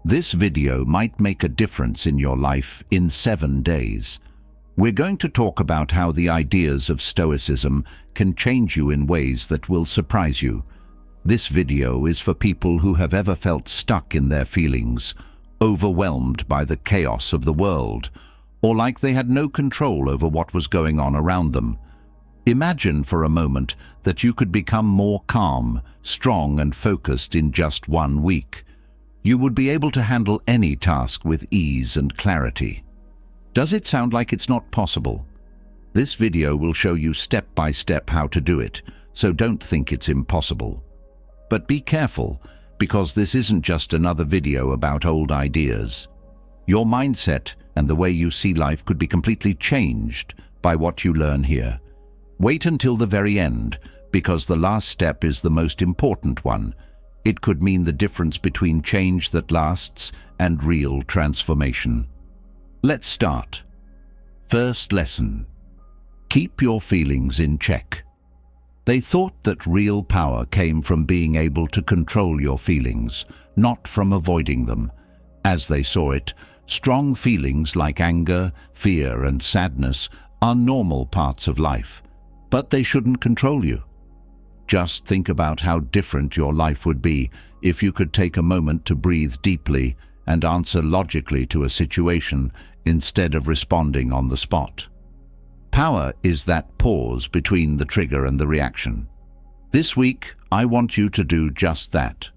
This video might make a difference in your life in 7 days. We're going to talk about how the ideas of Stoicism can change you in ways that will surprise you. This video is for people who have ever felt stuck in their feelings, overwhelmed by the chaos of the world, or like they had no control over what was going on around them. Imagine for a moment that you could become more calm, strong and focused in just 1 week. You would be able to handle any task with ease and clarity. Does it sound like it's not possible? This video will show you step by step how to do it, so don't think it's impossible. But be careful, because this isn't just another video about old ideas. Your mindset and the way you see life could be completely changed by what you learn here. Wait until the very end, because the last step is the most important one. It could mean the difference between change that lasts and real transformation. Let's start. First lesson. Keep your feelings in check. They thought that real power came from being able to control your feelings, not from avoiding them. As they saw it, strong feelings like anger, fear, and sadness are normal parts of life, but they shouldn't control you. Just think about how different your life would be if you could take a moment to breathe deeply and answer logically to a situation instead of responding on the spot. Power is that pause between the trigger and the reaction. This week, I want you to do just that.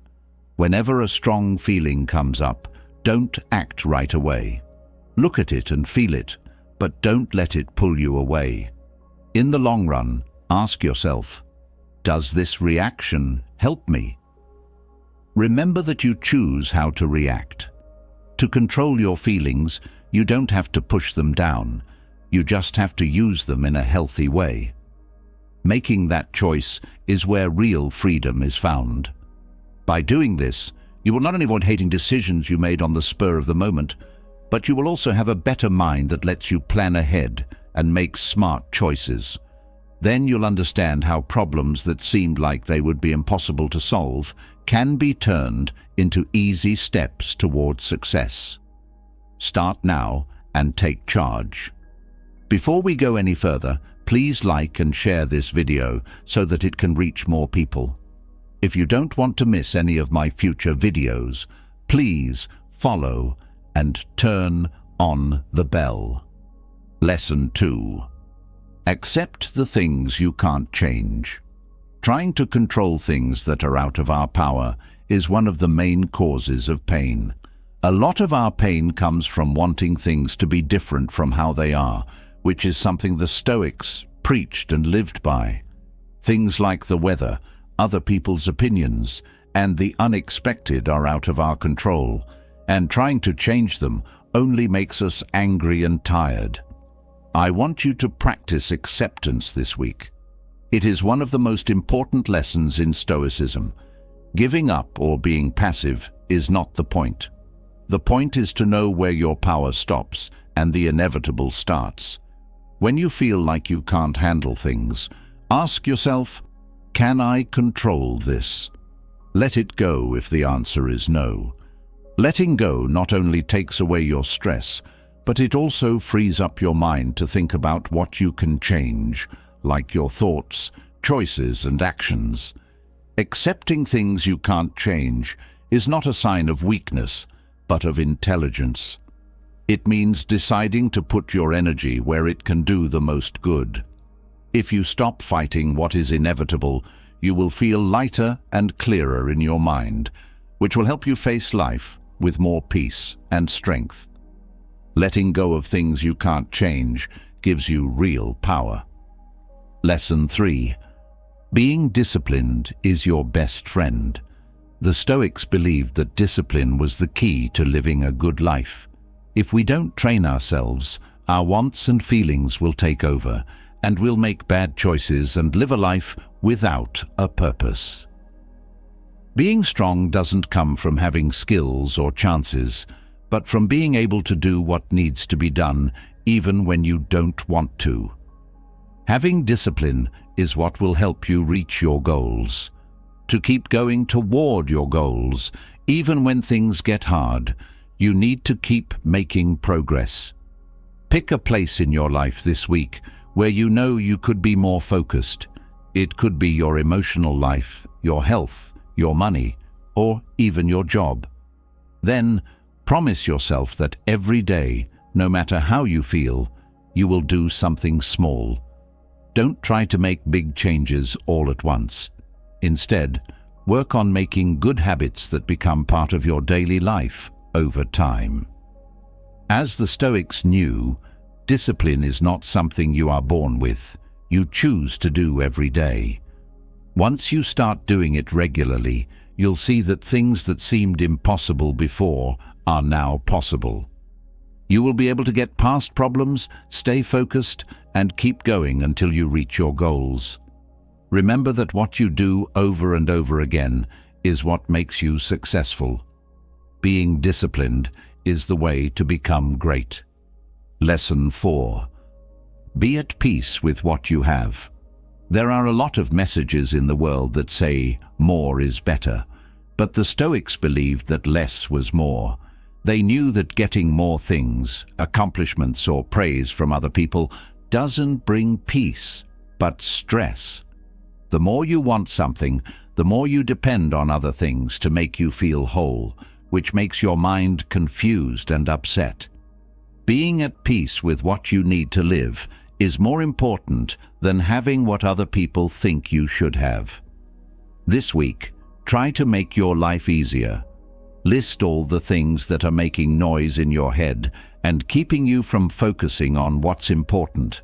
Whenever a strong feeling comes up, don't act right away. Look at it and feel it, but don't let it pull you away. In the long run, ask yourself, does this reaction help me? Remember that you choose how to react. To control your feelings, you don't have to push them down. You just have to use them in a healthy way. Making that choice is where real freedom is found. By doing this, you will not only avoid hating decisions you made on the spur of the moment, but you will also have a better mind that lets you plan ahead and make smart choices. Then you'll understand how problems that seemed like they would be impossible to solve can be turned into easy steps towards success. Start now and take charge. Before we go any further, please like and share this video so that it can reach more people. If you don't want to miss any of my future videos, please follow and turn on the bell. Lesson 2. Accept the things you can't change. Trying to control things that are out of our power is one of the main causes of pain. A lot of our pain comes from wanting things to be different from how they are, which is something the Stoics preached and lived by. Things like the weather, other people's opinions, and the unexpected are out of our control, and trying to change them only makes us angry and tired. I want you to practice acceptance this week. It is one of the most important lessons in Stoicism. Giving up or being passive is not the point. The point is to know where your power stops and the inevitable starts. When you feel like you can't handle things, ask yourself, can I control this? Let it go if the answer is no. Letting go not only takes away your stress, but it also frees up your mind to think about what you can change, like your thoughts, choices, and actions. Accepting things you can't change is not a sign of weakness, but of intelligence. It means deciding to put your energy where it can do the most good. If you stop fighting what is inevitable, you will feel lighter and clearer in your mind, which will help you face life with more peace and strength. Letting go of things you can't change gives you real power. Lesson 3. Being disciplined is your best friend. The Stoics believed that discipline was the key to living a good life. If we don't train ourselves, our wants and feelings will take over, and we'll make bad choices and live a life without a purpose. Being strong doesn't come from having skills or chances, but from being able to do what needs to be done even when you don't want to. Having discipline is what will help you reach your goals. To keep going toward your goals Even when things get hard, you need to keep making progress. Pick a place in your life this week where you know you could be more focused. It could be your emotional life, your health, your money, or even your job. Then, promise yourself that every day, no matter how you feel, you will do something small. Don't try to make big changes all at once. Instead, work on making good habits that become part of your daily life over time. As the Stoics knew, discipline is not something you are born with. You choose to do every day. Once you start doing it regularly, you'll see that things that seemed impossible before are now possible. You will be able to get past problems, stay focused, and keep going until you reach your goals. Remember that what you do over and over again is what makes you successful. Being disciplined is the way to become great. Lesson 4. Be at peace with what you have. There are a lot of messages in the world that say more is better, but the Stoics believed that less was more. They knew that getting more things, accomplishments or praise from other people doesn't bring peace, but stress. The more you want something, the more you depend on other things to make you feel whole, which makes your mind confused and upset. Being at peace with what you need to live is more important than having what other people think you should have. This week, try to make your life easier. List all the things that are making noise in your head and keeping you from focusing on what's important.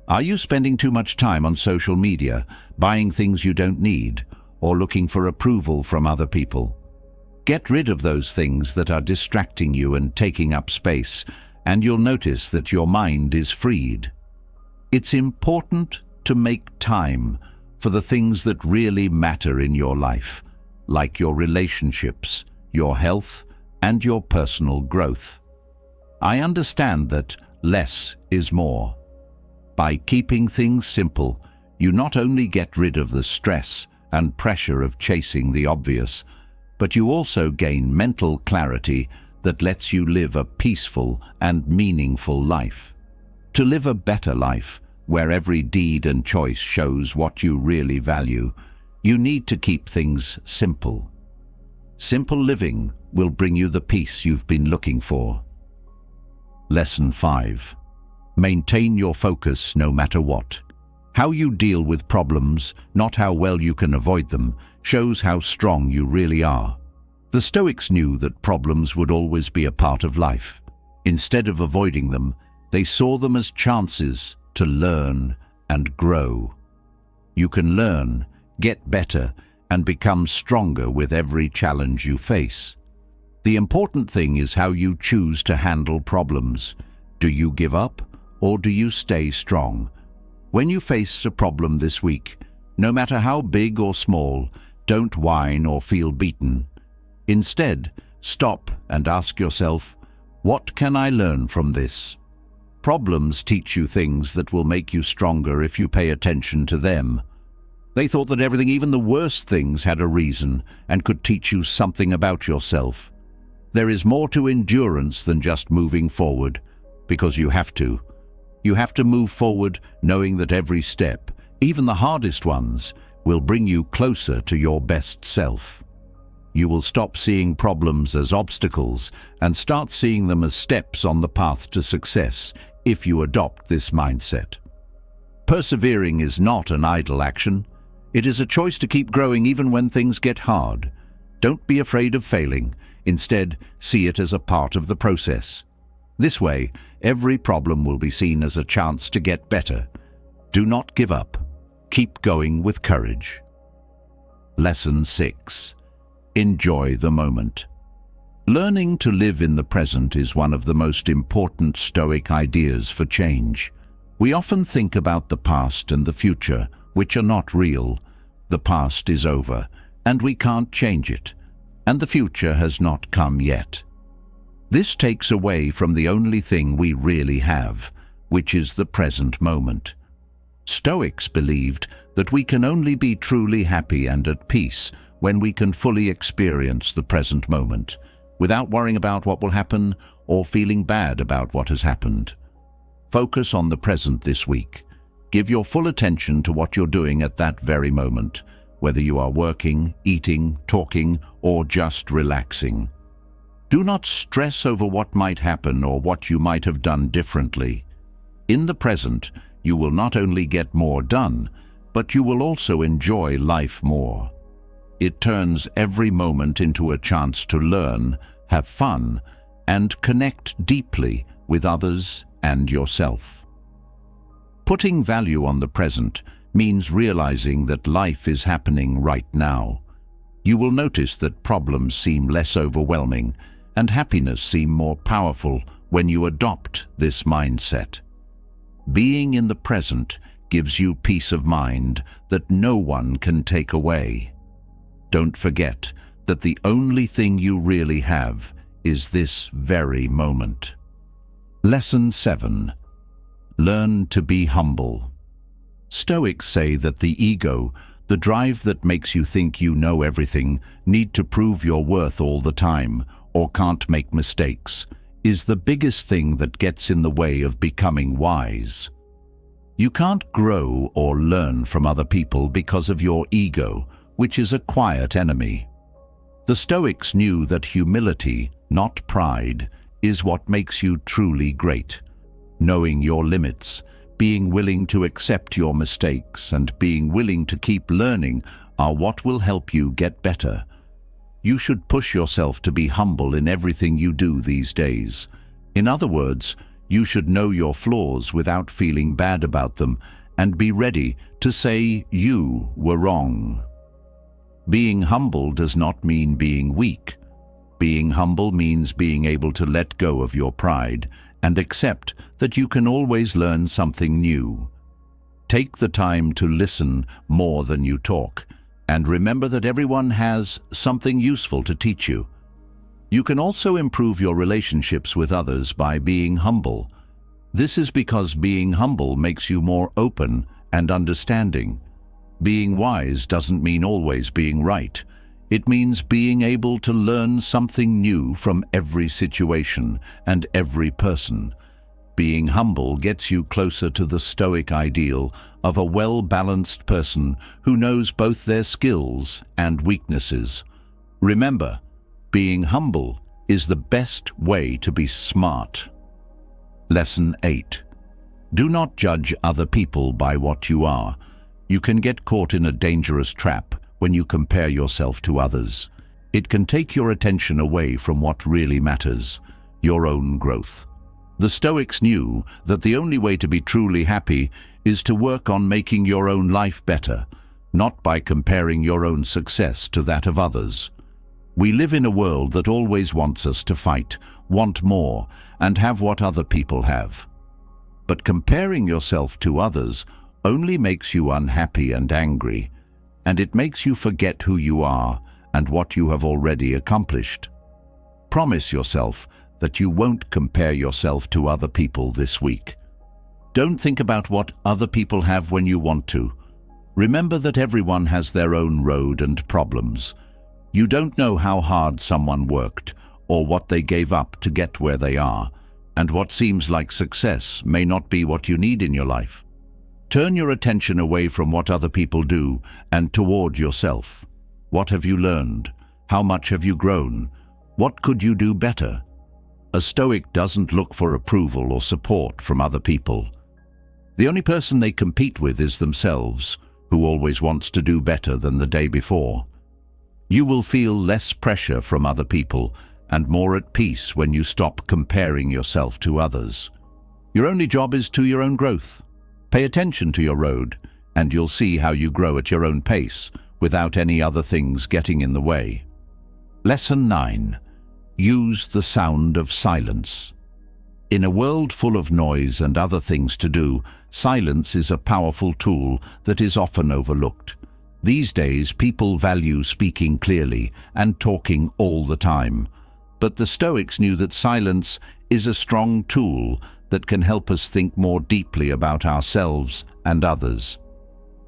Are you spending too much time on social media, buying things you don't need, or looking for approval from other people? Get rid of those things that are distracting you and taking up space, and you'll notice that your mind is freed. It's important to make time for the things that really matter in your life, like your relationships, your health, and your personal growth. I understand that less is more. By keeping things simple, you not only get rid of the stress and pressure of chasing the obvious, but you also gain mental clarity that lets you live a peaceful and meaningful life. To live a better life, where every deed and choice shows what you really value, you need to keep things simple. Simple living will bring you the peace you've been looking for. Lesson 5. Maintain your focus no matter what. How you deal with problems, not how well you can avoid them, shows how strong you really are. The Stoics knew that problems would always be a part of life. Instead of avoiding them, they saw them as chances to learn and grow. You can learn, get better, and become stronger with every challenge you face. The important thing is how you choose to handle problems. Do you give up, or do you stay strong? When you face a problem this week, no matter how big or small, don't whine or feel beaten. Instead, stop and ask yourself, what can I learn from this? Problems teach you things that will make you stronger if you pay attention to them. They thought that everything, even the worst things, had a reason and could teach you something about yourself. There is more to endurance than just moving forward, because you have to. You have to move forward knowing that every step, even the hardest ones, will bring you closer to your best self. You will stop seeing problems as obstacles and start seeing them as steps on the path to success if you adopt this mindset. Persevering is not an idle action. It is a choice to keep growing even when things get hard. Don't be afraid of failing. Instead, see it as a part of the process. This way, every problem will be seen as a chance to get better. Do not give up. Keep going with courage. Lesson 6. Enjoy the moment. Learning to live in the present is one of the most important Stoic ideas for change. We often think about the past and the future, which are not real. The past is over, and we can't change it, and the future has not come yet. This takes away from the only thing we really have, which is the present moment. Stoics believed that we can only be truly happy and at peace when we can fully experience the present moment, without worrying about what will happen or feeling bad about what has happened. Focus on the present this week. Give your full attention to what you're doing at that very moment, whether you are working, eating, talking, or just relaxing. Do not stress over what might happen or what you might have done differently. In the present, you will not only get more done, but you will also enjoy life more. It turns every moment into a chance to learn, have fun, and connect deeply with others and yourself. Putting value on the present means realizing that life is happening right now. You will notice that problems seem less overwhelming and happiness seem more powerful when you adopt this mindset. Being in the present gives you peace of mind that no one can take away. Don't forget that the only thing you really have is this very moment. Lesson 7. Learn to be humble. Stoics say that the ego, the drive that makes you think you know everything, need to prove your worth all the time, or can't make mistakes, is the biggest thing that gets in the way of becoming wise. You can't grow or learn from other people because of your ego, which is a quiet enemy. The Stoics knew that humility, not pride, is what makes you truly great. Knowing your limits, being willing to accept your mistakes, and being willing to keep learning are what will help you get better. You should push yourself to be humble in everything you do these days. In other words, you should know your flaws without feeling bad about them and be ready to say you were wrong. Being humble does not mean being weak. Being humble means being able to let go of your pride and accept that you can always learn something new. Take the time to listen more than you talk, and remember that everyone has something useful to teach you. You can also improve your relationships with others by being humble. This is because being humble makes you more open and understanding. Being wise doesn't mean always being right. It means being able to learn something new from every situation and every person. Being humble gets you closer to the Stoic ideal of a well-balanced person who knows both their skills and weaknesses. Remember, being humble is the best way to be smart. Lesson 8. Do not judge other people by what you are. You can get caught in a dangerous trap when you compare yourself to others. It can take your attention away from what really matters, your own growth. The Stoics knew that the only way to be truly happy is to work on making your own life better, not by comparing your own success to that of others. We live in a world that always wants us to fight, want more, and have what other people have. But comparing yourself to others only makes you unhappy and angry, and it makes you forget who you are and what you have already accomplished. Promise yourself that you won't compare yourself to other people this week. Don't think about what other people have when you want to. Remember that everyone has their own road and problems. You don't know how hard someone worked or what they gave up to get where they are, and what seems like success may not be what you need in your life. Turn your attention away from what other people do and toward yourself. What have you learned? How much have you grown? What could you do better? A Stoic doesn't look for approval or support from other people. The only person they compete with is themselves, who always wants to do better than the day before. You will feel less pressure from other people and more at peace when you stop comparing yourself to others. Your only job is to your own growth. Pay attention to your road, and you'll see how you grow at your own pace without any other things getting in the way. Lesson 9. Use the sound of silence. In a world full of noise and other things to do, silence is a powerful tool that is often overlooked. These days, people value speaking clearly and talking all the time. But the Stoics knew that silence is a strong tool that can help us think more deeply about ourselves and others.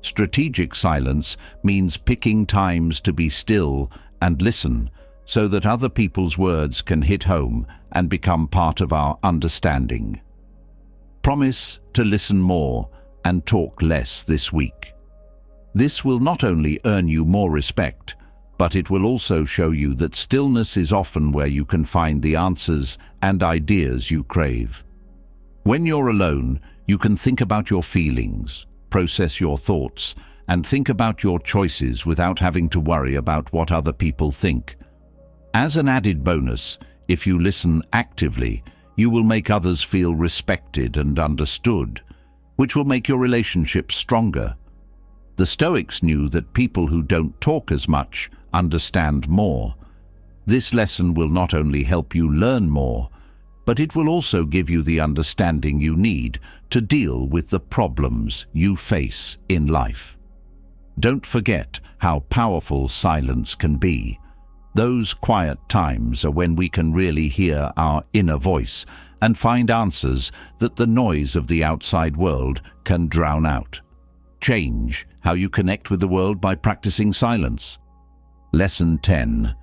Strategic silence means picking times to be still and listen so that other people's words can hit home and become part of our understanding. Promise to listen more and talk less this week. This will not only earn you more respect, but it will also show you that stillness is often where you can find the answers and ideas you crave. When you're alone, you can think about your feelings, process your thoughts, and think about your choices without having to worry about what other people think. As an added bonus, if you listen actively, you will make others feel respected and understood, which will make your relationships stronger. The Stoics knew that people who don't talk as much understand more. This lesson will not only help you learn more, but it will also give you the understanding you need to deal with the problems you face in life. Don't forget how powerful silence can be. Those quiet times are when we can really hear our inner voice and find answers that the noise of the outside world can drown out. Change how you connect with the world by practicing silence. Lesson 10.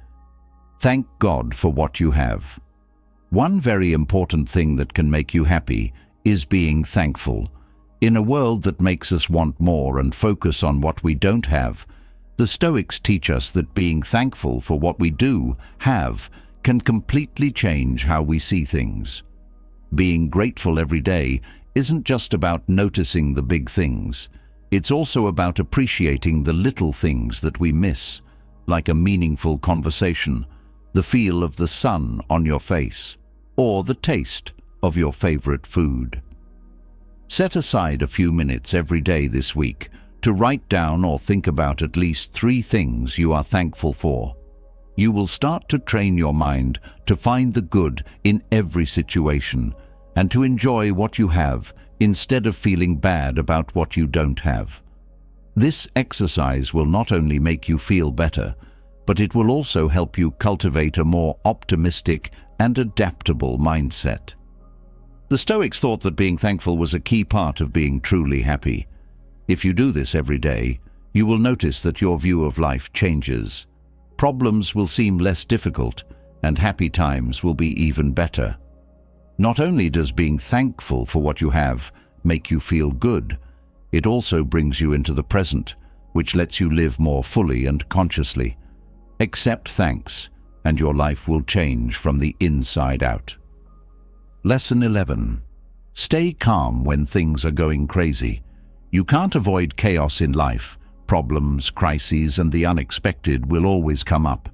Thank God for what you have. One very important thing that can make you happy is being thankful. In a world that makes us want more and focus on what we don't have, the Stoics teach us that being thankful for what we do have can completely change how we see things. Being grateful every day isn't just about noticing the big things. It's also about appreciating the little things that we miss, like a meaningful conversation, the feel of the sun on your face, or the taste of your favorite food. Set aside a few minutes every day this week to write down or think about at least 3 things you are thankful for. You will start to train your mind to find the good in every situation and to enjoy what you have instead of feeling bad about what you don't have. This exercise will not only make you feel better, but it will also help you cultivate a more optimistic and adaptable mindset. The Stoics thought that being thankful was a key part of being truly happy. If you do this every day, you will notice that your view of life changes. Problems will seem less difficult, and happy times will be even better. Not only does being thankful for what you have make you feel good, it also brings you into the present, which lets you live more fully and consciously. Accept thanks, and your life will change from the inside out. Lesson 11. Stay calm when things are going crazy. You can't avoid chaos in life. Problems, crises, and the unexpected will always come up.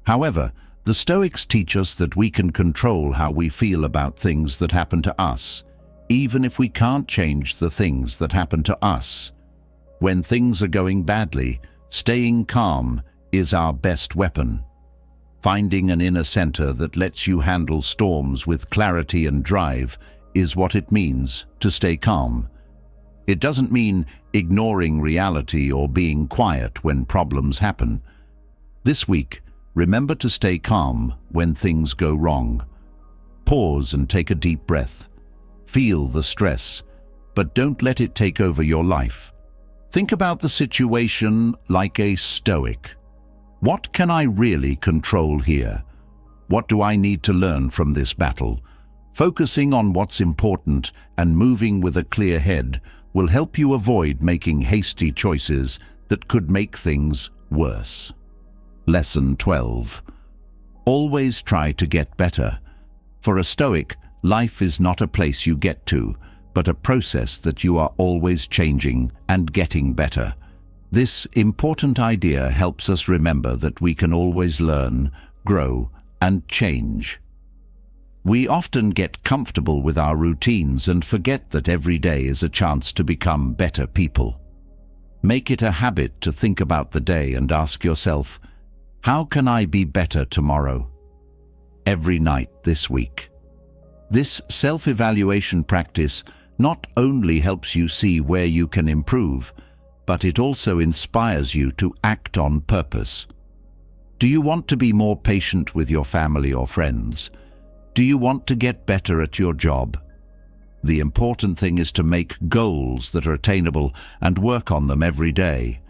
However, the Stoics teach us that we can control how we feel about things that happen to us, even if we can't change the things that happen to us. When things are going badly, staying calm is our best weapon. Finding an inner center that lets you handle storms with clarity and drive is what it means to stay calm. It doesn't mean ignoring reality or being quiet when problems happen. This week, remember to stay calm when things go wrong. Pause and take a deep breath. Feel the stress, but don't let it take over your life. Think about the situation like a Stoic. What can I really control here? What do I need to learn from this battle? Focusing on what's important and moving with a clear head will help you avoid making hasty choices that could make things worse. Lesson 12. Always try to get better. For a Stoic, life is not a place you get to, but a process that you are always changing and getting better. This important idea helps us remember that we can always learn, grow, and change. We often get comfortable with our routines and forget that every day is a chance to become better people. Make it a habit to think about the day and ask yourself, how can I be better tomorrow? Every night this week. This self-evaluation practice not only helps you see where you can improve, but it also inspires you to act on purpose. Do you want to be more patient with your family or friends? Do you want to get better at your job? The important thing is to make goals that are attainable and work on them every day.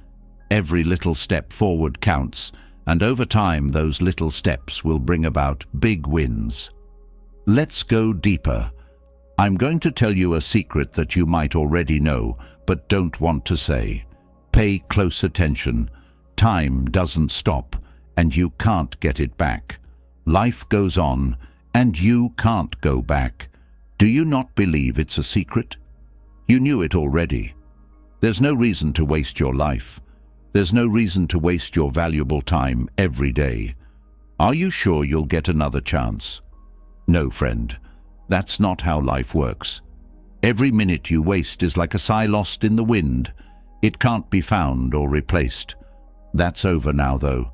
Every little step forward counts, and over time those little steps will bring about big wins. Let's go deeper. I'm going to tell you a secret that you might already know, but don't want to say. Pay close attention. Time doesn't stop, and you can't get it back. Life goes on, and you can't go back. Do you not believe it's a secret? You knew it already. There's no reason to waste your life. There's no reason to waste your valuable time every day. Are you sure you'll get another chance? No, friend. That's not how life works. Every minute you waste is like a sigh lost in the wind. It can't be found or replaced. That's over now, though.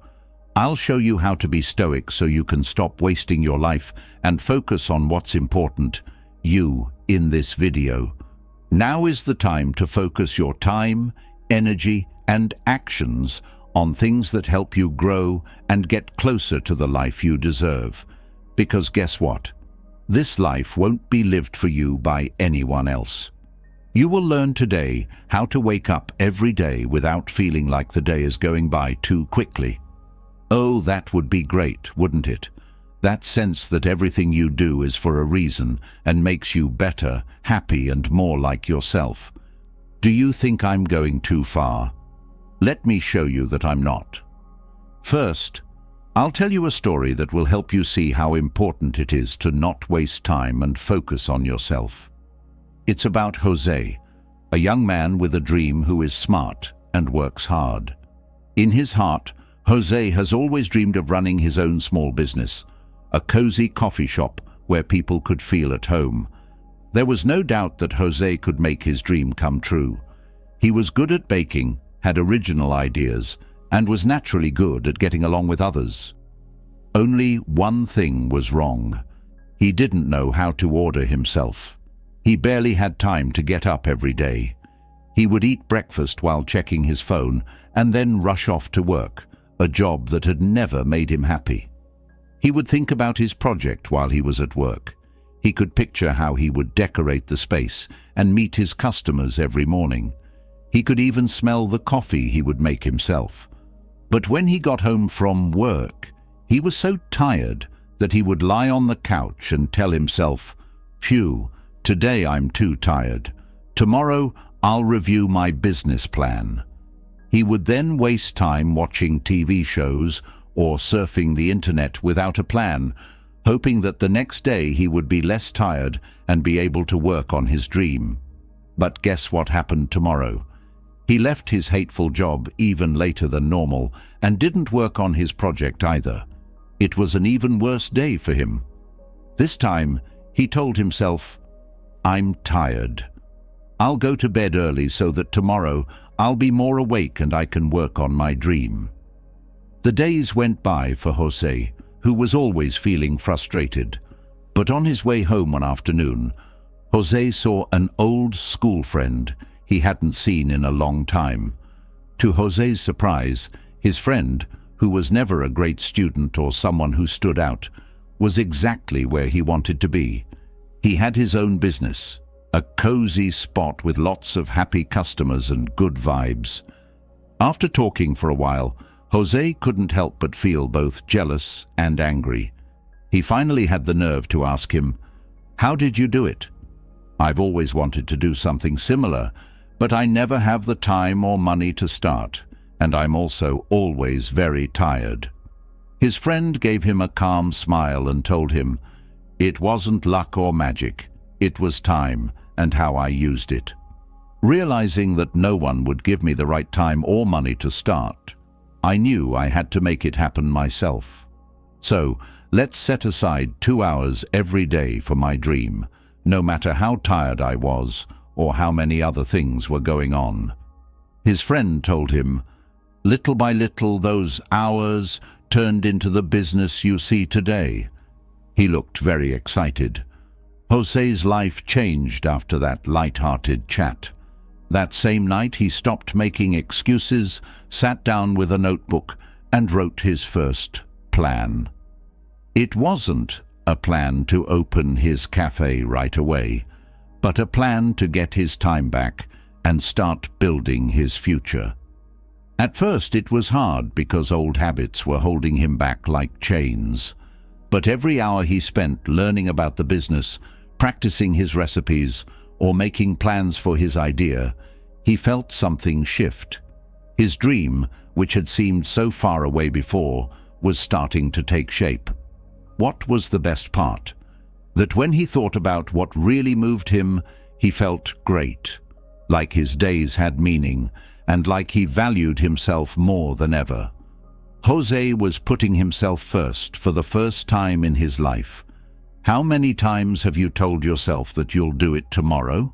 I'll show you how to be stoic so you can stop wasting your life and focus on what's important, you, in this video. Now is the time to focus your time, energy, and actions on things that help you grow and get closer to the life you deserve. Because guess what? This life won't be lived for you by anyone else. You will learn today how to wake up every day without feeling like the day is going by too quickly. Oh, that would be great, wouldn't it? That sense that everything you do is for a reason and makes you better, happy, and more like yourself. Do you think I'm going too far? Let me show you that I'm not. First, I'll tell you a story that will help you see how important it is to not waste time and focus on yourself. It's about Jose, a young man with a dream who is smart and works hard. In his heart, Jose has always dreamed of running his own small business, a cozy coffee shop where people could feel at home. There was no doubt that Jose could make his dream come true. He was good at baking, had original ideas, and was naturally good at getting along with others. Only one thing was wrong. He didn't know how to order himself. He barely had time to get up every day. He would eat breakfast while checking his phone and then rush off to work, a job that had never made him happy. He would think about his project while he was at work. He could picture how he would decorate the space and meet his customers every morning. He could even smell the coffee he would make himself. But when he got home from work, he was so tired that he would lie on the couch and tell himself, "Phew, today I'm too tired. Tomorrow I'll review my business plan." He would then waste time watching TV shows or surfing the internet without a plan, hoping that the next day he would be less tired and be able to work on his dream. But guess what happened tomorrow? He left his hateful job even later than normal and didn't work on his project either. It was an even worse day for him. This time, he told himself, "I'm tired. I'll go to bed early so that tomorrow I'll be more awake and I can work on my dream." The days went by for Jose, who was always feeling frustrated. But on his way home one afternoon, Jose saw an old school friend he hadn't seen in a long time. To Jose's surprise, his friend, who was never a great student or someone who stood out, was exactly where he wanted to be. He had his own business, a cozy spot with lots of happy customers and good vibes. After talking for a while, Jose couldn't help but feel both jealous and angry. He finally had the nerve to ask him, "How did you do it?" "I've always wanted to do something similar, but I never have the time or money to start, and I'm also always very tired." His friend gave him a calm smile and told him, "It wasn't luck or magic, it was time and how I used it." Realizing that no one would give me the right time or money to start, I knew I had to make it happen myself. So, let's set aside 2 hours every day for my dream, no matter how tired I was or how many other things were going on. His friend told him, "Little by little, those hours turned into the business you see today." He looked very excited. Jose's life changed after that light-hearted chat. That same night, he stopped making excuses, sat down with a notebook, and wrote his first plan. It wasn't a plan to open his cafe right away, but a plan to get his time back and start building his future. At first it was hard because old habits were holding him back like chains. But every hour he spent learning about the business, practicing his recipes, or making plans for his idea, he felt something shift. His dream, which had seemed so far away before, was starting to take shape. What was the best part? That when he thought about what really moved him, he felt great, like his days had meaning, and like he valued himself more than ever. Jose was putting himself first for the first time in his life. How many times have you told yourself that you'll do it tomorrow?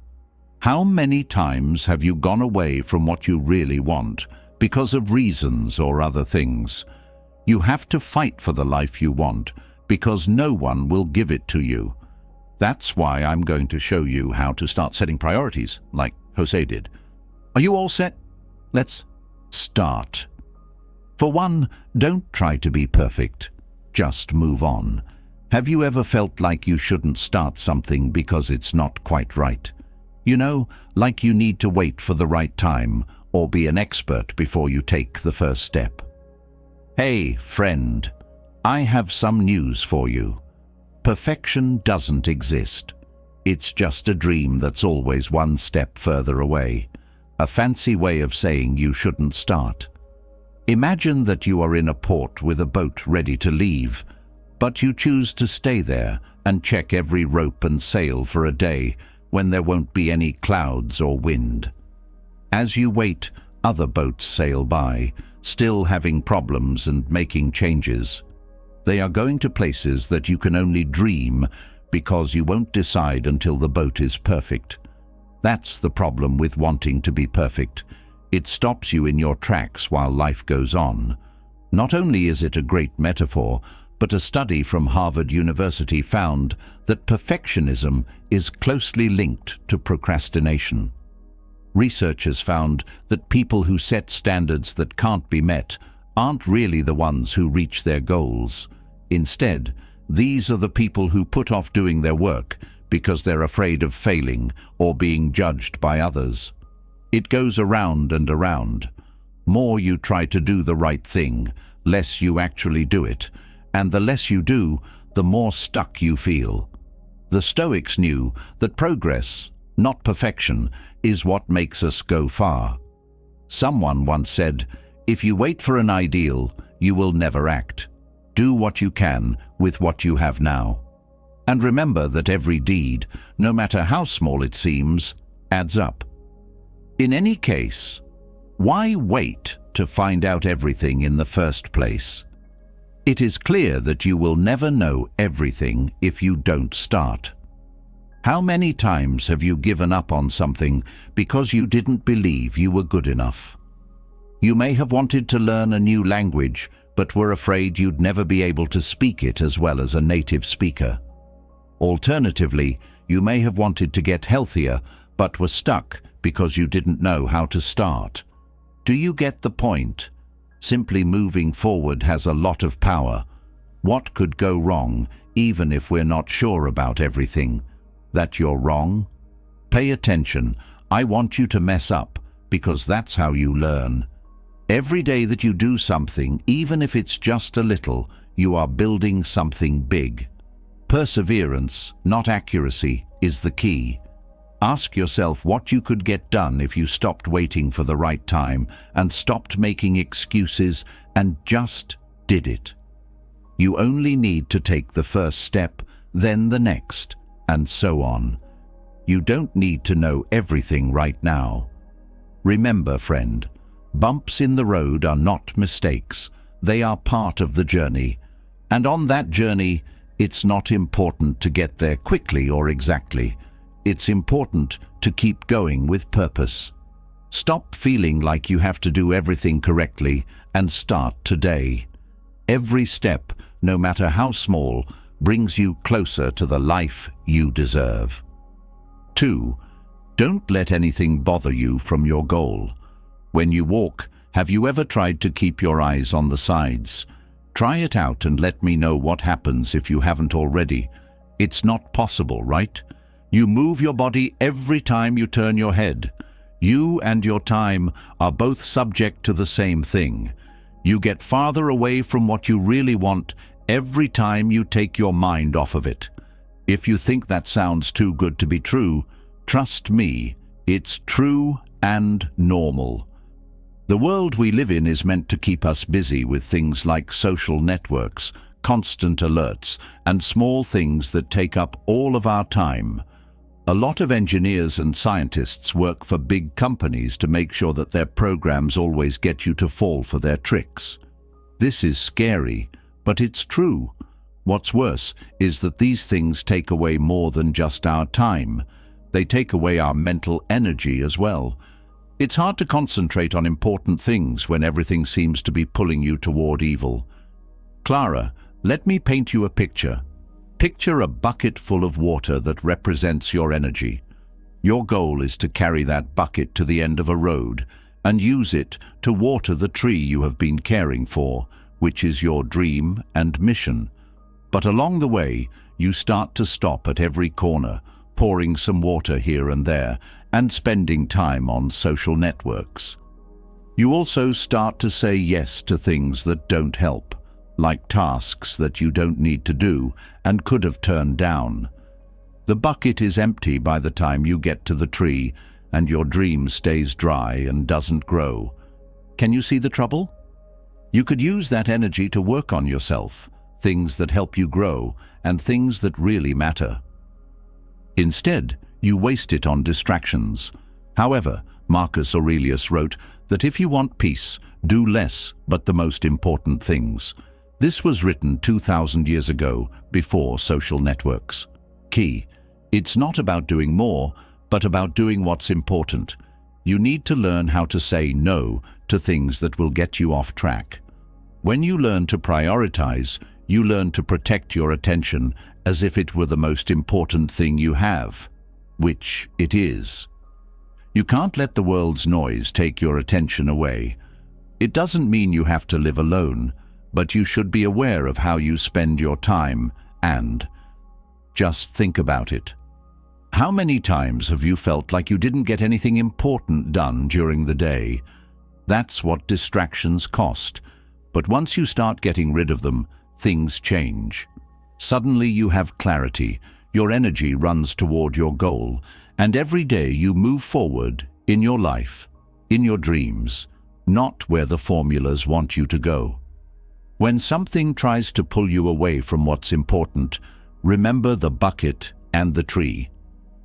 How many times have you gone away from what you really want because of reasons or other things? You have to fight for the life you want because no one will give it to you. That's why I'm going to show you how to start setting priorities, like Jose did. Are you all set? Let's start. For one, don't try to be perfect. Just move on. Have you ever felt like you shouldn't start something because it's not quite right? You know, like you need to wait for the right time or be an expert before you take the first step. Hey, friend, I have some news for you. Perfection doesn't exist. It's just a dream that's always one step further away. A fancy way of saying you shouldn't start. Imagine that you are in a port with a boat ready to leave, but you choose to stay there and check every rope and sail for a day when there won't be any clouds or wind. As you wait, other boats sail by, still having problems and making changes. They are going to places that you can only dream because you won't decide until the boat is perfect. That's the problem with wanting to be perfect. It stops you in your tracks while life goes on. Not only is it a great metaphor, but a study from Harvard University found that perfectionism is closely linked to procrastination. Researchers found that people who set standards that can't be met aren't really the ones who reach their goals. Instead, these are the people who put off doing their work because they're afraid of failing or being judged by others. It goes around and around. More you try to do the right thing, less you actually do it, and the less you do, the more stuck you feel. The Stoics knew that progress, not perfection, is what makes us go far. Someone once said, "If you wait for an ideal, you will never act. Do what you can with what you have now." And remember that every deed, no matter how small it seems, adds up. In any case, why wait to find out everything in the first place? It is clear that you will never know everything if you don't start. How many times have you given up on something because you didn't believe you were good enough? You may have wanted to learn a new language, but were afraid you'd never be able to speak it as well as a native speaker. Alternatively, you may have wanted to get healthier, but were stuck because you didn't know how to start. Do you get the point? Simply moving forward has a lot of power. What could go wrong, even if we're not sure about everything? That you're wrong? Pay attention. I want you to mess up, because that's how you learn. Every day that you do something, even if it's just a little, you are building something big. Perseverance, not accuracy, is the key. Ask yourself what you could get done if you stopped waiting for the right time and stopped making excuses and just did it. You only need to take the first step, then the next, and so on. You don't need to know everything right now. Remember, friend, bumps in the road are not mistakes. They are part of the journey. And on that journey, it's not important to get there quickly or exactly. It's important to keep going with purpose. Stop feeling like you have to do everything correctly and start today. Every step, no matter how small, brings you closer to the life you deserve. 2. Don't let anything bother you from your goal. When you walk, have you ever tried to keep your eyes on the sides? Try it out and let me know what happens if you haven't already. It's not possible, right? You move your body every time you turn your head. You and your time are both subject to the same thing. You get farther away from what you really want every time you take your mind off of it. If you think that sounds too good to be true, trust me, it's true and normal. The world we live in is meant to keep us busy with things like social networks, constant alerts, and small things that take up all of our time. A lot of engineers and scientists work for big companies to make sure that their programs always get you to fall for their tricks. This is scary, but it's true. What's worse is that these things take away more than just our time. They take away our mental energy as well. It's hard to concentrate on important things when everything seems to be pulling you toward evil. Clara, let me paint you a picture. Picture a bucket full of water that represents your energy. Your goal is to carry that bucket to the end of a road and use it to water the tree you have been caring for, which is your dream and mission. But along the way, you start to stop at every corner, pouring some water here and there, and spending time on social networks. You also start to say yes to things that don't help, like tasks that you don't need to do and could have turned down. The bucket is empty by the time you get to the tree, and your dream stays dry and doesn't grow. Can you see the trouble? You could use that energy to work on yourself, things that help you grow, and things that really matter. Instead, you waste it on distractions. However, Marcus Aurelius wrote that if you want peace, do less but the most important things. This was written 2,000 years ago, before social networks. Key: it's not about doing more, but about doing what's important. You need to learn how to say no to things that will get you off track. When you learn to prioritize, you learn to protect your attention as if it were the most important thing you have, which it is. You can't let the world's noise take your attention away. It doesn't mean you have to live alone, but you should be aware of how you spend your time and just think about it. How many times have you felt like you didn't get anything important done during the day? That's what distractions cost. But once you start getting rid of them, things change. Suddenly you have clarity, your energy runs toward your goal, and every day you move forward in your life, in your dreams, not where the formulas want you to go. When something tries to pull you away from what's important, remember the bucket and the tree.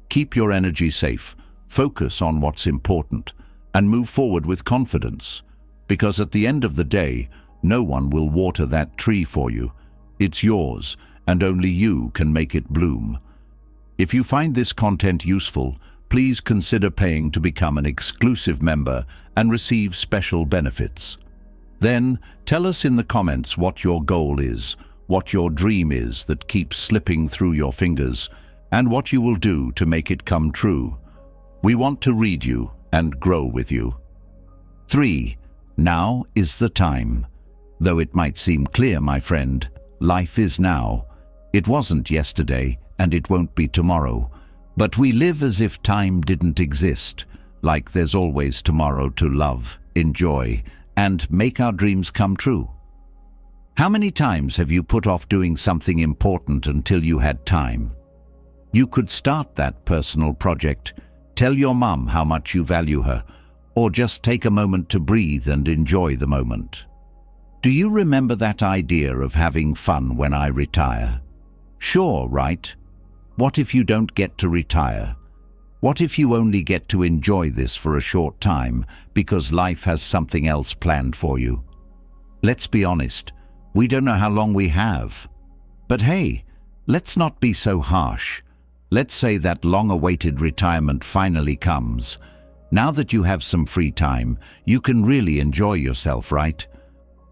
Keep your energy safe, focus on what's important, and move forward with confidence. Because at the end of the day, no one will water that tree for you. It's yours, and only you can make it bloom. If you find this content useful, please consider paying to become an exclusive member and receive special benefits. Then, tell us in the comments what your goal is, what your dream is that keeps slipping through your fingers, and what you will do to make it come true. We want to read you and grow with you. 3. Now is the time. Though it might seem clear, my friend, life is now. It wasn't yesterday, and it won't be tomorrow. But we live as if time didn't exist, like there's always tomorrow to love, enjoy, and make our dreams come true. How many times have you put off doing something important until you had time? You could start that personal project, tell your mum how much you value her, or just take a moment to breathe and enjoy the moment. Do you remember that idea of having fun when I retire? Sure, right? What if you don't get to retire? What if you only get to enjoy this for a short time because life has something else planned for you? Let's be honest, we don't know how long we have. But hey, let's not be so harsh. Let's say that long-awaited retirement finally comes. Now that you have some free time, you can really enjoy yourself, right?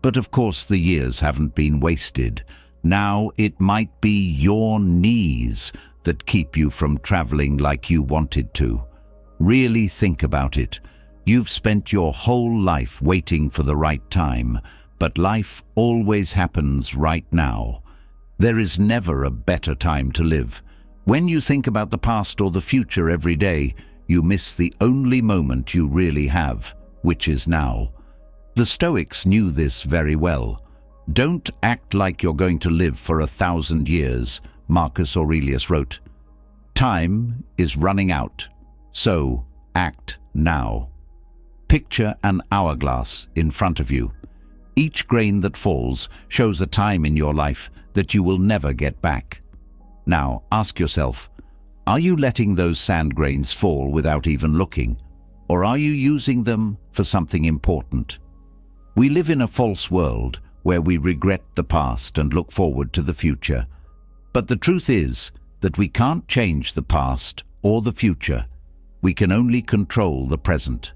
But of course the years haven't been wasted. Now it might be your knees that keep you from traveling like you wanted to. Really think about it. You've spent your whole life waiting for the right time, but life always happens right now. There is never a better time to live. When you think about the past or the future every day, you miss the only moment you really have, which is now. The Stoics knew this very well. Don't act like you're going to live for 1,000 years, Marcus Aurelius wrote. Time is running out, so act now. Picture an hourglass in front of you. Each grain that falls shows a time in your life that you will never get back. Now, ask yourself, are you letting those sand grains fall without even looking? Or are you using them for something important? We live in a false world where we regret the past and look forward to the future. But the truth is that we can't change the past or the future. We can only control the present.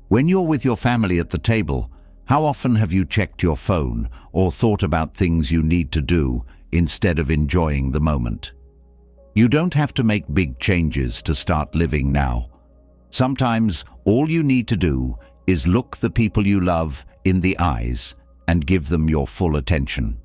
When you're with your family at the table, how often have you checked your phone or thought about things you need to do instead of enjoying the moment? You don't have to make big changes to start living now. Sometimes all you need to do is look the people you love in the eyes and give them your full attention.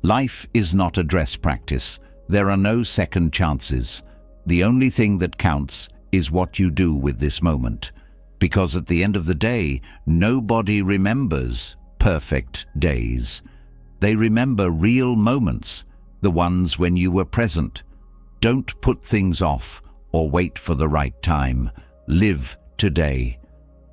Life is not a dress practice. There are no second chances. The only thing that counts is what you do with this moment. Because at the end of the day, nobody remembers perfect days. They remember real moments, the ones when you were present. Don't put things off or wait for the right time. Live today.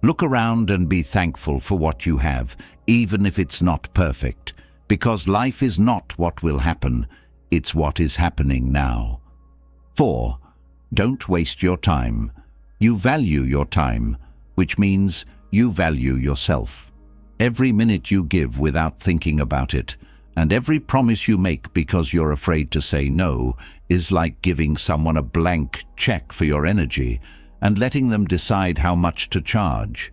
Look around and be thankful for what you have, even if it's not perfect, because life is not what will happen, it's what is happening now. 4. Don't waste your time. You value your time, which means you value yourself. Every minute you give without thinking about it, and every promise you make because you're afraid to say no, is like giving someone a blank check for your energy and letting them decide how much to charge.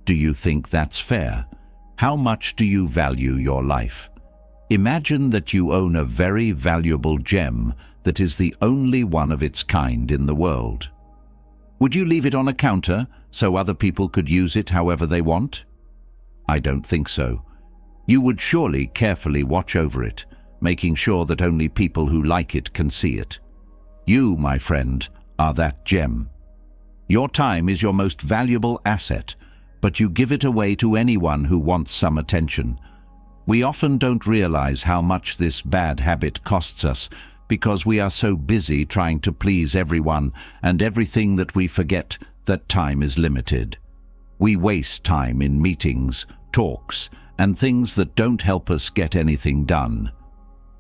Do you think that's fair? How much do you value your life? Imagine that you own a very valuable gem that is the only one of its kind in the world. Would you leave it on a counter so other people could use it however they want? I don't think so. You would surely carefully watch over it, making sure that only people who like it can see it. You, my friend, are that gem. Your time is your most valuable asset, but you give it away to anyone who wants some attention. We often don't realize how much this bad habit costs us because we are so busy trying to please everyone and everything that we forget that time is limited. We waste time in meetings, talks, and things that don't help us get anything done.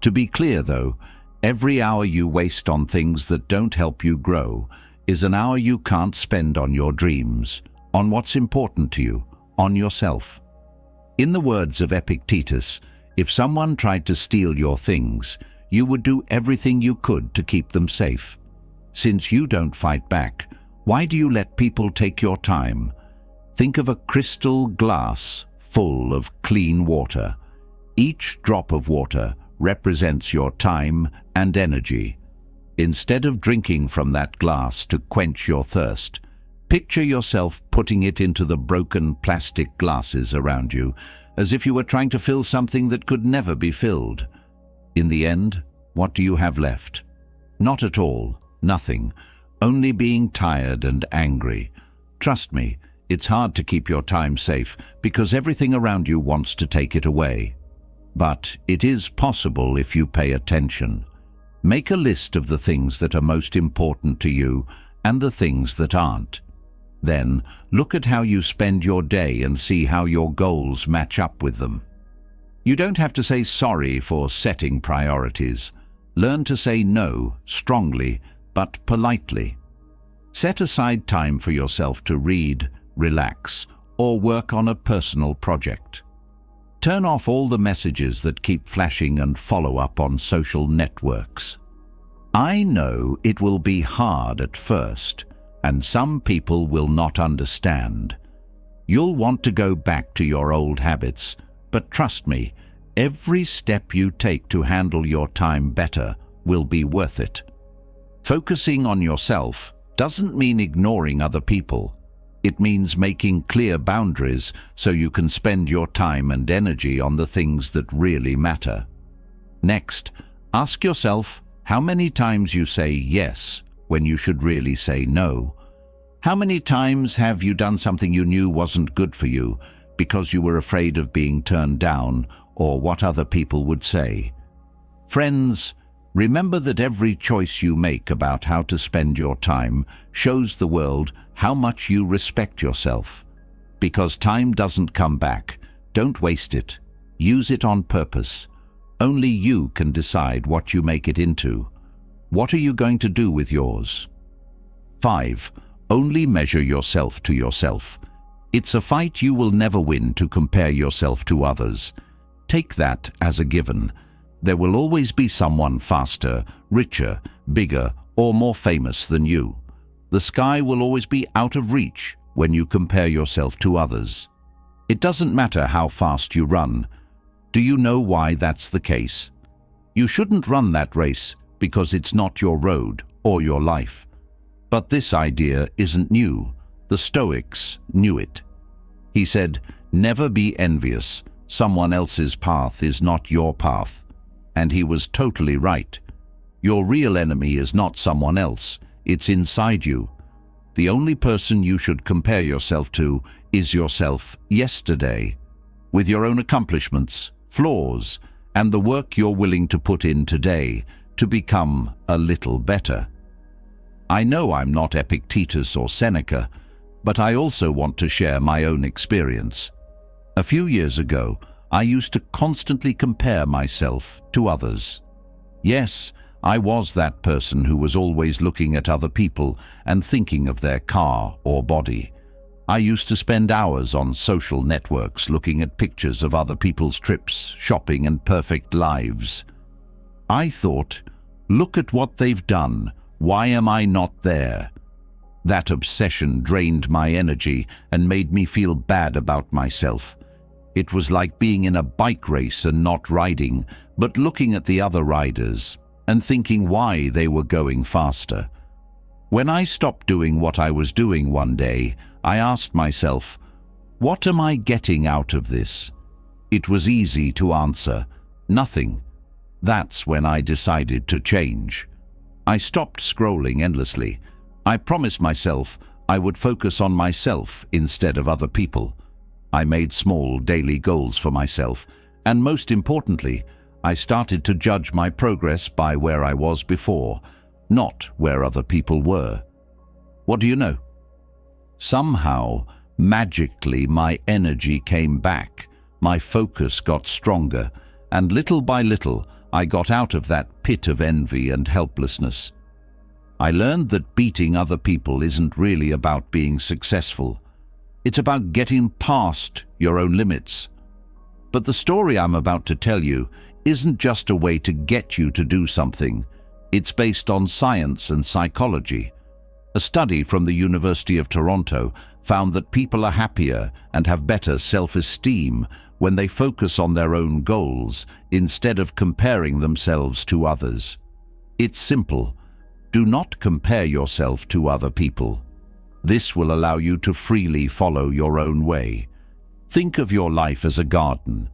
To be clear, though, every hour you waste on things that don't help you grow is an hour you can't spend on your dreams, on what's important to you, on yourself. In the words of Epictetus, if someone tried to steal your things, you would do everything you could to keep them safe. Since you don't fight back, why do you let people take your time? Think of a crystal glass full of clean water. Each drop of water represents your time and energy. Instead of drinking from that glass to quench your thirst, picture yourself putting it into the broken plastic glasses around you, as if you were trying to fill something that could never be filled. In the end, what do you have left? Not at all, nothing, only being tired and angry. Trust me, it's hard to keep your time safe because everything around you wants to take it away. But it is possible if you pay attention. Make a list of the things that are most important to you and the things that aren't. Then, look at how you spend your day and see how your goals match up with them. You don't have to say sorry for setting priorities. Learn to say no strongly, but politely. Set aside time for yourself to read, relax, or work on a personal project. Turn off all the messages that keep flashing and follow up on social networks. I know it will be hard at first, and some people will not understand. You'll want to go back to your old habits, but trust me, every step you take to handle your time better will be worth it. Focusing on yourself doesn't mean ignoring other people. It means making clear boundaries so you can spend your time and energy on the things that really matter. Next, ask yourself, How many times you say yes when you should really say no? How many times have you done something you knew wasn't good for you because you were afraid of being turned down or what other people would say? Friends, remember that every choice you make about how to spend your time shows the world how much you respect yourself. Because time doesn't come back, don't waste it. Use it on purpose. Only you can decide what you make it into. What are you going to do with yours? 5. Only measure yourself to yourself. It's a fight you will never win to compare yourself to others. Take that as a given. There will always be someone faster, richer, bigger, or more famous than you. The sky will always be out of reach when you compare yourself to others. It doesn't matter how fast you run. Do you know why that's the case? You shouldn't run that race because it's not your road or your life. But this idea isn't new. The Stoics knew it. He said, "Never be envious. Someone else's path is not your path." And he was totally right. Your real enemy is not someone else. It's inside you. The only person you should compare yourself to is yourself yesterday, with your own accomplishments, flaws, and the work you're willing to put in today to become a little better. I know I'm not Epictetus or Seneca, but I also want to share my own experience. A few years ago, I used to constantly compare myself to others. Yes, I was that person who was always looking at other people and thinking of their car or body. I used to spend hours on social networks looking at pictures of other people's trips, shopping, and perfect lives. I thought, look at what they've done. Why am I not there? That obsession drained my energy and made me feel bad about myself. It was like being in a bike race and not riding, but looking at the other riders and thinking why they were going faster. When I stopped doing what I was doing one day, I asked myself, what am I getting out of this? It was easy to answer, nothing. That's when I decided to change. I stopped scrolling endlessly. I promised myself I would focus on myself instead of other people. I made small daily goals for myself, and most importantly, I started to judge my progress by where I was before, not where other people were. What do you know? Somehow, magically, my energy came back, my focus got stronger, and little by little, I got out of that pit of envy and helplessness. I learned that beating other people isn't really about being successful. It's about getting past your own limits. But the story I'm about to tell you isn't just a way to get you to do something. It's based on science and psychology. A study from the University of Toronto found that people are happier and have better self-esteem when they focus on their own goals instead of comparing themselves to others. It's simple. Do not compare yourself to other people. This will allow you to freely follow your own way. Think of your life as a garden.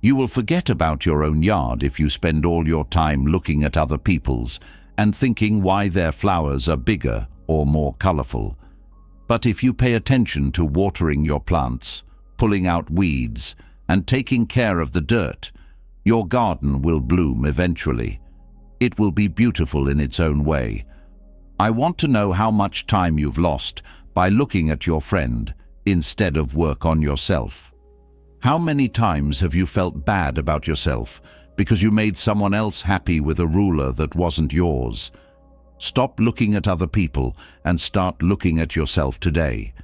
You will forget about your own yard if you spend all your time looking at other people's and thinking why their flowers are bigger or more colorful. But if you pay attention to watering your plants, pulling out weeds, and taking care of the dirt, your garden will bloom eventually. It will be beautiful in its own way. I want to know how much time you've lost by looking at your friend instead of work on yourself. How many times have you felt bad about yourself because you made someone else happy with a ruler that wasn't yours? Stop looking at other people and start looking at yourself today.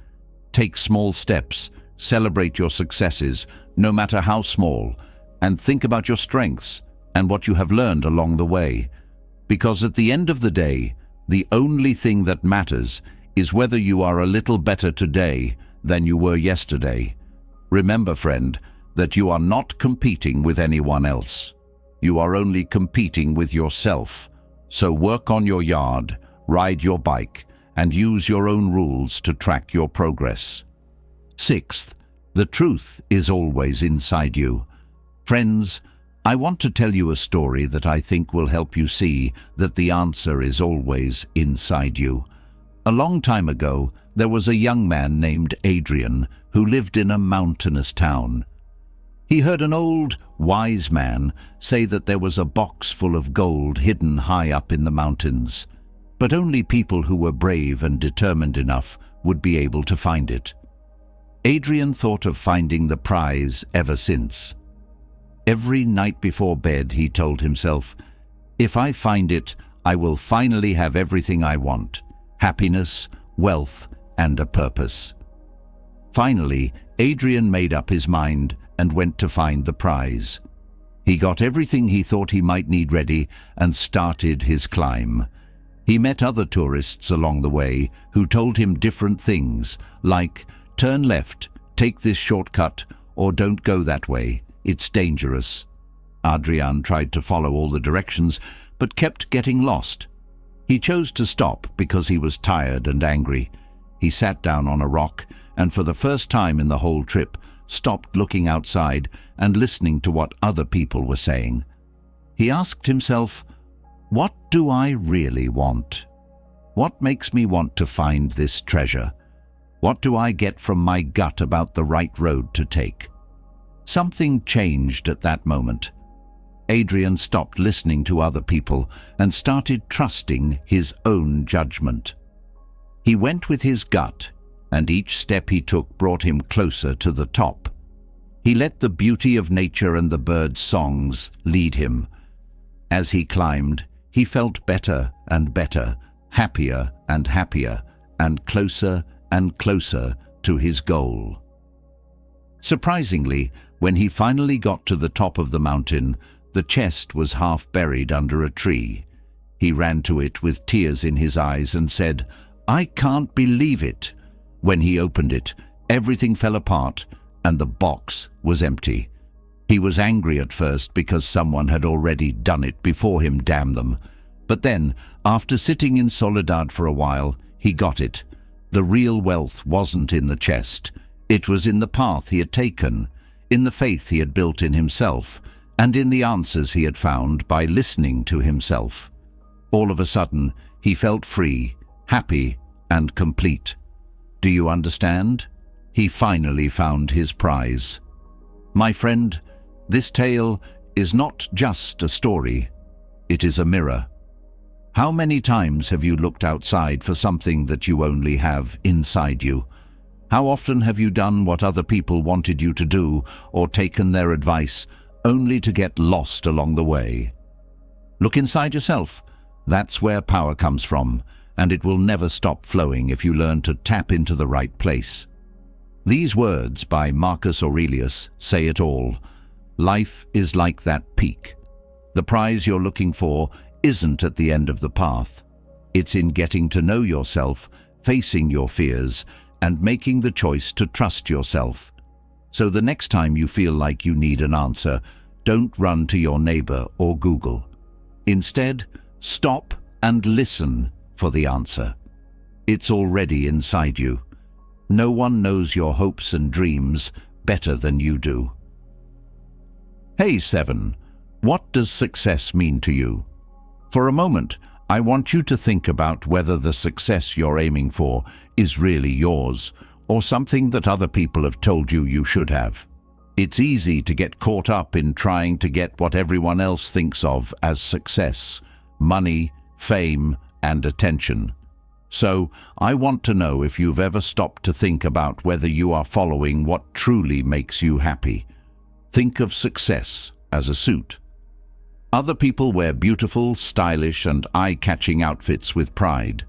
Take small steps, celebrate your successes, no matter how small, and think about your strengths and what you have learned along the way. Because at the end of the day, the only thing that matters is whether you are a little better today than you were yesterday. Remember, friend, that you are not competing with anyone else. You are only competing with yourself. So work on your yard, ride your bike, and use your own rules to track your progress. 6th, the truth is always inside you. Friends, I want to tell you a story that I think will help you see that the answer is always inside you. A long time ago, there was a young man named Adrian who lived in a mountainous town. He heard an old, wise man say that there was a box full of gold hidden high up in the mountains, but only people who were brave and determined enough would be able to find it. Adrian thought of finding the prize ever since. Every night before bed, he told himself, "If I find it, I will finally have everything I want: happiness, wealth, and a purpose." Finally, Adrian made up his mind and went to find the prize. He got everything he thought he might need ready and started his climb. He met other tourists along the way who told him different things, like, "Turn left, take this shortcut, or don't go that way. It's dangerous." Adrian tried to follow all the directions, but kept getting lost. He chose to stop because he was tired and angry. He sat down on a rock and for the first time in the whole trip, stopped looking outside and listening to what other people were saying. He asked himself, "What do I really want? What makes me want to find this treasure? What do I get from my gut about the right road to take?" Something changed at that moment. Adrian stopped listening to other people and started trusting his own judgment. He went with his gut, and each step he took brought him closer to the top. He let the beauty of nature and the birds' songs lead him. As he climbed, he felt better and better, happier and happier, and closer to his goal. Surprisingly, when he finally got to the top of the mountain, the chest was half buried under a tree. He ran to it with tears in his eyes and said, "I can't believe it." When he opened it, everything fell apart and the box was empty. He was angry at first because someone had already done it before him, damn them. But then, after sitting in soledad for a while, he got it. The real wealth wasn't in the chest. It was in the path he had taken, in the faith he had built in himself, and in the answers he had found by listening to himself. All of a sudden, he felt free, happy, and complete. Do you understand? He finally found his prize. My friend, this tale is not just a story. It is a mirror. How many times have you looked outside for something that you only have inside you? How often have you done what other people wanted you to do or taken their advice only to get lost along the way? Look inside yourself. That's where power comes from, and it will never stop flowing if you learn to tap into the right place. These words by Marcus Aurelius say it all. Life is like that peak. The prize you're looking for isn't at the end of the path. It's in getting to know yourself, facing your fears, and making the choice to trust yourself. So the next time you feel like you need an answer, don't run to your neighbor or Google. Instead, stop and listen for the answer. It's already inside you. No one knows your hopes and dreams better than you do. Hey 7, what does success mean to you? For a moment, I want you to think about whether the success you're aiming for is really yours or something that other people have told you you should have. It's easy to get caught up in trying to get what everyone else thinks of as success: money, fame, and attention. So, I want to know if you've ever stopped to think about whether you are following what truly makes you happy. Think of success as a suit. Other people wear beautiful, stylish, and eye-catching outfits with pride,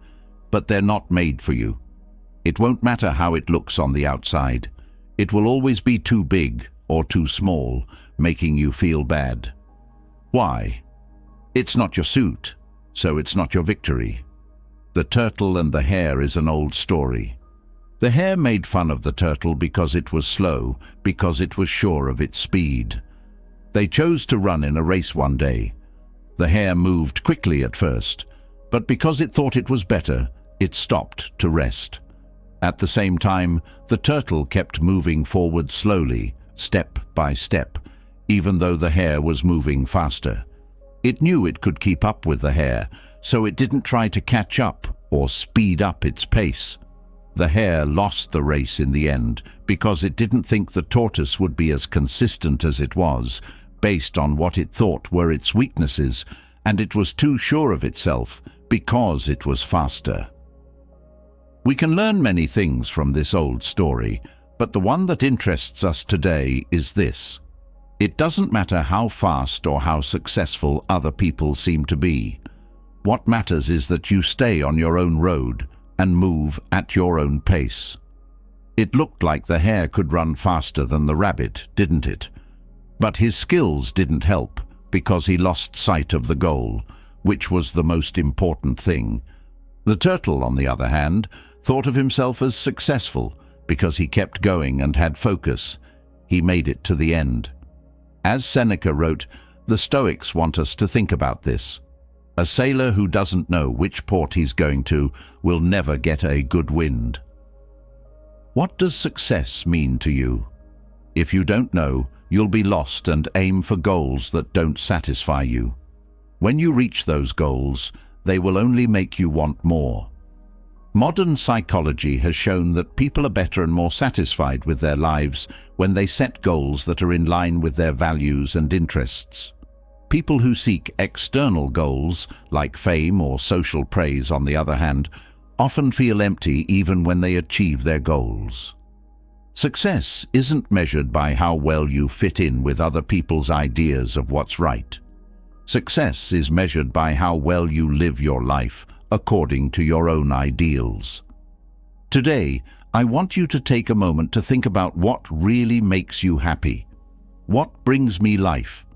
but they're not made for you. It won't matter how it looks on the outside. It will always be too big or too small, making you feel bad. Why? It's not your suit, so it's not your victory. The turtle and the hare is an old story. The hare made fun of the turtle because it was slow, because it was sure of its speed. They chose to run in a race one day. The hare moved quickly at first, but because it thought it was better, it stopped to rest. At the same time, the turtle kept moving forward slowly, step by step. even though the hare was moving faster. It knew it could keep up with the hare, so it didn't try to catch up or speed up its pace. The hare lost the race in the end because it didn't think the tortoise would be as consistent as it was, based on what it thought were its weaknesses, and it was too sure of itself because it was faster. We can learn many things from this old story, but the one that interests us today is this. It doesn't matter how fast or how successful other people seem to be. What matters is that you stay on your own road and move at your own pace. It looked like the hare could run faster than the rabbit, didn't it? But his skills didn't help because he lost sight of the goal, which was the most important thing. The turtle, on the other hand, thought of himself as successful because he kept going and had focus. He made it to the end. As Seneca wrote, the Stoics want us to think about this. A sailor who doesn't know which port he's going to will never get a good wind. What does success mean to you? If you don't know, you'll be lost and aim for goals that don't satisfy you. When you reach those goals, they will only make you want more. Modern psychology has shown that people are better and more satisfied with their lives when they set goals that are in line with their values and interests. People who seek external goals, like fame or social praise on the other hand, often feel empty even when they achieve their goals. Success isn't measured by how well you fit in with other people's ideas of what's right. Success is measured by how well you live your life according to your own ideals. Today, I want you to take a moment to think about what really makes you happy. What brings me life?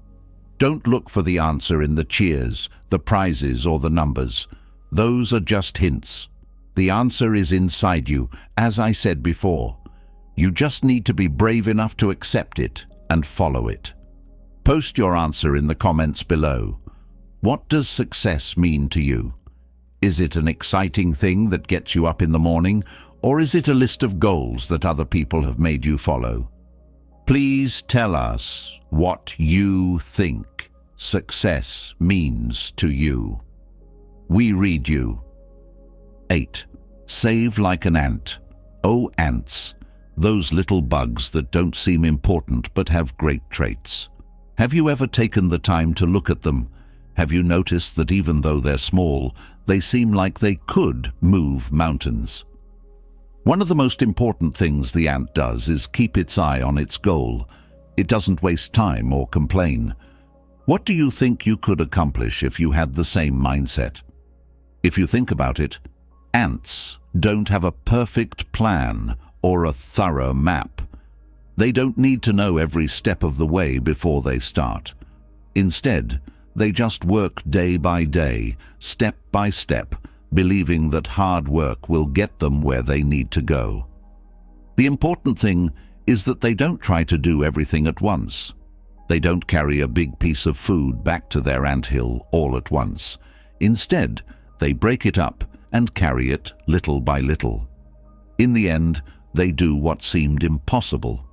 Don't look for the answer in the cheers, the prizes, or the numbers. Those are just hints. The answer is inside you, as I said before. You just need to be brave enough to accept it and follow it. Post your answer in the comments below. What does success mean to you? Is it an exciting thing that gets you up in the morning, or is it a list of goals that other people have made you follow? Please tell us what you think success means to you. We read you. 8. Save like an ant. Oh, ants, those little bugs that don't seem important but have great traits. Have you ever taken the time to look at them? Have you noticed that even though they're small, they seem like they could move mountains? One of the most important things the ant does is keep its eye on its goal. It doesn't waste time or complain. What do you think you could accomplish if you had the same mindset? If you think about it, ants don't have a perfect plan or a thorough map. They don't need to know every step of the way before they start. Instead, they just work day by day, step by step, believing that hard work will get them where they need to go. The important thing is that they don't try to do everything at once. They don't carry a big piece of food back to their anthill all at once. Instead, they break it up and carry it little by little. In the end, they do what seemed impossible.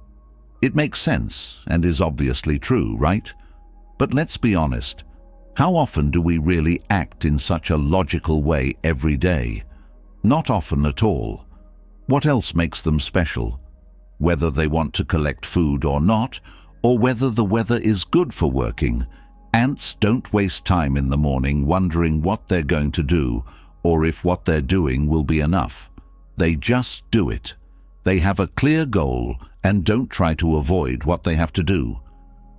It makes sense and is obviously true, right? But let's be honest. How often do we really act in such a logical way every day? Not often at all. What else makes them special? Whether they want to collect food or not, or whether the weather is good for working, ants don't waste time in the morning wondering what they're going to do or if what they're doing will be enough. They just do it. They have a clear goal and don't try to avoid what they have to do.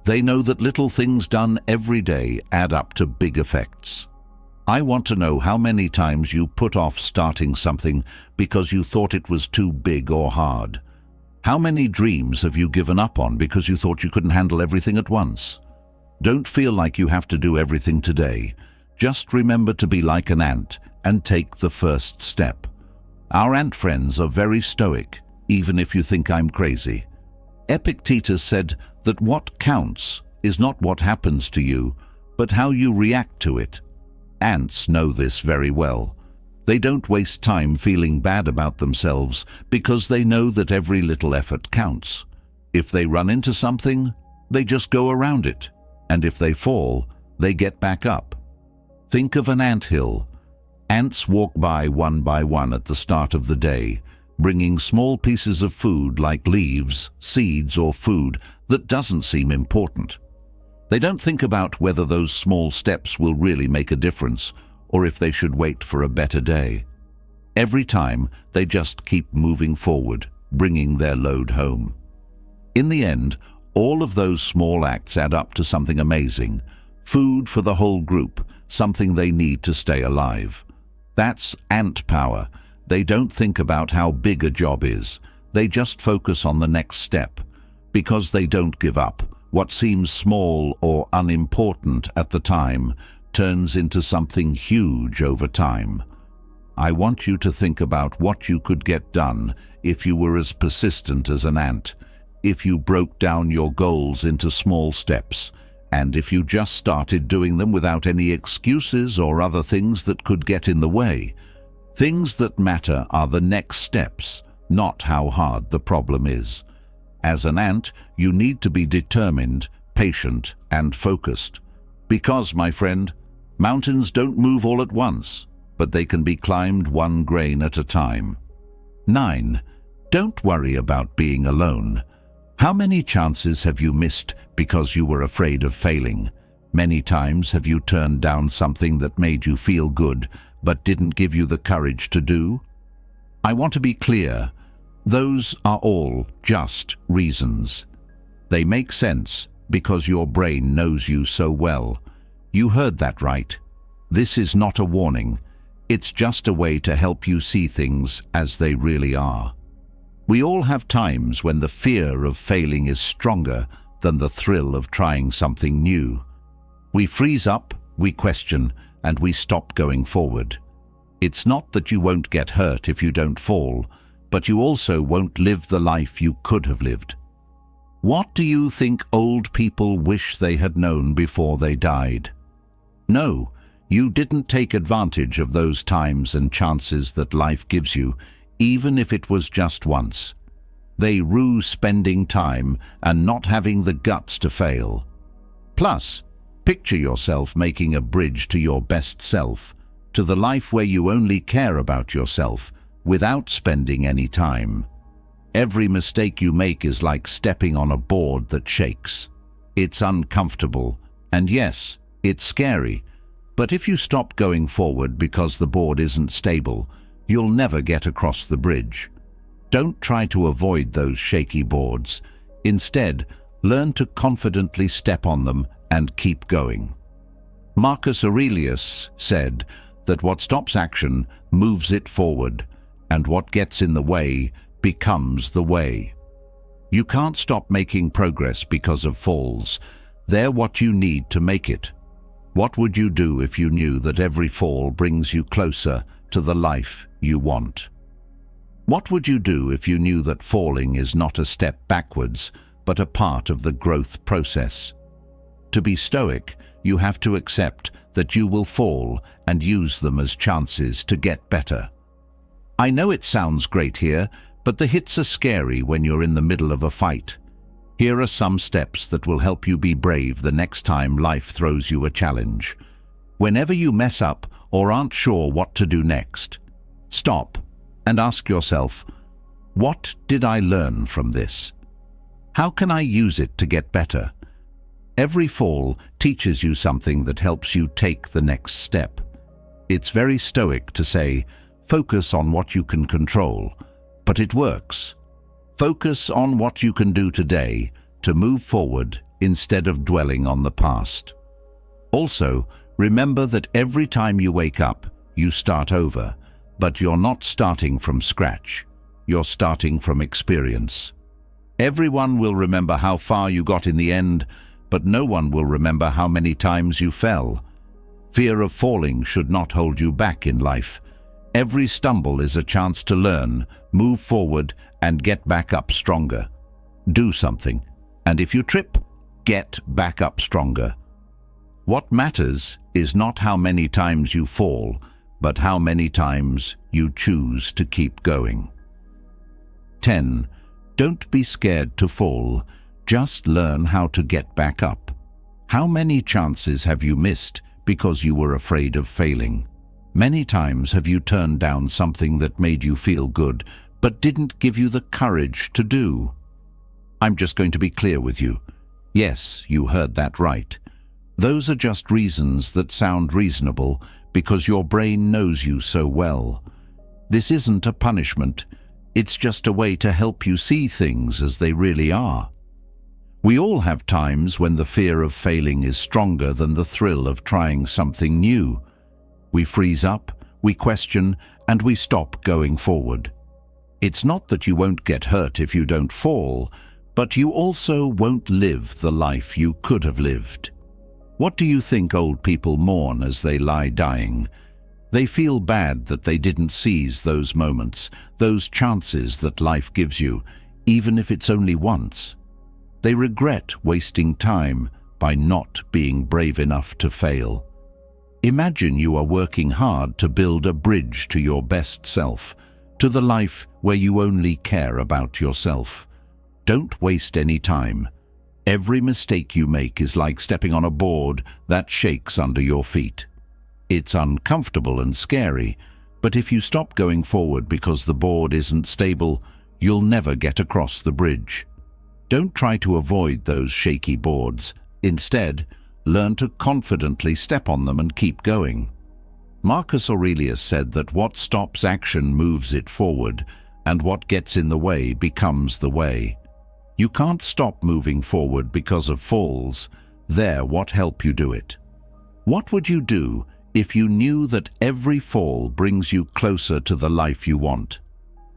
They know that little things done every day add up to big effects. I want to know how many times you put off starting something because you thought it was too big or hard. How many dreams have you given up on because you thought you couldn't handle everything at once? Don't feel like you have to do everything today. Just remember to be like an ant and take the first step. Our ant friends are very stoic, even if you think I'm crazy. Epictetus said that what counts is not what happens to you, but how you react to it. Ants know this very well. They don't waste time feeling bad about themselves because they know that every little effort counts. If they run into something, They just go around it, and if they fall, they get back up. Think of an anthill. Ants walk by one at the start of the day, bringing small pieces of food like leaves, seeds, or food that doesn't seem important. They don't think about whether those small steps will really make a difference or if they should wait for a better day. Every time, they just keep moving forward, bringing their load home. In the end, all of those small acts add up to something amazing. Food for the whole group, something they need to stay alive. That's ant power. They don't think about how big a job is. They just focus on the next step. Because they don't give up, what seems small or unimportant at the time turns into something huge over time. I want you to think about what you could get done if you were as persistent as an ant, if you broke down your goals into small steps, and if you just started doing them without any excuses or other things that could get in the way. Things that matter are the next steps, not how hard the problem is. As an ant, you need to be determined, patient, and focused. Because, my friend, mountains don't move all at once, but they can be climbed one grain at a time. 9. Don't worry about being alone. How many chances have you missed because you were afraid of failing? Many times have you turned down something that made you feel good, but didn't give you the courage to do? I want to be clear. Those are all just reasons. They make sense because your brain knows you so well. You heard that right. This is not a warning. It's just a way to help you see things as they really are. We all have times when the fear of failing is stronger than the thrill of trying something new. We freeze up, we question, and we stop going forward. It's not that you won't get hurt if you don't fall, but you also won't live the life you could have lived. What do you think old people wish they had known before they died? No, you didn't take advantage of those times and chances that life gives you, even if it was just once. They rue spending time and not having the guts to fail. Plus, picture yourself making a bridge to your best self, to the life where you only care about yourself, without spending any time. Every mistake you make is like stepping on a board that shakes. It's uncomfortable, and yes, it's scary, but if you stop going forward because the board isn't stable, you'll never get across the bridge. Don't try to avoid those shaky boards. Instead, learn to confidently step on them and keep going. Marcus Aurelius said that what stops action moves it forward, and what gets in the way becomes the way. You can't stop making progress because of falls. They're what you need to make it. What would you do if you knew that every fall brings you closer to the life you want? What would you do if you knew that falling is not a step backwards, but a part of the growth process? To be stoic, you have to accept that you will fall and use them as chances to get better. I know it sounds great here, but the hits are scary when you're in the middle of a fight. Here are some steps that will help you be brave the next time life throws you a challenge. Whenever you mess up or aren't sure what to do next, stop and ask yourself, what did I learn from this? How can I use it to get better? Every fall teaches you something that helps you take the next step. It's very stoic to say, focus on what you can control, but it works. Focus on what you can do today to move forward instead of dwelling on the past. Also, remember that every time you wake up, you start over, but you're not starting from scratch. You're starting from experience. Everyone will remember how far you got in the end, but no one will remember how many times you fell. Fear of falling should not hold you back in life. Every stumble is a chance to learn, move forward, and get back up stronger. Do something, and if you trip, get back up stronger. What matters is not how many times you fall, but how many times you choose to keep going. 10. Don't be scared to fall. Just learn how to get back up. How many chances have you missed because you were afraid of failing? Many times have you turned down something that made you feel good, but didn't give you the courage to do? I'm just going to be clear with you. Yes, you heard that right. Those are just reasons that sound reasonable because your brain knows you so well. This isn't a punishment. It's just a way to help you see things as they really are. We all have times when the fear of failing is stronger than the thrill of trying something new. We freeze up, we question, and we stop going forward. It's not that you won't get hurt if you don't fall, but you also won't live the life you could have lived. What do you think old people mourn as they lie dying? They feel bad that they didn't seize those moments, those chances that life gives you, even if it's only once. They regret wasting time by not being brave enough to fail. Imagine you are working hard to build a bridge to your best self, to the life where you only care about yourself. Don't waste any time. Every mistake you make is like stepping on a board that shakes under your feet. It's uncomfortable and scary, but if you stop going forward because the board isn't stable, you'll never get across the bridge. Don't try to avoid those shaky boards. Instead, learn to confidently step on them and keep going. Marcus Aurelius said that what stops action moves it forward, and what gets in the way becomes the way. You can't stop moving forward because of falls. They're what help you do it. What would you do if you knew that every fall brings you closer to the life you want?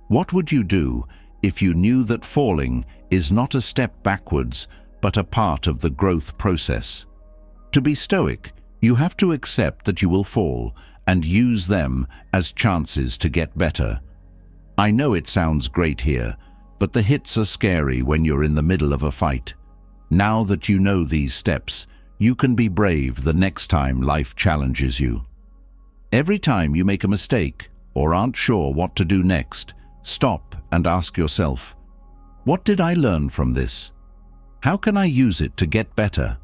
What would you do if you knew that falling is not a step backwards, but a part of the growth process? To be stoic, you have to accept that you will fall and use them as chances to get better. I know it sounds great here, but the hits are scary when you're in the middle of a fight. Now that you know these steps, you can be brave the next time life challenges you. Every time you make a mistake or aren't sure what to do next, stop and ask yourself, what did I learn from this? How can I use it to get better?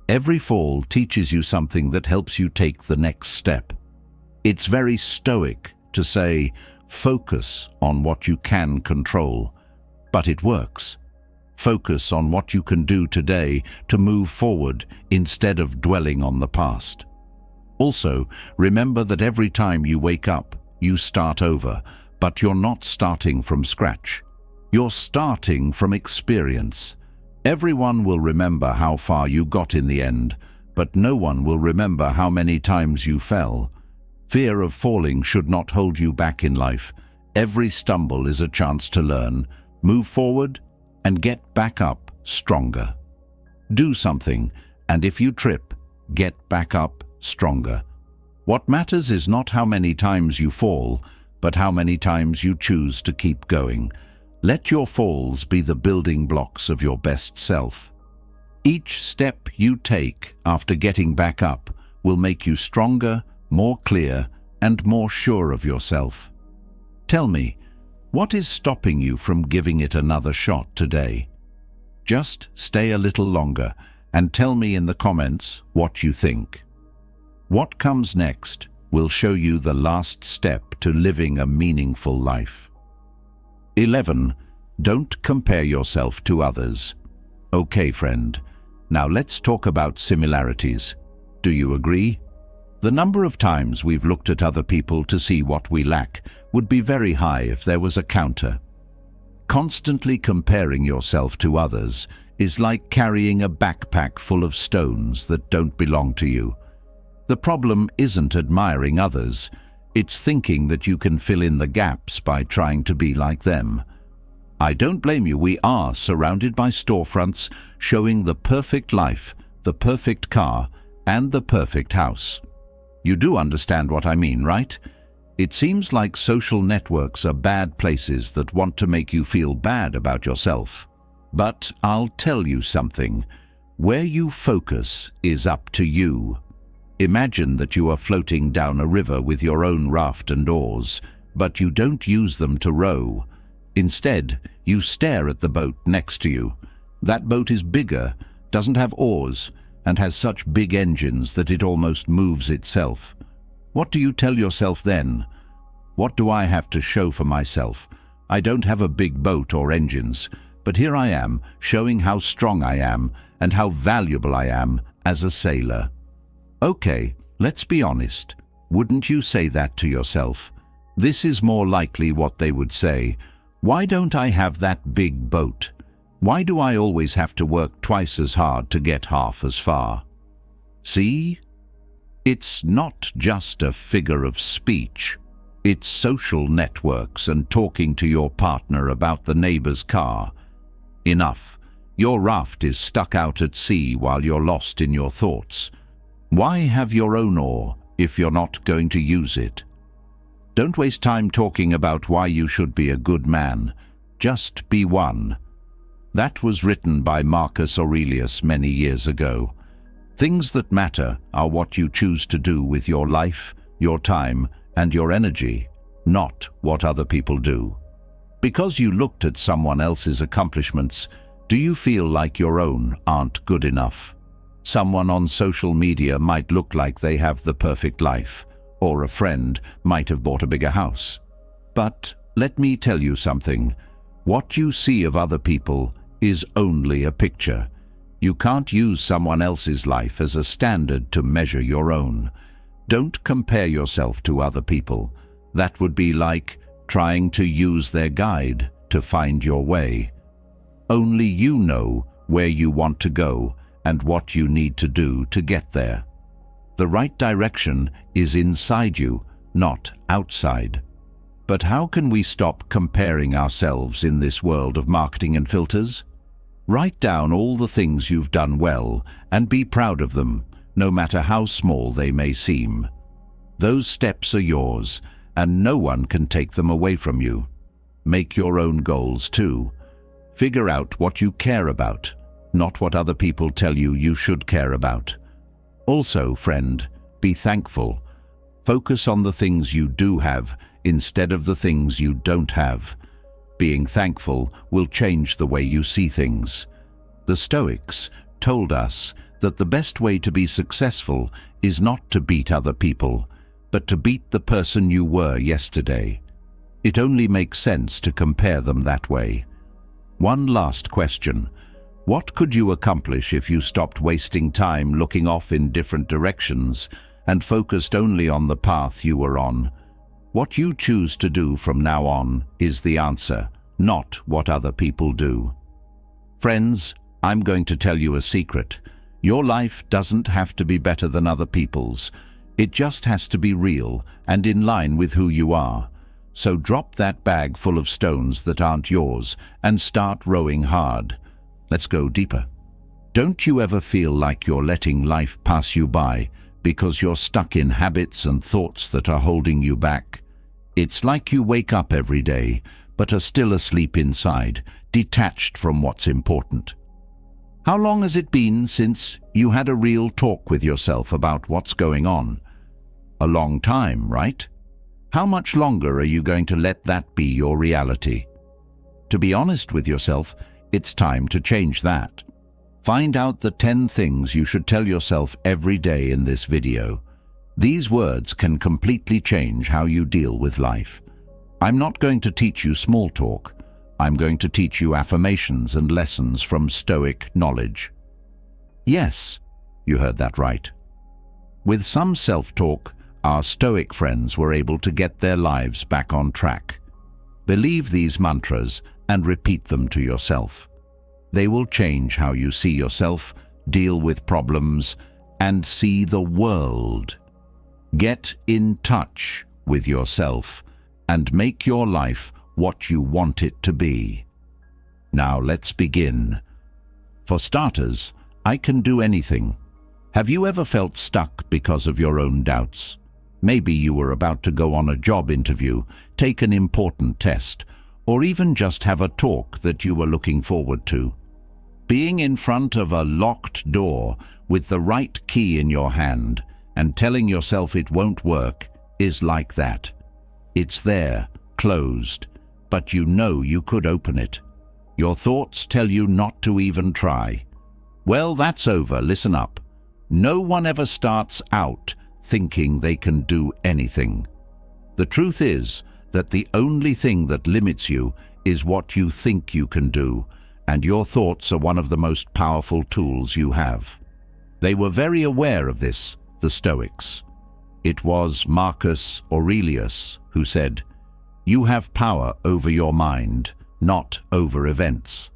Every fall teaches you something that helps you take the next step. It's very stoic to say, focus on what you can control, but it works. Focus on what you can do today to move forward instead of dwelling on the past. Also, remember that every time you wake up, you start over, but you're not starting from scratch. You're starting from experience. Everyone will remember how far you got in the end, but no one will remember how many times you fell. Fear of falling should not hold you back in life. Every stumble is a chance to learn, move forward, and get back up stronger. Do something, and if you trip, get back up stronger. What matters is not how many times you fall, but how many times you choose to keep going. Let your falls be the building blocks of your best self. Each step you take after getting back up will make you stronger, more clear, and more sure of yourself. Tell me, what is stopping you from giving it another shot today? Just stay a little longer and tell me in the comments what you think. What comes next will show you the last step to living a meaningful life. 11. Don't compare yourself to others. Okay, friend. Now let's talk about similarities. Do you agree? The number of times we've looked at other people to see what we lack would be very high if there was a counter. Constantly comparing yourself to others is like carrying a backpack full of stones that don't belong to you. The problem isn't admiring others, it's thinking that you can fill in the gaps by trying to be like them. I don't blame you. We are surrounded by storefronts showing the perfect life, the perfect car, and the perfect house. You do understand what I mean, right? It seems like social networks are bad places that want to make you feel bad about yourself. But I'll tell you something. Where you focus is up to you. Imagine that you are floating down a river with your own raft and oars, but you don't use them to row. Instead, you stare at the boat next to you. That boat is bigger, doesn't have oars, and has such big engines that it almost moves itself. What do you tell yourself then? What do I have to show for myself? I don't have a big boat or engines, but here I am, showing how strong I am and how valuable I am as a sailor. Okay, let's be honest. Wouldn't you say that to yourself? This is more likely what they would say. Why don't I have that big boat? Why do I always have to work twice as hard to get half as far? See? It's not just a figure of speech. It's social networks and talking to your partner about the neighbor's car. Enough. Your raft is stuck out at sea while you're lost in your thoughts. Why have your own oar if you're not going to use it? Don't waste time talking about why you should be a good man. Just be one. That was written by Marcus Aurelius many years ago. Things that matter are what you choose to do with your life, your time, and your energy, not what other people do. Because you looked at someone else's accomplishments, do you feel like your own aren't good enough? Someone on social media might look like they have the perfect life, or a friend might have bought a bigger house. But let me tell you something. What you see of other people is only a picture. You can't use someone else's life as a standard to measure your own. Don't compare yourself to other people. That would be like trying to use their guide to find your way. Only you know where you want to go and what you need to do to get there. The right direction is inside you, not outside. But how can we stop comparing ourselves in this world of marketing and filters? Write down all the things you've done well and be proud of them, no matter how small they may seem. Those steps are yours, and no one can take them away from you. Make your own goals too. Figure out what you care about, not what other people tell you you should care about. Also, friend, be thankful. Focus on the things you do have instead of the things you don't have. Being thankful will change the way you see things. The Stoics told us that the best way to be successful is not to beat other people, but to beat the person you were yesterday. It only makes sense to compare them that way. One last question. What could you accomplish if you stopped wasting time looking off in different directions and focused only on the path you were on? What you choose to do from now on is the answer, not what other people do. Friends, I'm going to tell you a secret. Your life doesn't have to be better than other people's. It just has to be real and in line with who you are. So drop that bag full of stones that aren't yours and start rowing hard. Let's go deeper. Don't you ever feel like you're letting life pass you by because you're stuck in habits and thoughts that are holding you back? It's like you wake up every day, but are still asleep inside, detached from what's important. How long has it been since you had a real talk with yourself about what's going on? A long time, right? How much longer are you going to let that be your reality? To be honest with yourself, it's time to change that. Find out the 10 things you should tell yourself every day in this video. These words can completely change how you deal with life. I'm not going to teach you small talk. I'm going to teach you affirmations and lessons from Stoic knowledge. Yes, you heard that right. With some self-talk, our Stoic friends were able to get their lives back on track. Believe these mantras and repeat them to yourself. They will change how you see yourself, deal with problems, and see the world. Get in touch with yourself and make your life what you want it to be. Now let's begin. For starters, I can do anything. Have you ever felt stuck because of your own doubts? Maybe you were about to go on a job interview, take an important test, or even just have a talk that you were looking forward to. Being in front of a locked door with the right key in your hand and telling yourself it won't work is like that. It's there, closed, but you know you could open it. Your thoughts tell you not to even try. Well, that's over. Listen up. No one ever starts out thinking they can do anything. The truth is that the only thing that limits you is what you think you can do, and your thoughts are one of the most powerful tools you have. They were very aware of this, the Stoics. It was Marcus Aurelius who said, "You have power over your mind, not over events.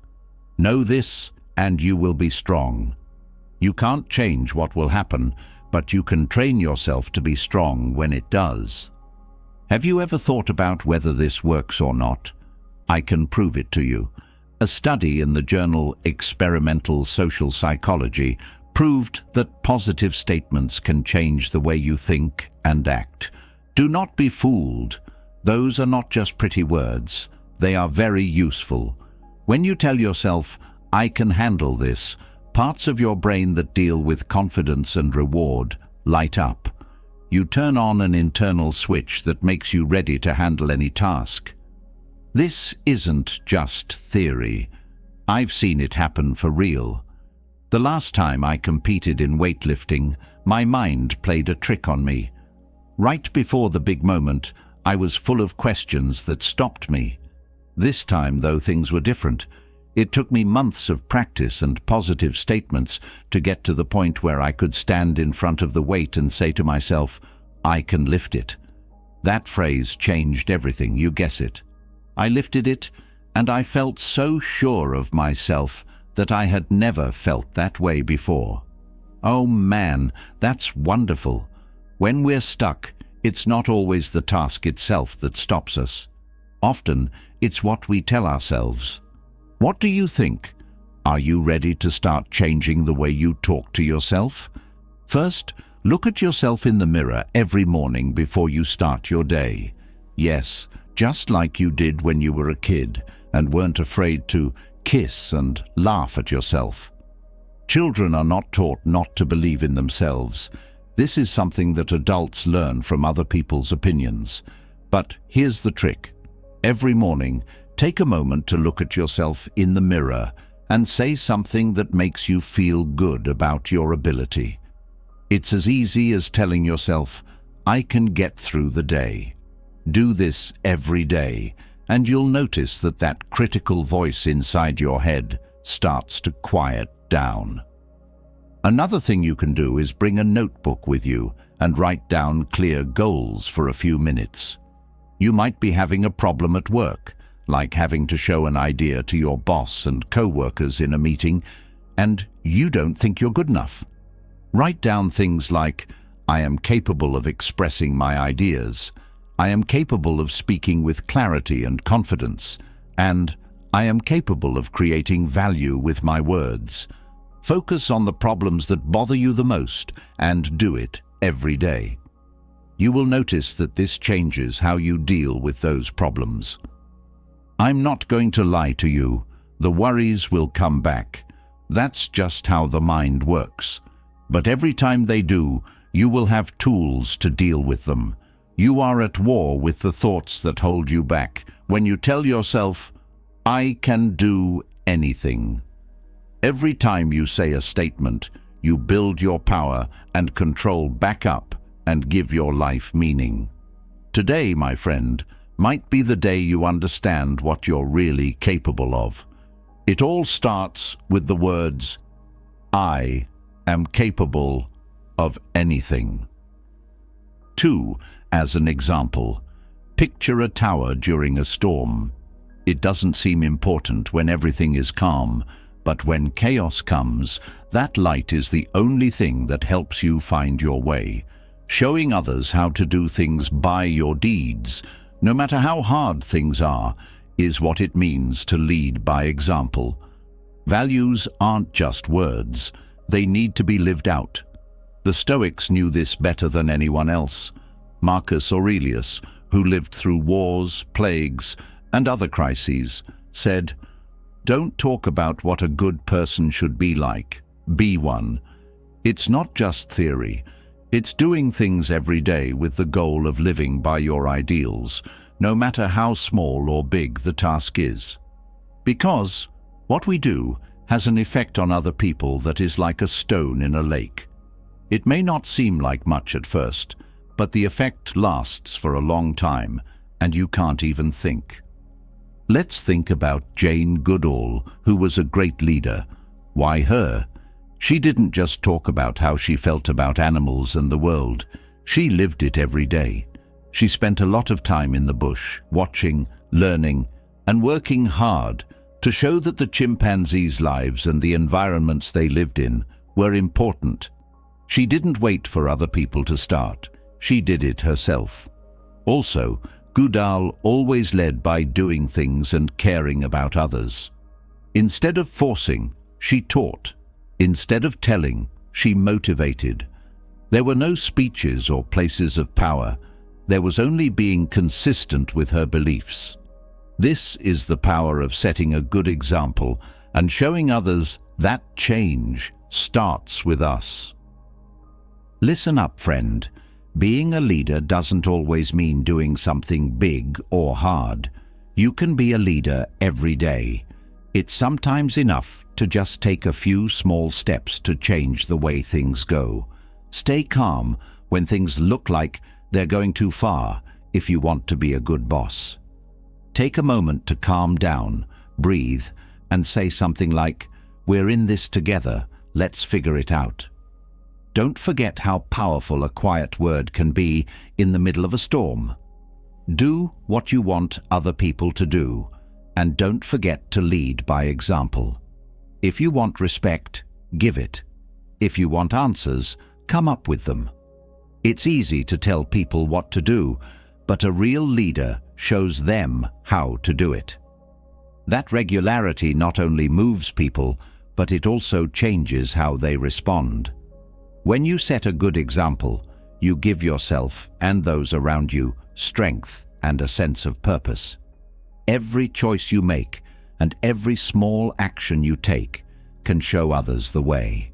Know this, and you will be strong." You can't change what will happen, but you can train yourself to be strong when it does. Have you ever thought about whether this works or not? I can prove it to you. A study in the journal Experimental Social Psychology proved that positive statements can change the way you think and act. Do not be fooled. Those are not just pretty words. They are very useful. When you tell yourself, "I can handle this," parts of your brain that deal with confidence and reward light up. You turn on an internal switch that makes you ready to handle any task. This isn't just theory. I've seen it happen for real. The last time I competed in weightlifting, my mind played a trick on me. Right before the big moment, I was full of questions that stopped me. This time, though, things were different. It took me months of practice and positive statements to get to the point where I could stand in front of the weight and say to myself, "I can lift it." That phrase changed everything, you guess it. I lifted it, and I felt so sure of myself that I had never felt that way before. Oh man, that's wonderful. When we're stuck, it's not always the task itself that stops us. Often, it's what we tell ourselves. What do you think? Are you ready to start changing the way you talk to yourself? First, look at yourself in the mirror every morning before you start your day. Yes, just like you did when you were a kid and weren't afraid to kiss and laugh at yourself. Children are not taught not to believe in themselves. This is something that adults learn from other people's opinions. But here's the trick. Every morning, take a moment to look at yourself in the mirror and say something that makes you feel good about your ability. It's as easy as telling yourself, "I can get through the day." Do this every day, and you'll notice that that critical voice inside your head starts to quiet down. Another thing you can do is bring a notebook with you and write down clear goals for a few minutes. You might be having a problem at work, like having to show an idea to your boss and co-workers in a meeting, and you don't think you're good enough. Write down things like, "I am capable of expressing my ideas," "I am capable of speaking with clarity and confidence," and "I am capable of creating value with my words." Focus on the problems that bother you the most and do it every day. You will notice that this changes how you deal with those problems. I'm not going to lie to you. The worries will come back. That's just how the mind works. But every time they do, you will have tools to deal with them. You are at war with the thoughts that hold you back when you tell yourself, "I can do anything." Every time you say a statement, you build your power and control back up and give your life meaning. Today, my friend, might be the day you understand what you're really capable of. It all starts with the words, "I am capable of anything." 2. As an example, picture a tower during a storm. It doesn't seem important when everything is calm, but when chaos comes, that light is the only thing that helps you find your way. Showing others how to do things by your deeds, no matter how hard things are, is what it means to lead by example. Values aren't just words. They need to be lived out. The Stoics knew this better than anyone else. Marcus Aurelius, who lived through wars, plagues, and other crises, said, "Don't talk about what a good person should be like. Be one." It's not just theory. It's doing things every day with the goal of living by your ideals, no matter how small or big the task is. Because What we do has an effect on other people that is like a stone in a lake. It may not seem like much at first, but the effect lasts for a long time, and you can't even think. Let's think about Jane Goodall, who was a great leader. Why her? She didn't just talk about how she felt about animals and the world. She lived it every day. She spent a lot of time in the bush, watching, learning, and working hard to show that the chimpanzees' lives and the environments they lived in were important. She didn't wait for other people to start. She did it herself. Also, Goodall always led by doing things and caring about others. Instead of forcing, she taught. Instead of telling, she motivated. There were no speeches or places of power. There was only being consistent with her beliefs. This is the power of setting a good example and showing others that change starts with us. Listen up, friend. Being a leader doesn't always mean doing something big or hard. You can be a leader every day. It's sometimes enough to just take a few small steps to change the way things go. Stay calm when things look like they're going too far if you want to be a good boss. Take a moment to calm down, breathe, and say something like, "We're in this together, let's figure it out." Don't forget how powerful a quiet word can be in the middle of a storm. Do what you want other people to do, and don't forget to lead by example. If you want respect, give it. If you want answers, come up with them. It's easy to tell people what to do, but a real leader shows them how to do it. That regularity not only moves people, but it also changes how they respond. When you set a good example, you give yourself and those around you strength and a sense of purpose. Every choice you make and every small action you take can show others the way.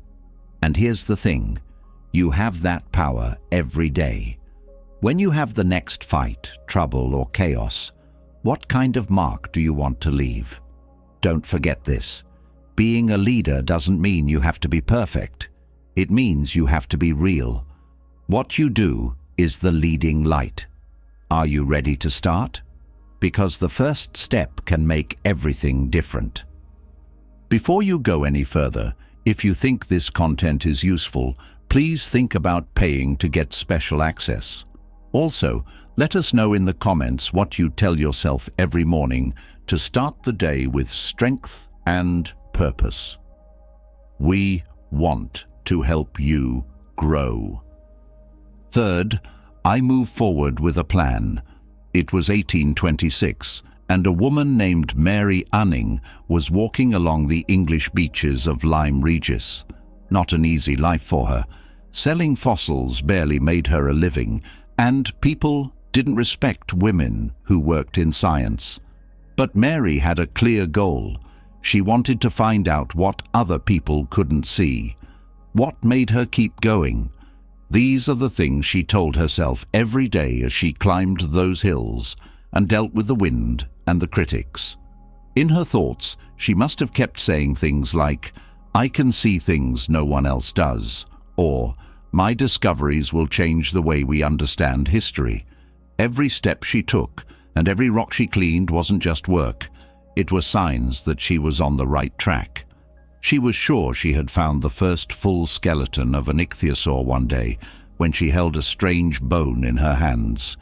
And here's the thing, you have that power every day. When you have the next fight, trouble, or chaos, what kind of mark do you want to leave? Don't forget this. Being a leader doesn't mean you have to be perfect. It means you have to be real. What you do is the leading light. Are you ready to start? Because the first step can make everything different. Before you go any further, if you think this content is useful, please think about paying to get special access. Also, let us know in the comments what you tell yourself every morning to start the day with strength and purpose. We want to help you grow. Third, I move forward with a plan. It was 1826, and a woman named Mary Anning was walking along the English beaches of Lyme Regis. Not an easy life for her. Selling fossils barely made her a living, and people didn't respect women who worked in science. But Mary had a clear goal. She wanted to find out what other people couldn't see. What made her keep going? These are the things she told herself every day as she climbed those hills and dealt with the wind and the critics. In her thoughts, she must have kept saying things like, "I can see things no one else does," or "My discoveries will change the way we understand history." Every step she took and every rock she cleaned wasn't just work. It were signs that she was on the right track. She was sure she had found the first full skeleton of an ichthyosaur one day when she held a strange bone in her hands.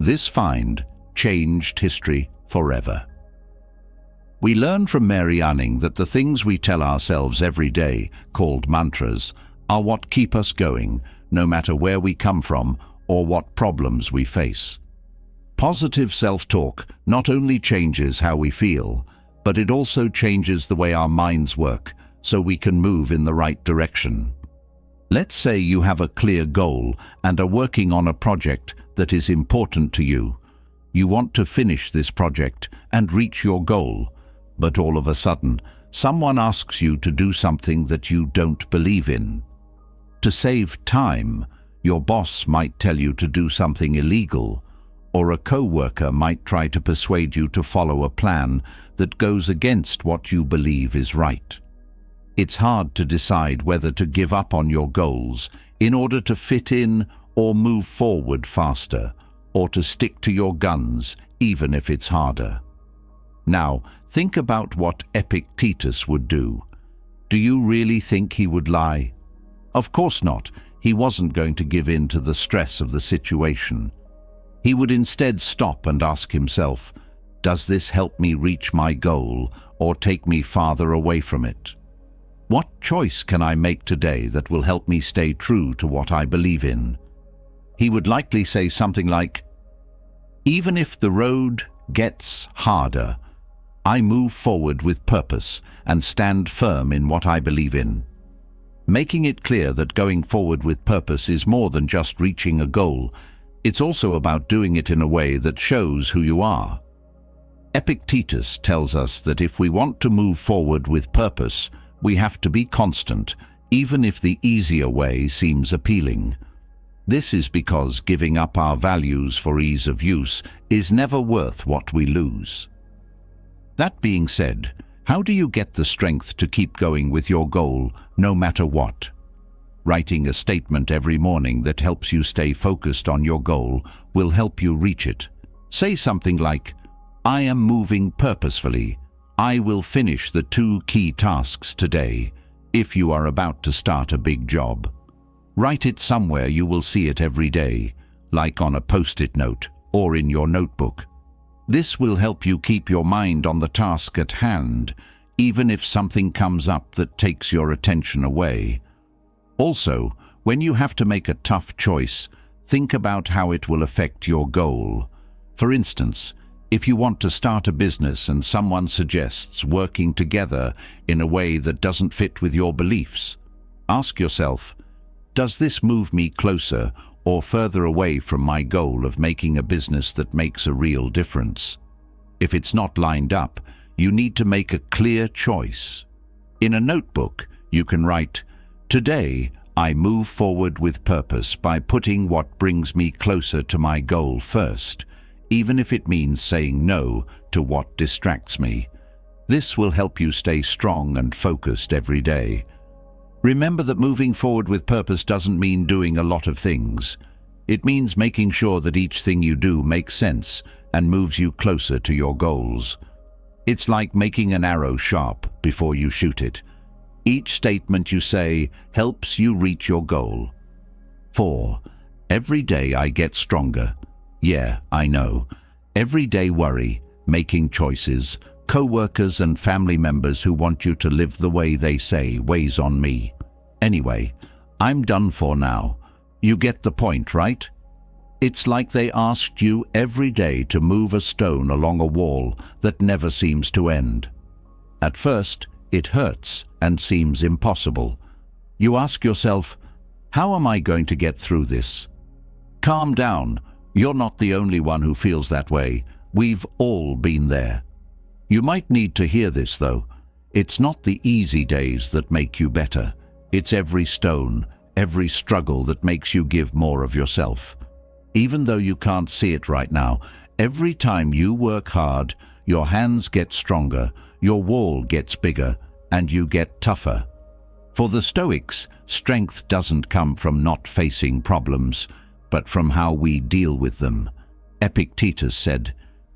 This find changed history forever. We learn from Mary Anning that the things we tell ourselves every day, called mantras, are what keep us going, no matter where we come from or what problems we face. Positive self-talk not only changes how we feel, but it also changes the way our minds work, so we can move in the right direction. Let's say you have a clear goal and are working on a project that is important to you. You want to finish this project and reach your goal, but all of a sudden, someone asks you to do something that you don't believe in. To save time, your boss might tell you to do something illegal, or a co-worker might try to persuade you to follow a plan that goes against what you believe is right. It's hard to decide whether to give up on your goals in order to fit in or move forward faster, or to stick to your guns even if it's harder. Now, think about what Epictetus would do. Do you really think he would lie? Of course not. He wasn't going to give in to the stress of the situation. He would instead stop and ask himself, does this help me reach my goal or take me farther away from it? What choice can I make today that will help me stay true to what I believe in? He would likely say something like, even if the road gets harder, I move forward with purpose and stand firm in what I believe in. Making it clear that going forward with purpose is more than just reaching a goal. It's also about doing it in a way that shows who you are. Epictetus tells us that if we want to move forward with purpose, we have to be constant, even if the easier way seems appealing. This is because giving up our values for ease of use is never worth what we lose. That being said, how do you get the strength to keep going with your goal, no matter what? Writing a statement every morning that helps you stay focused on your goal will help you reach it. Say something like, I am moving purposefully. I will finish the 2 key tasks today, if you are about to start a big job. Write it somewhere you will see it every day, like on a post-it note or in your notebook. This will help you keep your mind on the task at hand, even if something comes up that takes your attention away. Also, when you have to make a tough choice, think about how it will affect your goal. For instance, if you want to start a business and someone suggests working together in a way that doesn't fit with your beliefs, ask yourself, does this move me closer or further away from my goal of making a business that makes a real difference? If it's not lined up, you need to make a clear choice. In a notebook, you can write, today, I move forward with purpose by putting what brings me closer to my goal first, even if it means saying no to what distracts me. This will help you stay strong and focused every day. Remember that moving forward with purpose doesn't mean doing a lot of things. It means making sure that each thing you do makes sense and moves you closer to your goals. It's like making an arrow sharp before you shoot it. Each statement you say helps you reach your goal. 4. Every day I get stronger. Yeah, I know. Everyday worry, making choices, co-workers and family members who want you to live the way they say weighs on me. Anyway, I'm done for now. You get the point, right? It's like they asked you every day to move a stone along a wall that never seems to end. At first, it hurts and seems impossible. You ask yourself, how am I going to get through this? Calm down. You're not the only one who feels that way. We've all been there. You might need to hear this, though. It's not the easy days that make you better. It's every stone, every struggle that makes you give more of yourself. Even though you can't see it right now, every time you work hard, your hands get stronger, your wall gets bigger, and you get tougher. For the Stoics, strength doesn't come from not facing problems, but from how we deal with them. Epictetus said,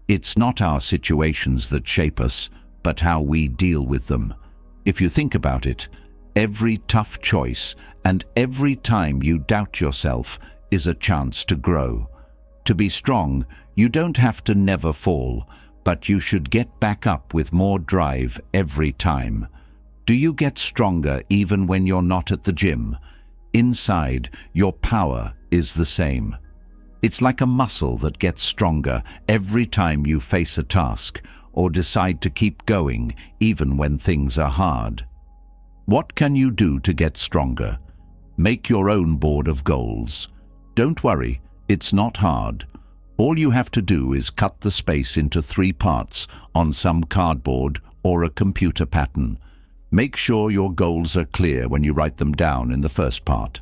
it's not our situations that shape us, but how we deal with them. If you think about it, every tough choice and every time you doubt yourself is a chance to grow. To be strong, you don't have to never fall, but you should get back up with more drive every time. Do you get stronger even when you're not at the gym? Inside, your power is the same. It's like a muscle that gets stronger every time you face a task or decide to keep going even when things are hard. What can you do to get stronger? Make your own board of goals. Don't worry, it's not hard. All you have to do is cut the space into 3 parts on some cardboard or a computer pattern. Make sure your goals are clear when you write them down in the first part.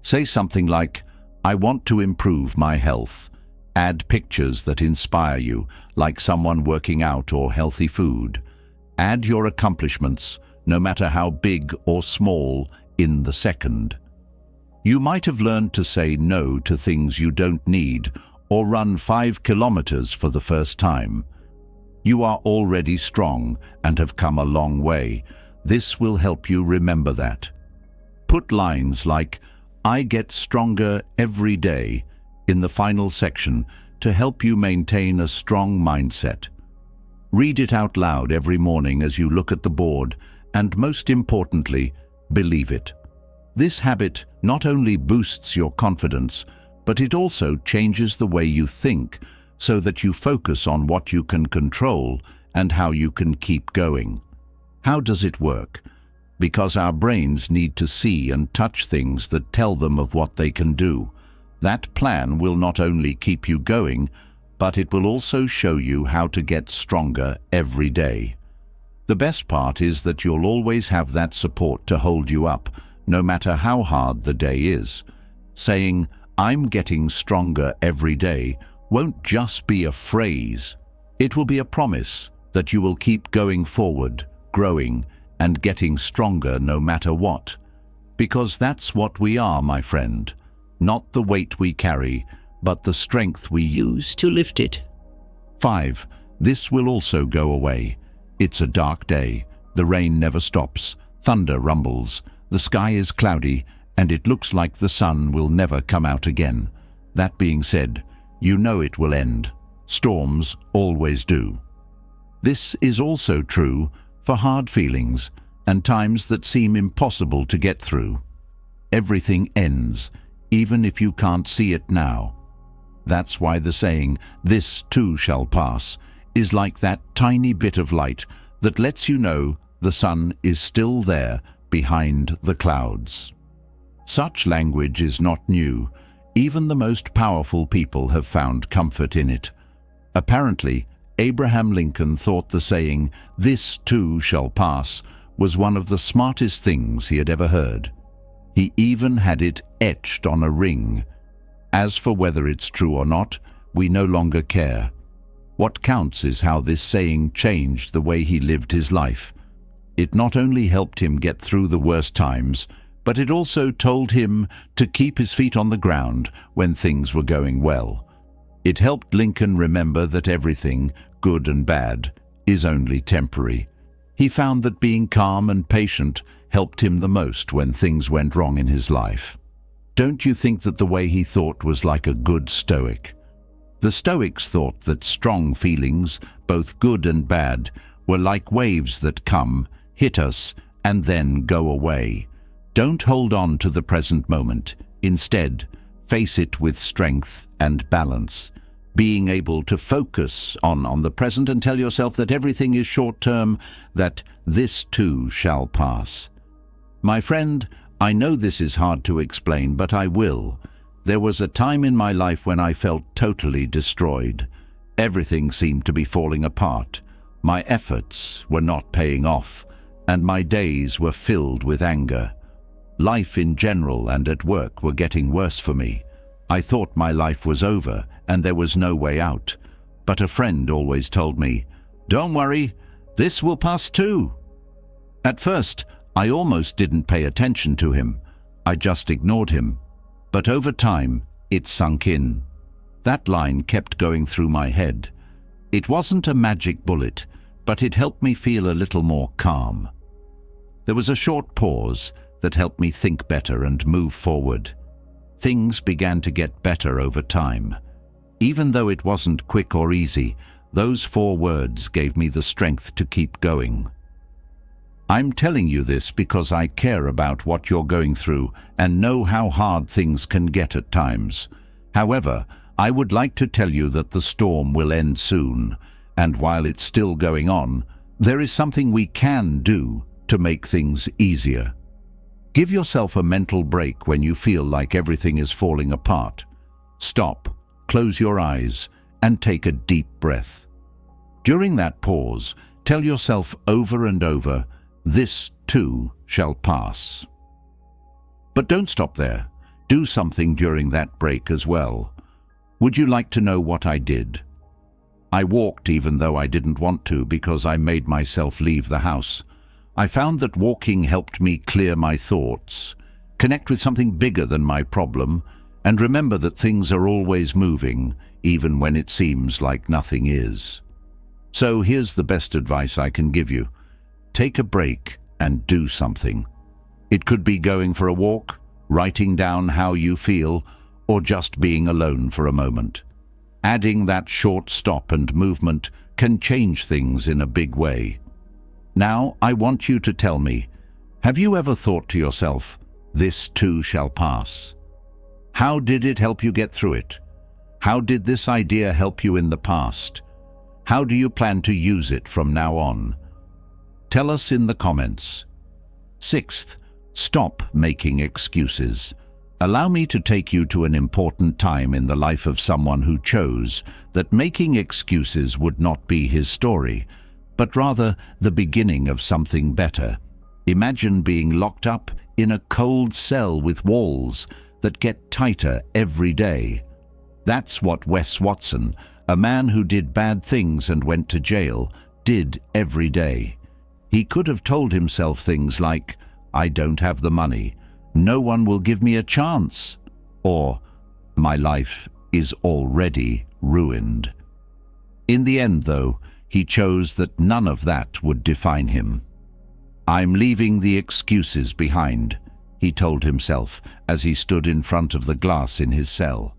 Say something like, I want to improve my health, Add pictures that inspire you, like someone working out or healthy food. Add your accomplishments, no matter how big or small, in the second. You might have learned to say no to things you don't need or run 5 kilometers for the first time. You are already strong and have come a long way. This will help you remember that. Put lines like, "I get stronger every day," in the final section to help you maintain a strong mindset. Read it out loud every morning as you look at the board, and most importantly, believe it. This habit not only boosts your confidence, but it also changes the way you think so that you focus on what you can control and how you can keep going. How does it work? Because our brains need to see and touch things that tell them of what they can do. That plan will not only keep you going, but it will also show you how to get stronger every day. The best part is that you'll always have that support to hold you up, no matter how hard the day is. Saying, "I'm getting stronger every day," won't just be a phrase. It will be a promise that you will keep going forward, growing, and getting stronger no matter what. Because that's what we are, my friend. Not the weight we carry, but the strength we use to lift it. 5. This will also go away. It's a dark day. The rain never stops. Thunder rumbles. The sky is cloudy, and it looks like the sun will never come out again. That being said, you know it will end. Storms always do. This is also true for hard feelings and times that seem impossible to get through. Everything ends, even if you can't see it now. That's why the saying, "This too shall pass," is like that tiny bit of light that lets you know the sun is still there behind the clouds. Such language is not new. Even the most powerful people have found comfort in it. Apparently, Abraham Lincoln thought the saying, "This too shall pass," was one of the smartest things he had ever heard. He even had it etched on a ring. As for whether it's true or not, we no longer care. What counts is how this saying changed the way he lived his life. It not only helped him get through the worst times, but it also told him to keep his feet on the ground when things were going well. It helped Lincoln remember that everything, good and bad, is only temporary. He found that being calm and patient helped him the most when things went wrong in his life. Don't you think that the way he thought was like a good Stoic? The Stoics thought that strong feelings, both good and bad, were like waves that come, hit us, and then go away. Don't hold on to the present moment. Instead, face it with strength and balance. Being able to focus on the present and tell yourself that everything is short-term, that this too shall pass. My friend, I know this is hard to explain, but I will. There was a time in my life when I felt totally destroyed. Everything seemed to be falling apart. My efforts were not paying off, and my days were filled with anger. Life in general and at work were getting worse for me. I thought my life was over and there was no way out. But a friend always told me, "Don't worry, this will pass too." At first, I almost didn't pay attention to him. I just ignored him. But over time, it sunk in. That line kept going through my head. It wasn't a magic bullet, but it helped me feel a little more calm. There was a short pause that helped me think better and move forward. Things began to get better over time. Even though it wasn't quick or easy, those 4 words gave me the strength to keep going. I'm telling you this because I care about what you're going through and know how hard things can get at times. However, I would like to tell you that the storm will end soon, and while it's still going on, there is something we can do to make things easier. Give yourself a mental break when you feel like everything is falling apart. Stop, close your eyes, and take a deep breath. During that pause, tell yourself over and over, "This too shall pass." But don't stop there. Do something during that break as well. Would you like to know what I did? I walked even though I didn't want to because I made myself leave the house. I found that walking helped me clear my thoughts, connect with something bigger than my problem, and remember that things are always moving, even when it seems like nothing is. So here's the best advice I can give you. Take a break and do something. It could be going for a walk, writing down how you feel, or just being alone for a moment. Adding that short stop and movement can change things in a big way. Now, I want you to tell me, have you ever thought to yourself, this too shall pass? How did it help you get through it? How did this idea help you in the past? How do you plan to use it from now on? Tell us in the comments. Sixth, stop making excuses. Allow me to take you to an important time in the life of someone who chose that making excuses would not be his story, but rather the beginning of something better. Imagine being locked up in a cold cell with walls that get tighter every day. That's what Wes Watson, a man who did bad things and went to jail, did every day. He could have told himself things like, I don't have the money, no one will give me a chance, or my life is already ruined. In the end, though, he chose that none of that would define him. I'm leaving the excuses behind, he told himself as he stood in front of the glass in his cell.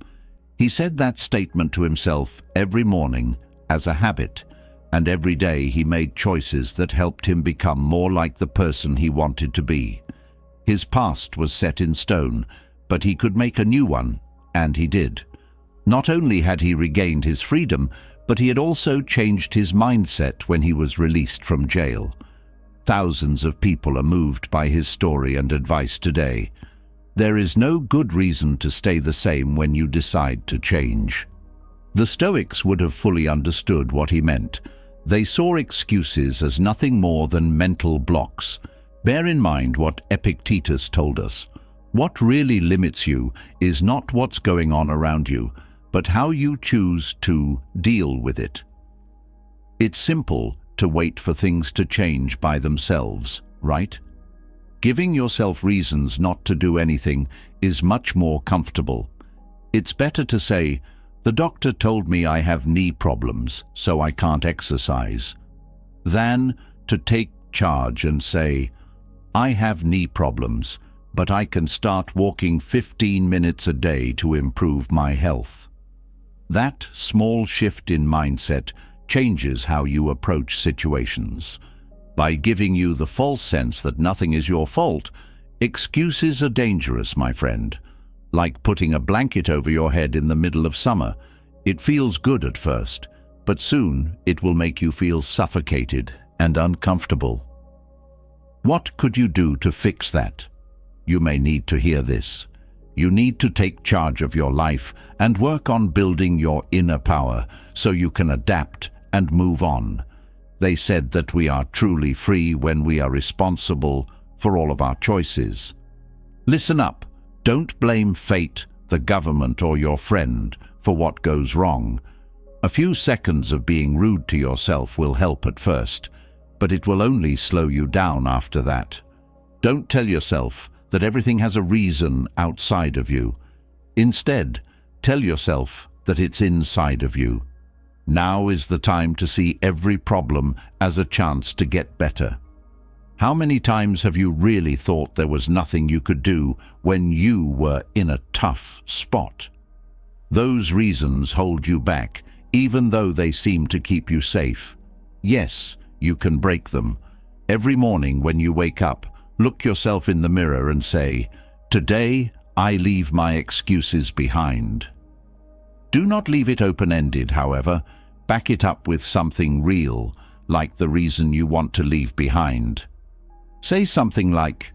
He said that statement to himself every morning as a habit, and every day he made choices that helped him become more like the person he wanted to be. His past was set in stone, but he could make a new one, and he did. Not only had he regained his freedom, but he had also changed his mindset when he was released from jail. Thousands of people are moved by his story and advice today. There is no good reason to stay the same when you decide to change. The Stoics would have fully understood what he meant. They saw excuses as nothing more than mental blocks. Bear in mind what Epictetus told us. What really limits you is not what's going on around you, but how you choose to deal with it. It's simple to wait for things to change by themselves, right? Giving yourself reasons not to do anything is much more comfortable. It's better to say, the doctor told me I have knee problems, so I can't exercise, than to take charge and say, I have knee problems, but I can start walking 15 minutes a day to improve my health. That small shift in mindset changes how you approach situations. By giving you the false sense that nothing is your fault, excuses are dangerous, my friend. Like putting a blanket over your head in the middle of summer. It feels good at first, but soon it will make you feel suffocated and uncomfortable. What could you do to fix that? You may need to hear this. You need to take charge of your life and work on building your inner power so you can adapt and move on. They said that we are truly free when we are responsible for all of our choices. Listen up. Don't blame fate, the government, or your friend for what goes wrong. A few seconds of being rude to yourself will help at first, but it will only slow you down after that. Don't tell yourself that everything has a reason outside of you. Instead, tell yourself that it's inside of you. Now is the time to see every problem as a chance to get better. How many times have you really thought there was nothing you could do when you were in a tough spot? Those reasons hold you back, even though they seem to keep you safe. Yes, you can break them. Every morning when you wake up, look yourself in the mirror and say, today I leave my excuses behind. Do not leave it open-ended, however. Back it up with something real, like the reason you want to leave behind. Say something like,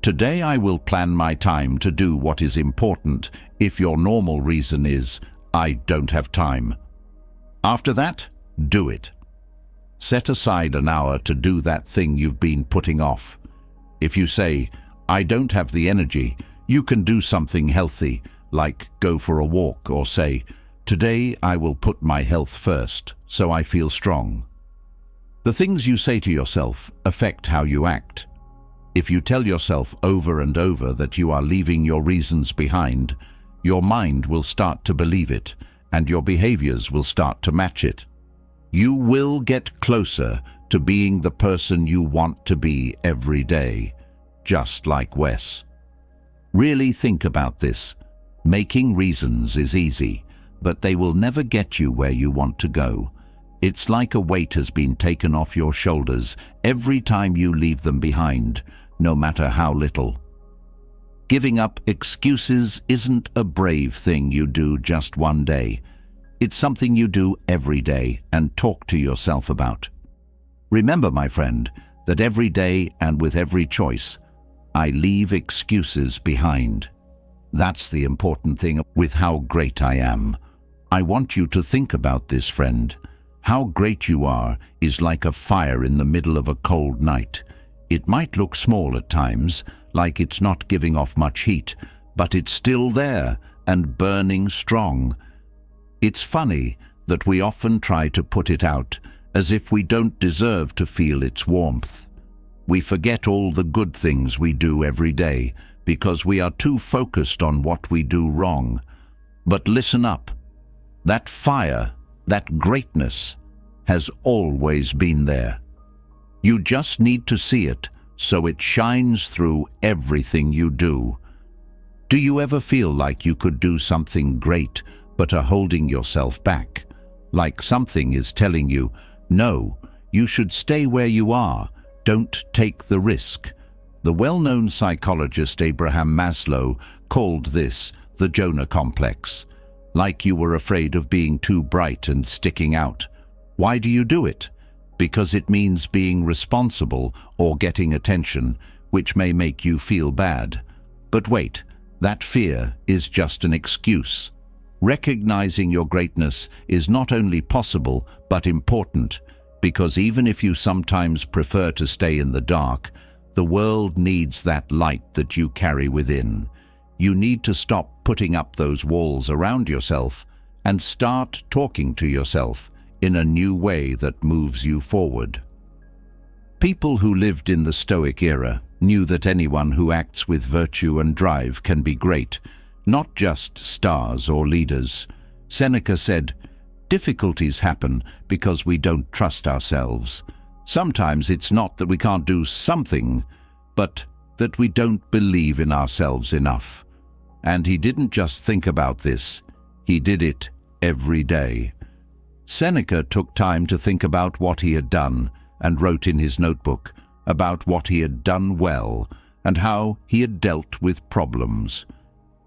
today I will plan my time to do what is important if your normal reason is, I don't have time. After that, do it. Set aside an hour to do that thing you've been putting off. If you say, I don't have the energy, you can do something healthy, like go for a walk or say, Today I will put my health first, so I feel strong. The things you say to yourself affect how you act. If you tell yourself over and over that you are leaving your reasons behind, your mind will start to believe it, and your behaviors will start to match it. You will get closer to being the person you want to be every day, just like Wes. Really think about this. Making reasons is easy, but they will never get you where you want to go. It's like a weight has been taken off your shoulders every time you leave them behind, no matter how little. Giving up excuses isn't a brave thing you do just one day. It's something you do every day and talk to yourself about. Remember, my friend, that every day and with every choice, I leave excuses behind. That's the important thing with how great I am. I want you to think about this, friend. How great you are is like a fire in the middle of a cold night. It might look small at times, like it's not giving off much heat, but it's still there and burning strong. It's funny that we often try to put it out as if we don't deserve to feel its warmth. We forget all the good things we do every day because we are too focused on what we do wrong. But listen up. That fire, that greatness, has always been there. You just need to see it so it shines through everything you do. Do you ever feel like you could do something great but are holding yourself back? Like something is telling you, no, you should stay where you are, don't take the risk. The well-known psychologist Abraham Maslow called this the Jonah complex. Like you were afraid of being too bright and sticking out. Why do you do it? Because it means being responsible or getting attention, which may make you feel bad. But wait, that fear is just an excuse. Recognizing your greatness is not only possible but important, because even if you sometimes prefer to stay in the dark, the world needs that light that you carry within. You need to stop putting up those walls around yourself and start talking to yourself in a new way that moves you forward. People who lived in the Stoic era knew that anyone who acts with virtue and drive can be great, not just stars or leaders. Seneca said, "Difficulties happen because we don't trust ourselves. Sometimes it's not that we can't do something, but that we don't believe in ourselves enough." And he didn't just think about this, he did it every day. Seneca took time to think about what he had done and wrote in his notebook about what he had done well and how he had dealt with problems.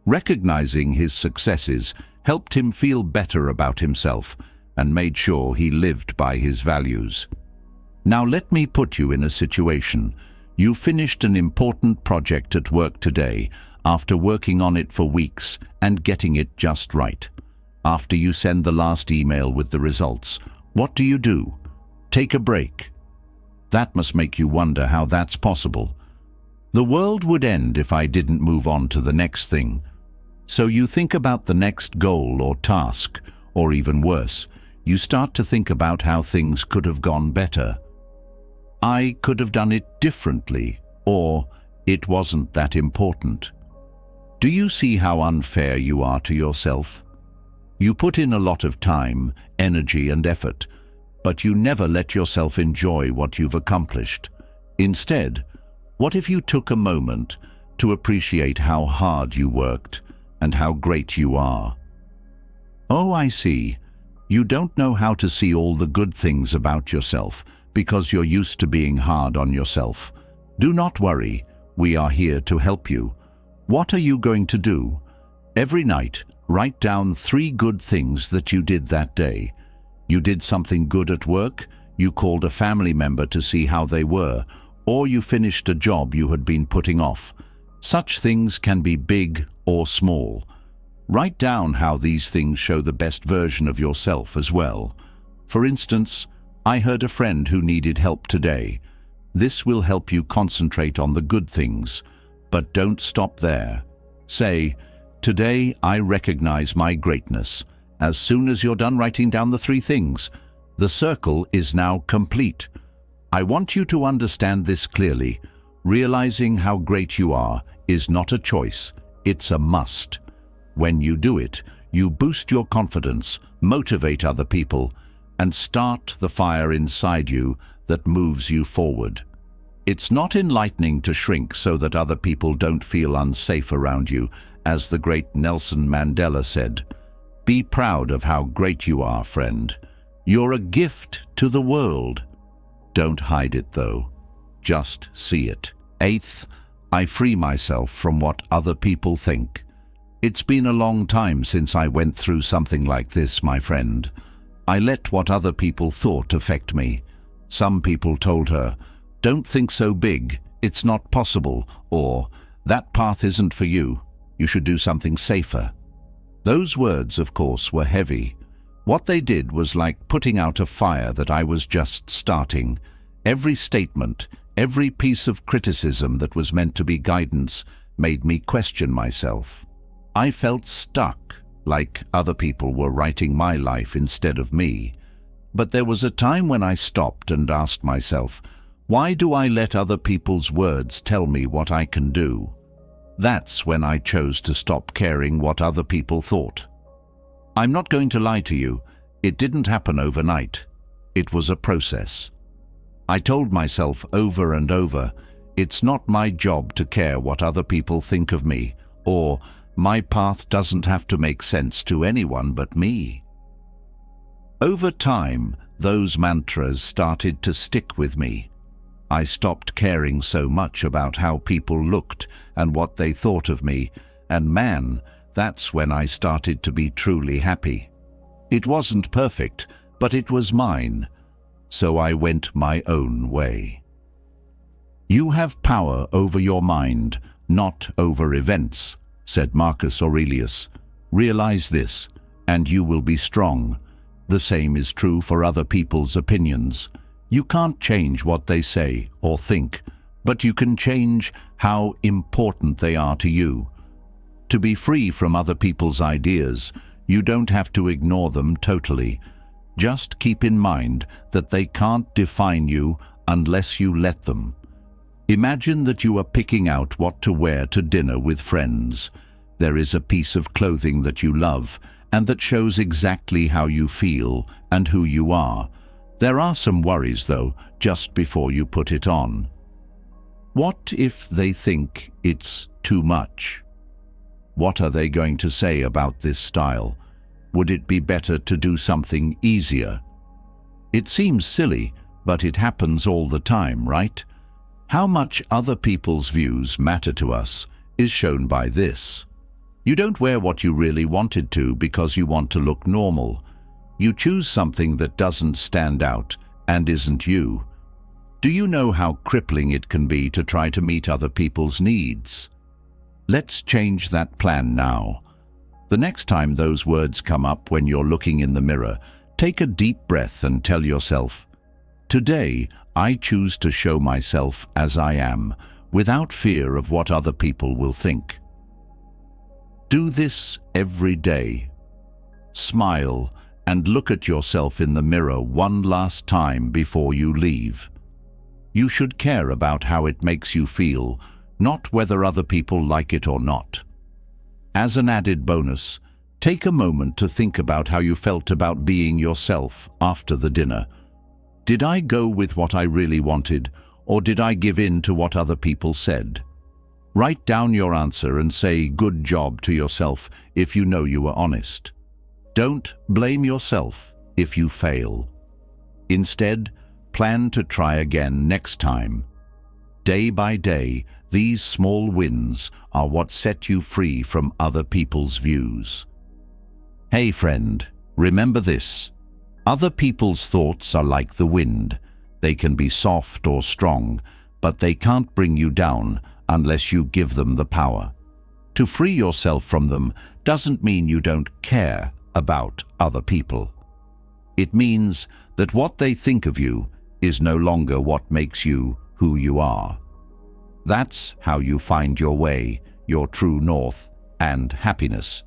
Recognizing his successes helped him feel better about himself and made sure he lived by his values. Now let me put you in a situation. You finished an important project at work today after working on it for weeks and getting it just right. After you send the last email with the results, what do? Take a break. That must make you wonder how that's possible. The world would end if I didn't move on to the next thing. So you think about the next goal or task, or even worse, you start to think about how things could have gone better. I could have done it differently, or it wasn't that important. Do you see how unfair you are to yourself? You put in a lot of time, energy and effort, but you never let yourself enjoy what you've accomplished. Instead, what if you took a moment to appreciate how hard you worked and how great you are? Oh, I see. You don't know how to see all the good things about yourself because you're used to being hard on yourself. Do not worry, we are here to help you. What are you going to do? Every night, write down 3 good things that you did that day. You did something good at work, you called a family member to see how they were, or you finished a job you had been putting off. Such things can be big or small. Write down how these things show the best version of yourself as well. For instance, I heard a friend who needed help today. This will help you concentrate on the good things, but don't stop there. Say, today I recognize my greatness As soon as you're done writing down the 3 things, the circle is now complete. I want you to understand this clearly. Realizing how great you are is not a choice, it's a must. When you do it, you boost your confidence, motivate other people, and start the fire inside you that moves you forward. It's not enlightening to shrink so that other people don't feel unsafe around you, as the great Nelson Mandela said. Be proud of how great you are, friend. You're a gift to the world. Don't hide it, though. Just see it. 8th, I free myself from what other people think. It's been a long time since I went through something like this, my friend. I let what other people thought affect me. Some people told her, "Don't think so big, it's not possible," or "That path isn't for you, you should do something safer." Those words, of course, were heavy. What they did was like putting out a fire that I was just starting. Every statement, every piece of criticism that was meant to be guidance made me question myself. I felt stuck, like other people were writing my life instead of me. But there was a time when I stopped and asked myself, why do I let other people's words tell me what I can do? That's when I chose to stop caring what other people thought. I'm not going to lie to you, it didn't happen overnight. It was a process. I told myself over and over, it's not my job to care what other people think of me, or my path doesn't have to make sense to anyone but me. Over time, those mantras started to stick with me. I stopped caring so much about how people looked and what they thought of me, and man, that's when I started to be truly happy. It wasn't perfect, but it was mine, so I went my own way. You have power over your mind, not over events, said Marcus Aurelius. Realize this, and you will be strong. The same is true for other people's opinions. You can't change what they say or think, but you can change how important they are to you. To be free from other people's ideas, you don't have to ignore them totally. Just keep in mind that they can't define you unless you let them. Imagine that you are picking out what to wear to dinner with friends. There is a piece of clothing that you love and that shows exactly how you feel and who you are. There are some worries, though, just before you put it on. What if they think it's too much? What are they going to say about this style? Would it be better to do something easier? It seems silly, but it happens all the time, right? How much other people's views matter to us is shown by this. You don't wear what you really wanted to because you want to look normal. You choose something that doesn't stand out and isn't you. Do you know how crippling it can be to try to meet other people's needs? Let's change that plan now. The next time those words come up when you're looking in the mirror, take a deep breath and tell yourself, "Today, I choose to show myself as I am, without fear of what other people will think." Do this every day. Smile and look at yourself in the mirror one last time before you leave. You should care about how it makes you feel, not whether other people like it or not. As an added bonus, take a moment to think about how you felt about being yourself after the dinner. Did I go with what I really wanted, or did I give in to what other people said? Write down your answer and say "good job" to yourself if you know you were honest. Don't blame yourself if you fail. Instead, plan to try again next time. Day by day, these small wins are what set you free from other people's views. Hey friend, remember this. Other people's thoughts are like the wind. They can be soft or strong, but they can't bring you down unless you give them the power. To free yourself from them doesn't mean you don't care about other people. It means that what they think of you is no longer what makes you who you are. That's how you find your way, your true north, and happiness.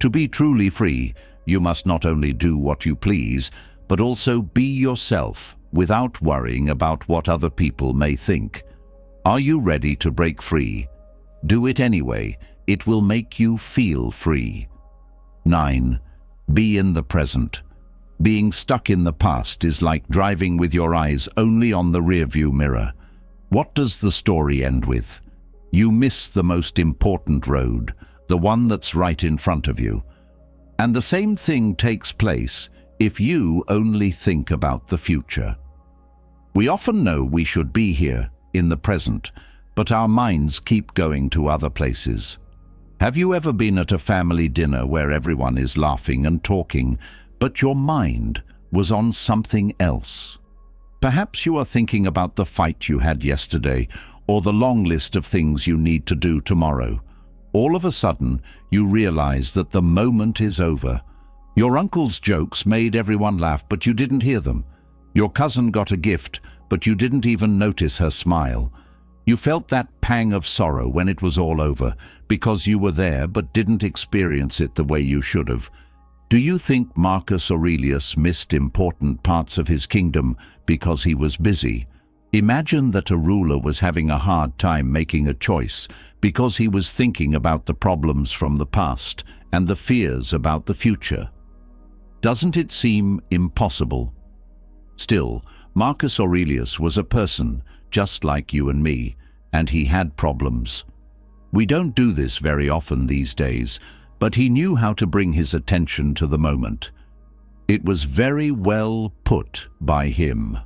To be truly free, You must not only do what you please, but also be yourself without worrying about what other people may think. Are you ready to break free? Do it anyway. It will make you feel free. 9. Be in the present. Being stuck in the past is like driving with your eyes only on the rearview mirror. What does the story end with? You miss the most important road, the one that's right in front of you. And the same thing takes place if you only think about the future. We often know we should be here, in the present, but our minds keep going to other places. Have you ever been at a family dinner where everyone is laughing and talking, but your mind was on something else? Perhaps you are thinking about the fight you had yesterday, or the long list of things you need to do tomorrow. All of a sudden, you realize that the moment is over. Your uncle's jokes made everyone laugh, but you didn't hear them. Your cousin got a gift, but you didn't even notice her smile. You felt that pang of sorrow when it was all over, because you were there but didn't experience it the way you should have. Do you think Marcus Aurelius missed important parts of his kingdom because he was busy? Imagine that a ruler was having a hard time making a choice because he was thinking about the problems from the past and the fears about the future. Doesn't it seem impossible? Still, Marcus Aurelius was a person, just like you and me, and he had problems. We don't do this very often these days, but he knew how to bring his attention to the moment. It was very well put by him.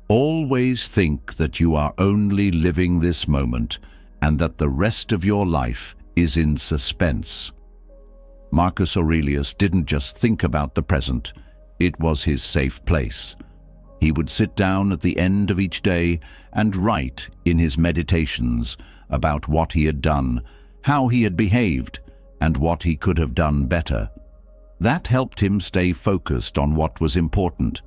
Always think that you are only living this moment and that the rest of your life is in suspense. Marcus Aurelius didn't just think about the present, it was his safe place. He would sit down at the end of each day and write in his meditations about what he had done, how he had behaved, and what he could have done better. That helped him stay focused on what was important.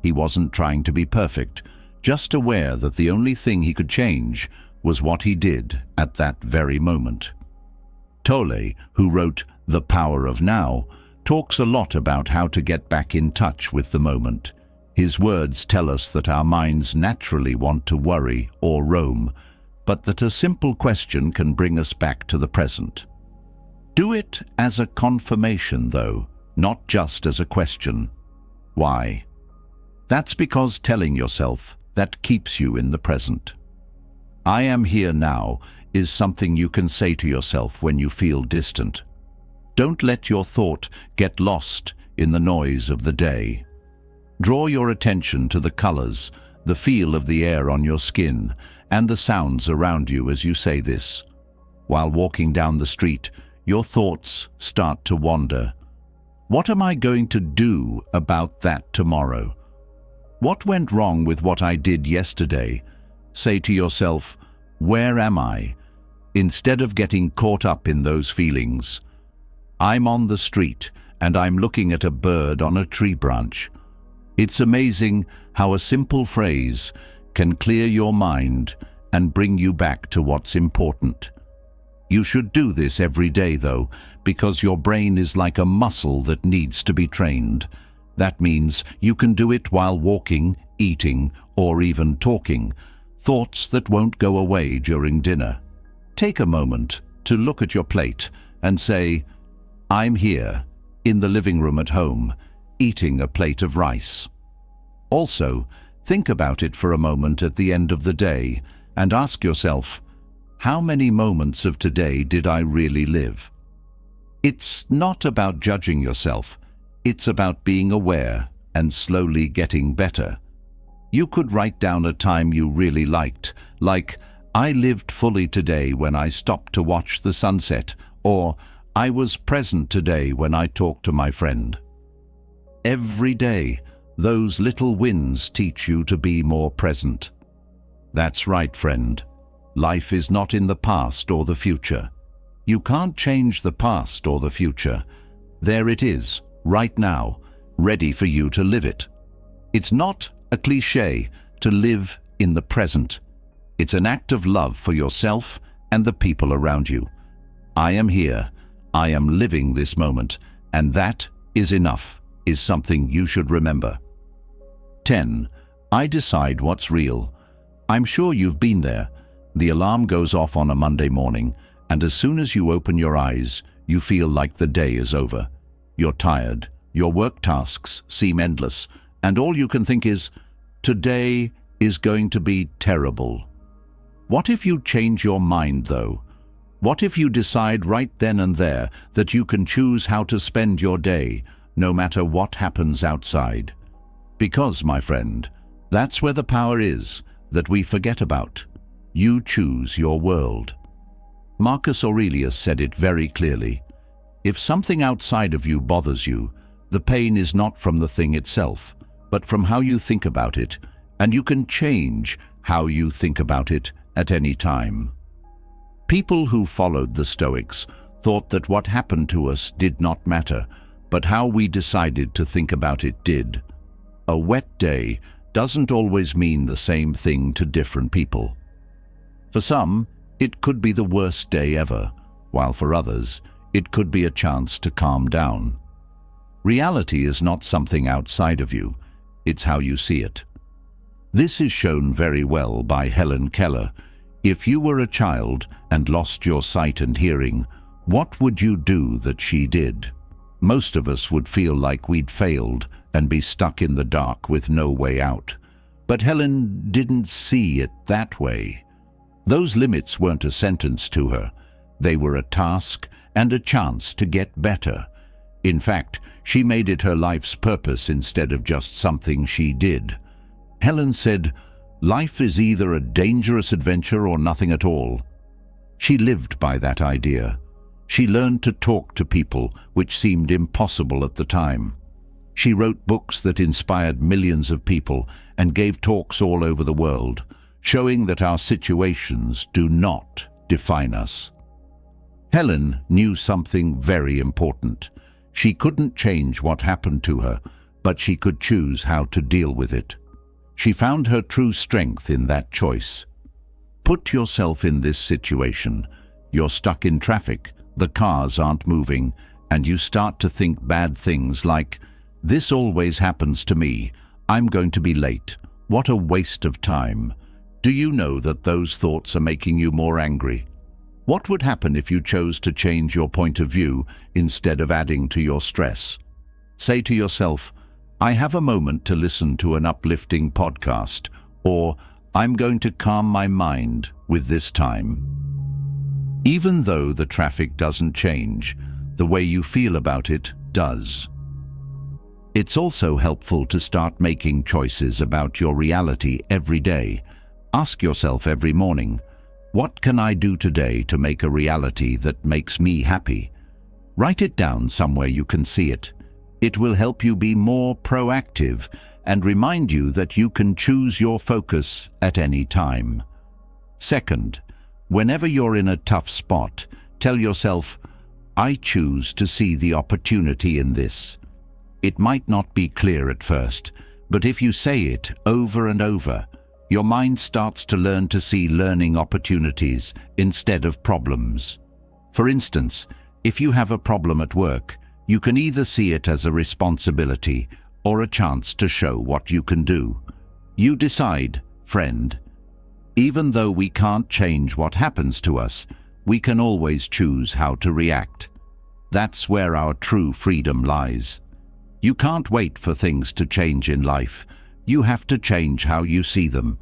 He wasn't trying to be perfect, just aware that the only thing he could change was what he did at that very moment. Tolle, who wrote The Power of Now, talks a lot about how to get back in touch with the moment. His words tell us that our minds naturally want to worry or roam, but that a simple question can bring us back to the present. Do it as a confirmation, though, not just as a question. Why? That's because telling yourself that keeps you in the present. I am here now is something you can say to yourself when you feel distant. Don't let your thought get lost in the noise of the day. Draw your attention to the colors, the feel of the air on your skin, and the sounds around you as you say this. While walking down the street, your thoughts start to wander. What am I going to do about that tomorrow? What went wrong with what I did yesterday? Say to yourself, where am I? Instead of getting caught up in those feelings. I'm on the street and I'm looking at a bird on a tree branch. It's amazing how a simple phrase can clear your mind and bring you back to what's important. You should do this every day, though, because your brain is like a muscle that needs to be trained. That means you can do it while walking, eating, or even talking. Thoughts that won't go away during dinner. Take a moment to look at your plate and say, I'm here, in the living room at home, eating a plate of rice. Also, think about it for a moment at the end of the day and ask yourself, how many moments of today did I really live? It's not about judging yourself. It's about being aware and slowly getting better. You could write down a time you really liked, like, I lived fully today when I stopped to watch the sunset, or I was present today when I talked to my friend. Every day, those little wins teach you to be more present. That's right, friend. Life is not in the past or the future. You can't change the past or the future. There it is, right now, ready for you to live it. It's not a cliché to live in the present. It's an act of love for yourself and the people around you. I am here. I am living this moment, and that is enough is something you should remember. 10. I decide what's real. I'm sure you've been there. The alarm goes off on a Monday morning, and as soon as you open your eyes, you feel like the day is over. You're tired, your work tasks seem endless, and all you can think is, today is going to be terrible. What if you change your mind, though? What if you decide right then and there that you can choose how to spend your day, no matter what happens outside? Because, my friend, that's where the power is that we forget about. You choose your world. Marcus Aurelius said it very clearly. If something outside of you bothers you, the pain is not from the thing itself, but from how you think about it, and you can change how you think about it at any time. People who followed the Stoics thought that what happened to us did not matter, but how we decided to think about it did. A wet day doesn't always mean the same thing to different people. For some, it could be the worst day ever, while for others, it could be a chance to calm down. Reality is not something outside of you, it's how you see it. This is shown very well by Helen Keller. If you were a child and lost your sight and hearing, what would you do that she did? Most of us would feel like we'd failed and be stuck in the dark with no way out. But Helen didn't see it that way. Those limits weren't a sentence to her. They were a task and a chance to get better. In fact, she made it her life's purpose instead of just something she did. Helen said, "Life is either a dangerous adventure or nothing at all." She lived by that idea. She learned to talk to people, which seemed impossible at the time. She wrote books that inspired millions of people and gave talks all over the world, showing that our situations do not define us. Helen knew something very important. She couldn't change what happened to her, but she could choose how to deal with it. She found her true strength in that choice. Put yourself in this situation. You're stuck in traffic, the cars aren't moving, and you start to think bad things like, "This always happens to me. I'm going to be late. What a waste of time." Do you know that those thoughts are making you more angry? What would happen if you chose to change your point of view instead of adding to your stress? Say to yourself, "I have a moment to listen to an uplifting podcast," or "I'm going to calm my mind with this time." Even though the traffic doesn't change, the way you feel about it does. It's also helpful to start making choices about your reality every day. Ask yourself every morning, what can I do today to make a reality that makes me happy? Write it down somewhere you can see it. It will help you be more proactive and remind you that you can choose your focus at any time. Second, whenever you're in a tough spot, tell yourself, "I choose to see the opportunity in this." It might not be clear at first, but if you say it over and over, your mind starts to learn to see learning opportunities instead of problems. For instance, if you have a problem at work, you can either see it as a responsibility or a chance to show what you can do. You decide, friend. Even though we can't change what happens to us, we can always choose how to react. That's where our true freedom lies. You can't wait for things to change in life. You have to change how you see them.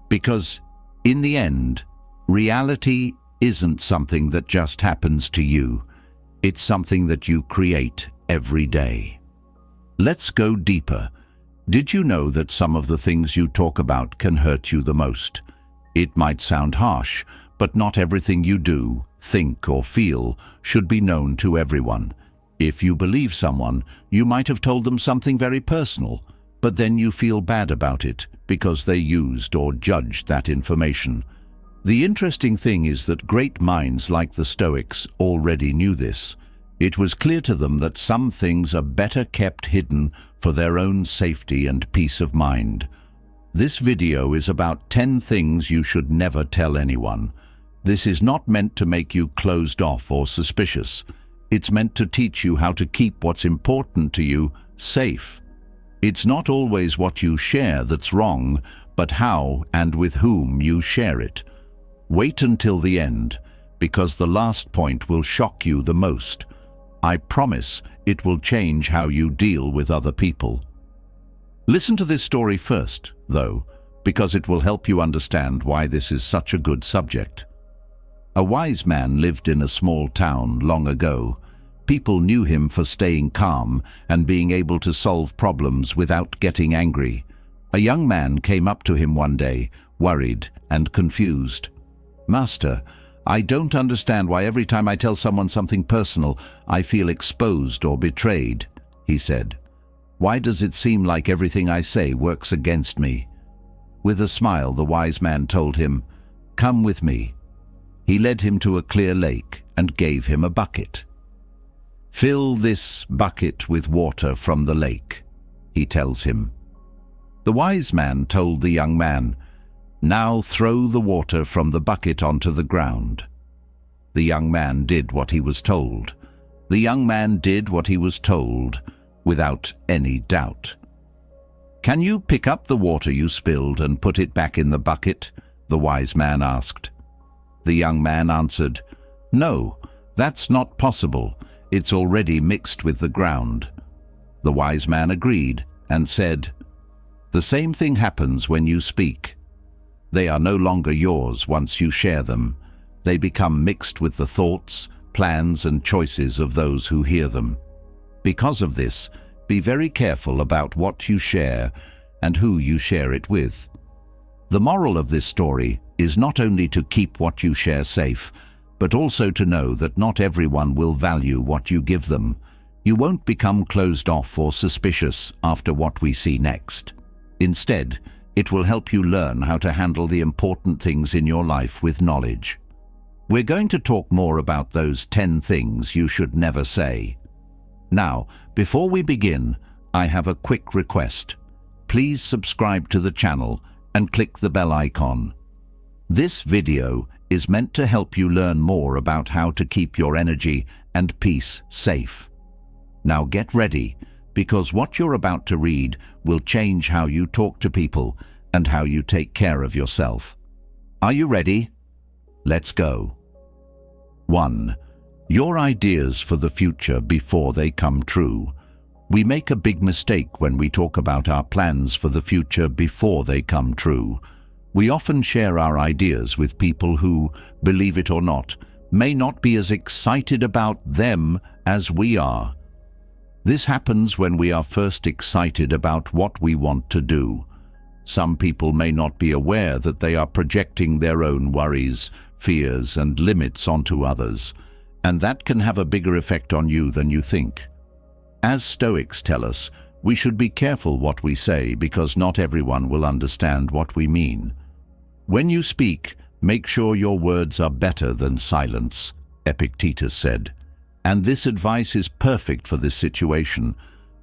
Because, in the end, reality isn't something that just happens to you. It's something that you create every day. Let's go deeper. Did you know that some of the things you talk about can hurt you the most? It might sound harsh, but not everything you do, think, or feel should be known to everyone. If you believe someone, you might have told them something very personal, but then you feel bad about it because they used or judged that information. The interesting thing is that great minds like the Stoics already knew this. It was clear to them that some things are better kept hidden for their own safety and peace of mind. This video is about 10 things you should never tell anyone. This is not meant to make you closed off or suspicious. It's meant to teach you how to keep what's important to you safe. It's not always what you share that's wrong, but how and with whom you share it. Wait until the end, because the last point will shock you the most. I promise it will change how you deal with other people. Listen to this story first, though, because it will help you understand why this is such a good subject. A wise man lived in a small town long ago. People knew him for staying calm and being able to solve problems without getting angry. A young man came up to him one day, worried and confused. "Master, I don't understand why every time I tell someone something personal, I feel exposed or betrayed," he said. "Why does it seem like everything I say works against me?" With a smile, the wise man told him, "Come with me." He led him to a clear lake and gave him a bucket. "Fill this bucket with water from the lake," he tells him. The wise man told the young man, "Now throw the water from the bucket onto the ground." The young man did what he was told. The young man did what he was told without any doubt. "Can you pick up the water you spilled and put it back in the bucket?" the wise man asked. The young man answered, "No, that's not possible. It's already mixed with the ground." The wise man agreed and said, "The same thing happens when you speak. They are no longer yours once you share them. They become mixed with the thoughts, plans, and choices of those who hear them. Because of this, be very careful about what you share and who you share it with." The moral of this story is not only to keep what you share safe, but also to know that not everyone will value what you give them. You won't become closed off or suspicious after what we see next. Instead, it will help you learn how to handle the important things in your life with knowledge. We're going to talk more about those 10 things you should never say. Now, before we begin, I have a quick request. Please subscribe to the channel and click the bell icon. This video is meant to help you learn more about how to keep your energy and peace safe. Now get ready, because what you're about to read will change how you talk to people and how you take care of yourself. Are you ready? Let's go. 1. Your ideas for the future before they come true. We make a big mistake when we talk about our plans for the future before they come true. We often share our ideas with people who, believe it or not, may not be as excited about them as we are. This happens when we are first excited about what we want to do. Some people may not be aware that they are projecting their own worries, fears, and limits onto others, and that can have a bigger effect on you than you think. As Stoics tell us, we should be careful what we say because not everyone will understand what we mean. When you speak, make sure your words are better than silence, Epictetus said. And this advice is perfect for this situation.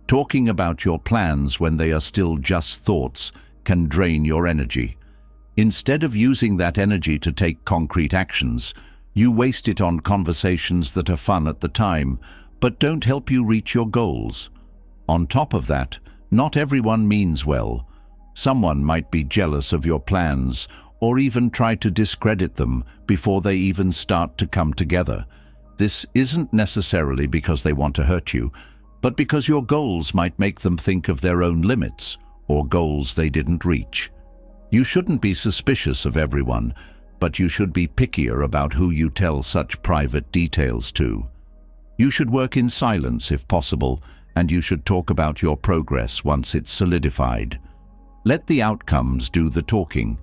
Talking about your plans when they are still just thoughts can drain your energy. Instead of using that energy to take concrete actions, you waste it on conversations that are fun at the time, but don't help you reach your goals. On top of that, not everyone means well. Someone might be jealous of your plans or even try to discredit them before they even start to come together. This isn't necessarily because they want to hurt you, but because your goals might make them think of their own limits or goals they didn't reach. You shouldn't be suspicious of everyone, but you should be pickier about who you tell such private details to. You should work in silence if possible, and you should talk about your progress once it's solidified. Let the outcomes do the talking.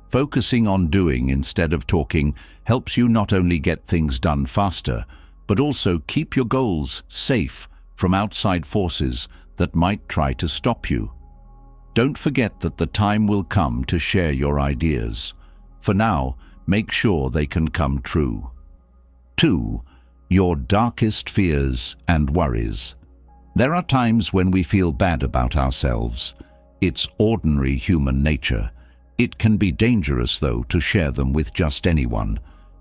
Focusing on doing instead of talking helps you not only get things done faster, but also keep your goals safe from outside forces that might try to stop you. Don't forget that the time will come to share your ideas. For now, make sure they can come true. 2. Your darkest fears and worries. There are times when we feel bad about ourselves. It's ordinary human nature. It can be dangerous, though, to share them with just anyone.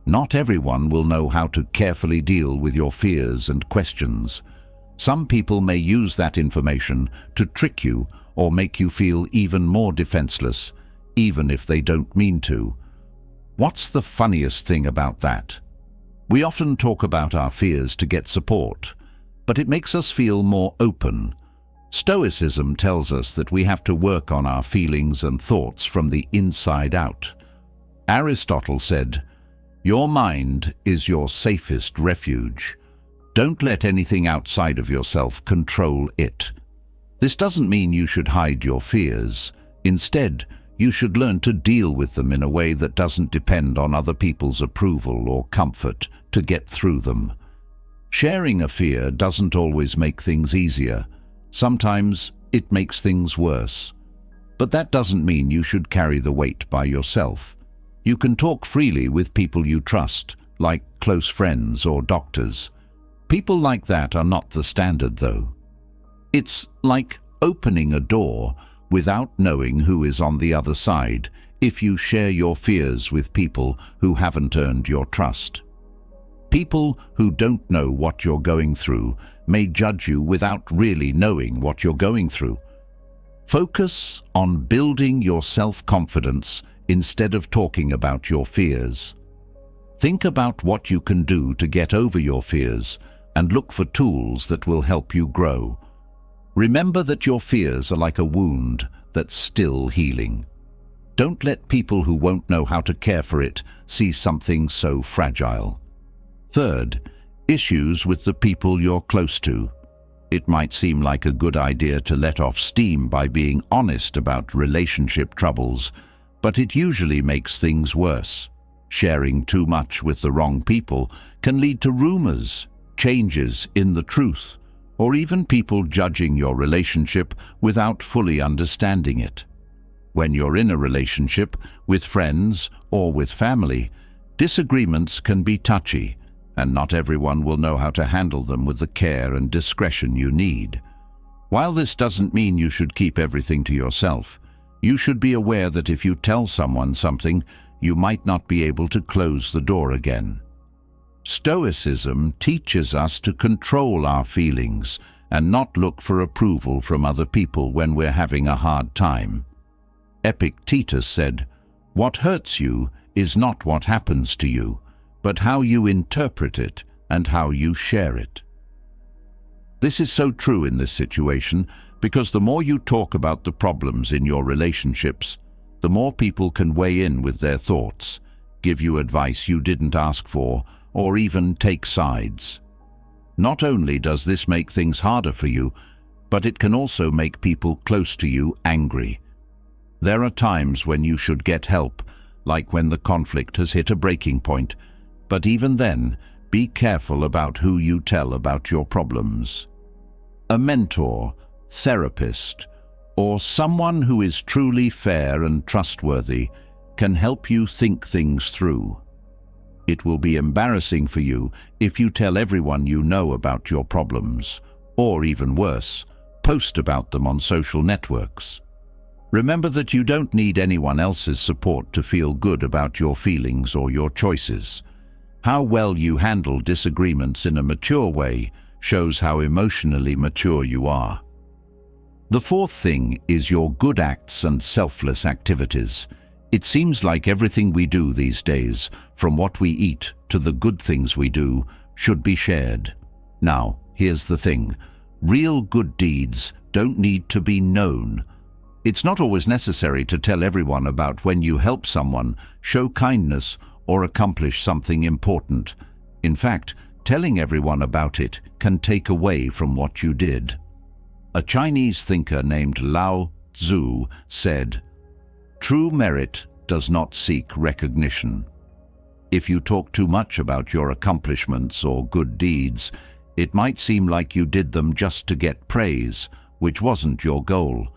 Not everyone will know how to carefully deal with your fears and questions. Some people may use that information to trick you or make you feel even more defenseless, even if they don't mean to. What's the funniest thing about that? We often talk about our fears to get support, but it makes us feel more open. Stoicism tells us that we have to work on our feelings and thoughts from the inside out. Aristotle said, "Your mind is your safest refuge. Don't let anything outside of yourself control it." This doesn't mean you should hide your fears. Instead, you should learn to deal with them in a way that doesn't depend on other people's approval or comfort to get through them. Sharing a fear doesn't always make things easier. Sometimes it makes things worse. But that doesn't mean you should carry the weight by yourself. You can talk freely with people you trust, like close friends or doctors. People like that are not the standard, though. It's like opening a door without knowing who is on the other side if you share your fears with people who haven't earned your trust. People who don't know what you're going through may judge you without really knowing what you're going through. Focus on building your self-confidence instead of talking about your fears. Think about what you can do to get over your fears and look for tools that will help you grow. Remember that your fears are like a wound that's still healing. Don't let people who won't know how to care for it see something so fragile. Third, issues with the people you're close to. It might seem like a good idea to let off steam by being honest about relationship troubles, but it usually makes things worse. Sharing too much with the wrong people can lead to rumors, changes in the truth, or even people judging your relationship without fully understanding it. When you're in a relationship with friends or with family, disagreements can be touchy, and not everyone will know how to handle them with the care and discretion you need. While this doesn't mean you should keep everything to yourself, you should be aware that if you tell someone something, you might not be able to close the door again. Stoicism teaches us to control our feelings and not look for approval from other people when we're having a hard time. Epictetus said, "What hurts you is not what happens to you, but how you interpret it and how you share it." This is so true in this situation because the more you talk about the problems in your relationships, the more people can weigh in with their thoughts, give you advice you didn't ask for, or even take sides. Not only does this make things harder for you, but it can also make people close to you angry. There are times when you should get help, like when the conflict has hit a breaking point, but even then, be careful about who you tell about your problems. A mentor, therapist, or someone who is truly fair and trustworthy can help you think things through. It will be embarrassing for you if you tell everyone you know about your problems, or even worse, post about them on social networks. Remember that you don't need anyone else's support to feel good about your feelings or your choices. How well you handle disagreements in a mature way shows how emotionally mature you are. The fourth thing is your good acts and selfless activities. It seems like everything we do these days, from what we eat to the good things we do, should be shared. Now, here's the thing. Real good deeds don't need to be known. It's not always necessary to tell everyone about when you help someone, show kindness, or accomplish something important. In fact, telling everyone about it can take away from what you did. A Chinese thinker named Lao Tzu said, "True merit does not seek recognition." If you talk too much about your accomplishments or good deeds, it might seem like you did them just to get praise, which wasn't your goal.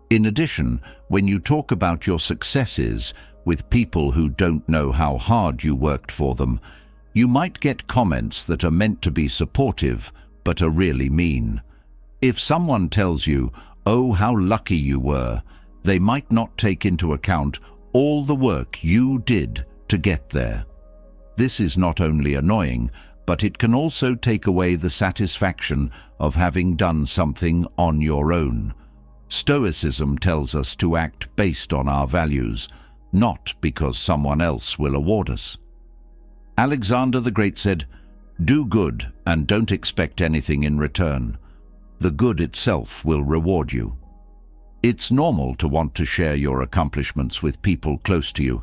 In addition, when you talk about your successes with people who don't know how hard you worked for them, you might get comments that are meant to be supportive but are really mean. If someone tells you, "Oh, how lucky you were," they might not take into account all the work you did to get there. This is not only annoying, but it can also take away the satisfaction of having done something on your own. Stoicism tells us to act based on our values, not because someone else will award us. Alexander the Great said, "Do good and don't expect anything in return. The good itself will reward you." It's normal to want to share your accomplishments with people close to you,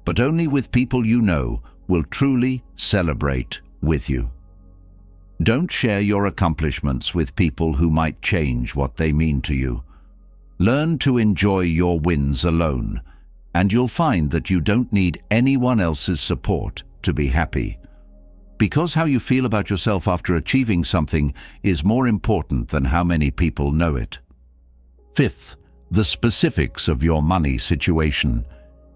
but only with people you know will truly celebrate with you. Don't share your accomplishments with people who might change what they mean to you. Learn to enjoy your wins alone, and you'll find that you don't need anyone else's support to be happy. Because how you feel about yourself after achieving something is more important than how many people know it. Fifth, the specifics of your money situation.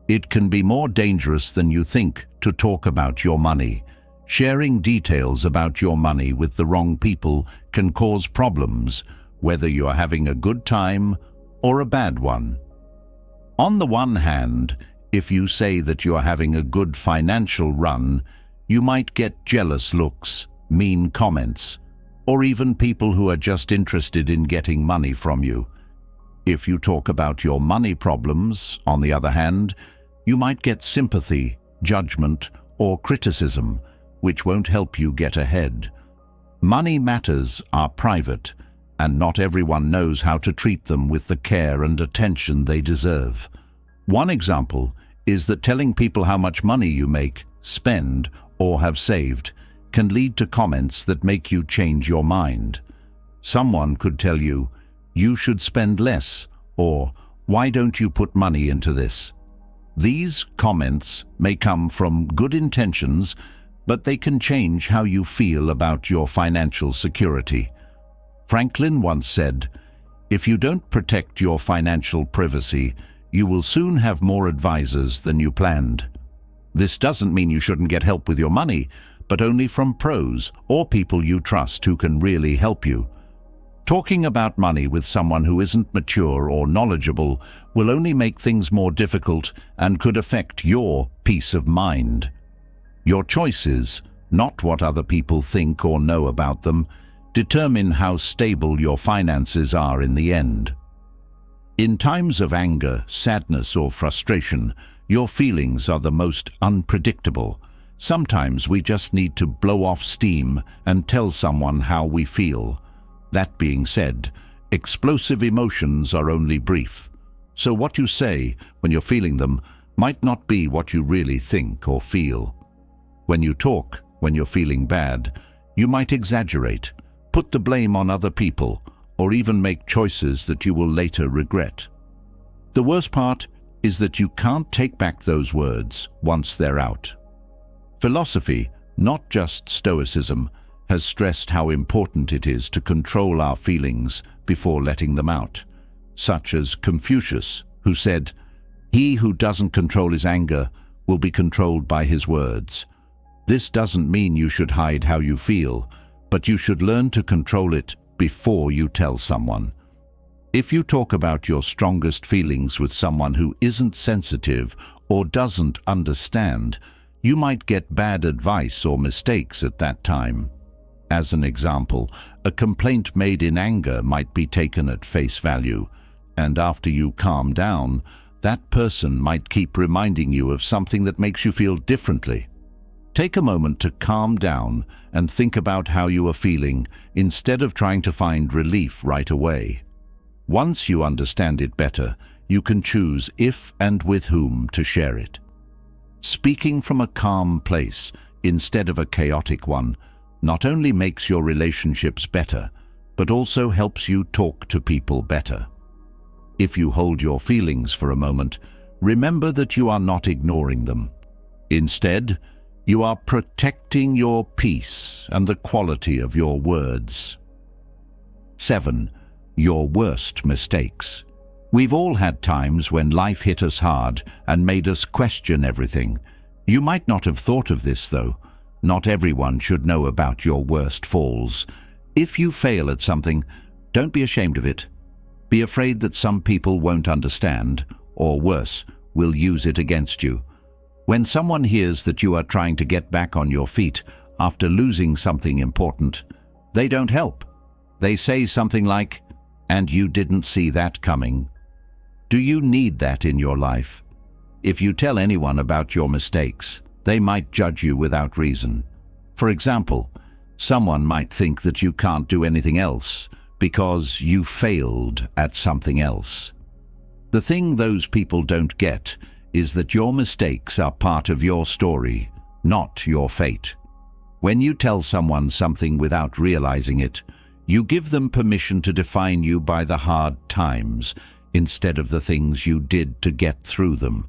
It can be more dangerous than you think to talk about your money. Sharing details about your money with the wrong people can cause problems, whether you are having a good time or a bad one. On the one hand, if you say that you are having a good financial run, you might get jealous looks, mean comments, or even people who are just interested in getting money from you. If you talk about your money problems, on the other hand, you might get sympathy, judgment, or criticism, which won't help you get ahead. Money matters are private, and not everyone knows how to treat them with the care and attention they deserve. One example is that telling people how much money you make, spend, or have saved can lead to comments that make you change your mind. Someone could tell you, "You should spend less," or "Why don't you put money into this?" These comments may come from good intentions, but they can change how you feel about your financial security. Franklin once said, "If you don't protect your financial privacy, you will soon have more advisors than you planned." This doesn't mean you shouldn't get help with your money, but only from pros or people you trust who can really help you. Talking about money with someone who isn't mature or knowledgeable will only make things more difficult and could affect your peace of mind. Your choices, not what other people think or know about them, determine how stable your finances are in the end. In times of anger, sadness, or frustration, your feelings are the most unpredictable. Sometimes we just need to blow off steam and tell someone how we feel. That being said, explosive emotions are only brief. So what you say when you're feeling them might not be what you really think or feel. When you talk, when you're feeling bad, you might exaggerate, put the blame on other people, or even make choices that you will later regret. The worst part is that you can't take back those words once they're out. Philosophy, not just Stoicism, has stressed how important it is to control our feelings before letting them out, such as Confucius, who said, "He who doesn't control his anger will be controlled by his words." This doesn't mean you should hide how you feel, but you should learn to control it before you tell someone. If you talk about your strongest feelings with someone who isn't sensitive or doesn't understand, you might get bad advice or mistakes at that time. As an example, a complaint made in anger might be taken at face value, and after you calm down, that person might keep reminding you of something that makes you feel differently. Take a moment to calm down and think about how you are feeling instead of trying to find relief right away. Once you understand it better, you can choose if and with whom to share it. Speaking from a calm place instead of a chaotic one not only makes your relationships better, but also helps you talk to people better. If you hold your feelings for a moment, remember that you are not ignoring them. Instead, you are protecting your peace and the quality of your words. 7. Your worst mistakes. We've all had times when life hit us hard and made us question everything. You might not have thought of this, though. Not everyone should know about your worst falls. If you fail at something, don't be ashamed of it. Be afraid that some people won't understand, or worse, will use it against you. When someone hears that you are trying to get back on your feet after losing something important, they don't help. They say something like, "And you didn't see that coming." Do you need that in your life? If you tell anyone about your mistakes, they might judge you without reason. For example, someone might think that you can't do anything else because you failed at something else. The thing those people don't get is that your mistakes are part of your story, not your fate. When you tell someone something without realizing it, you give them permission to define you by the hard times instead of the things you did to get through them.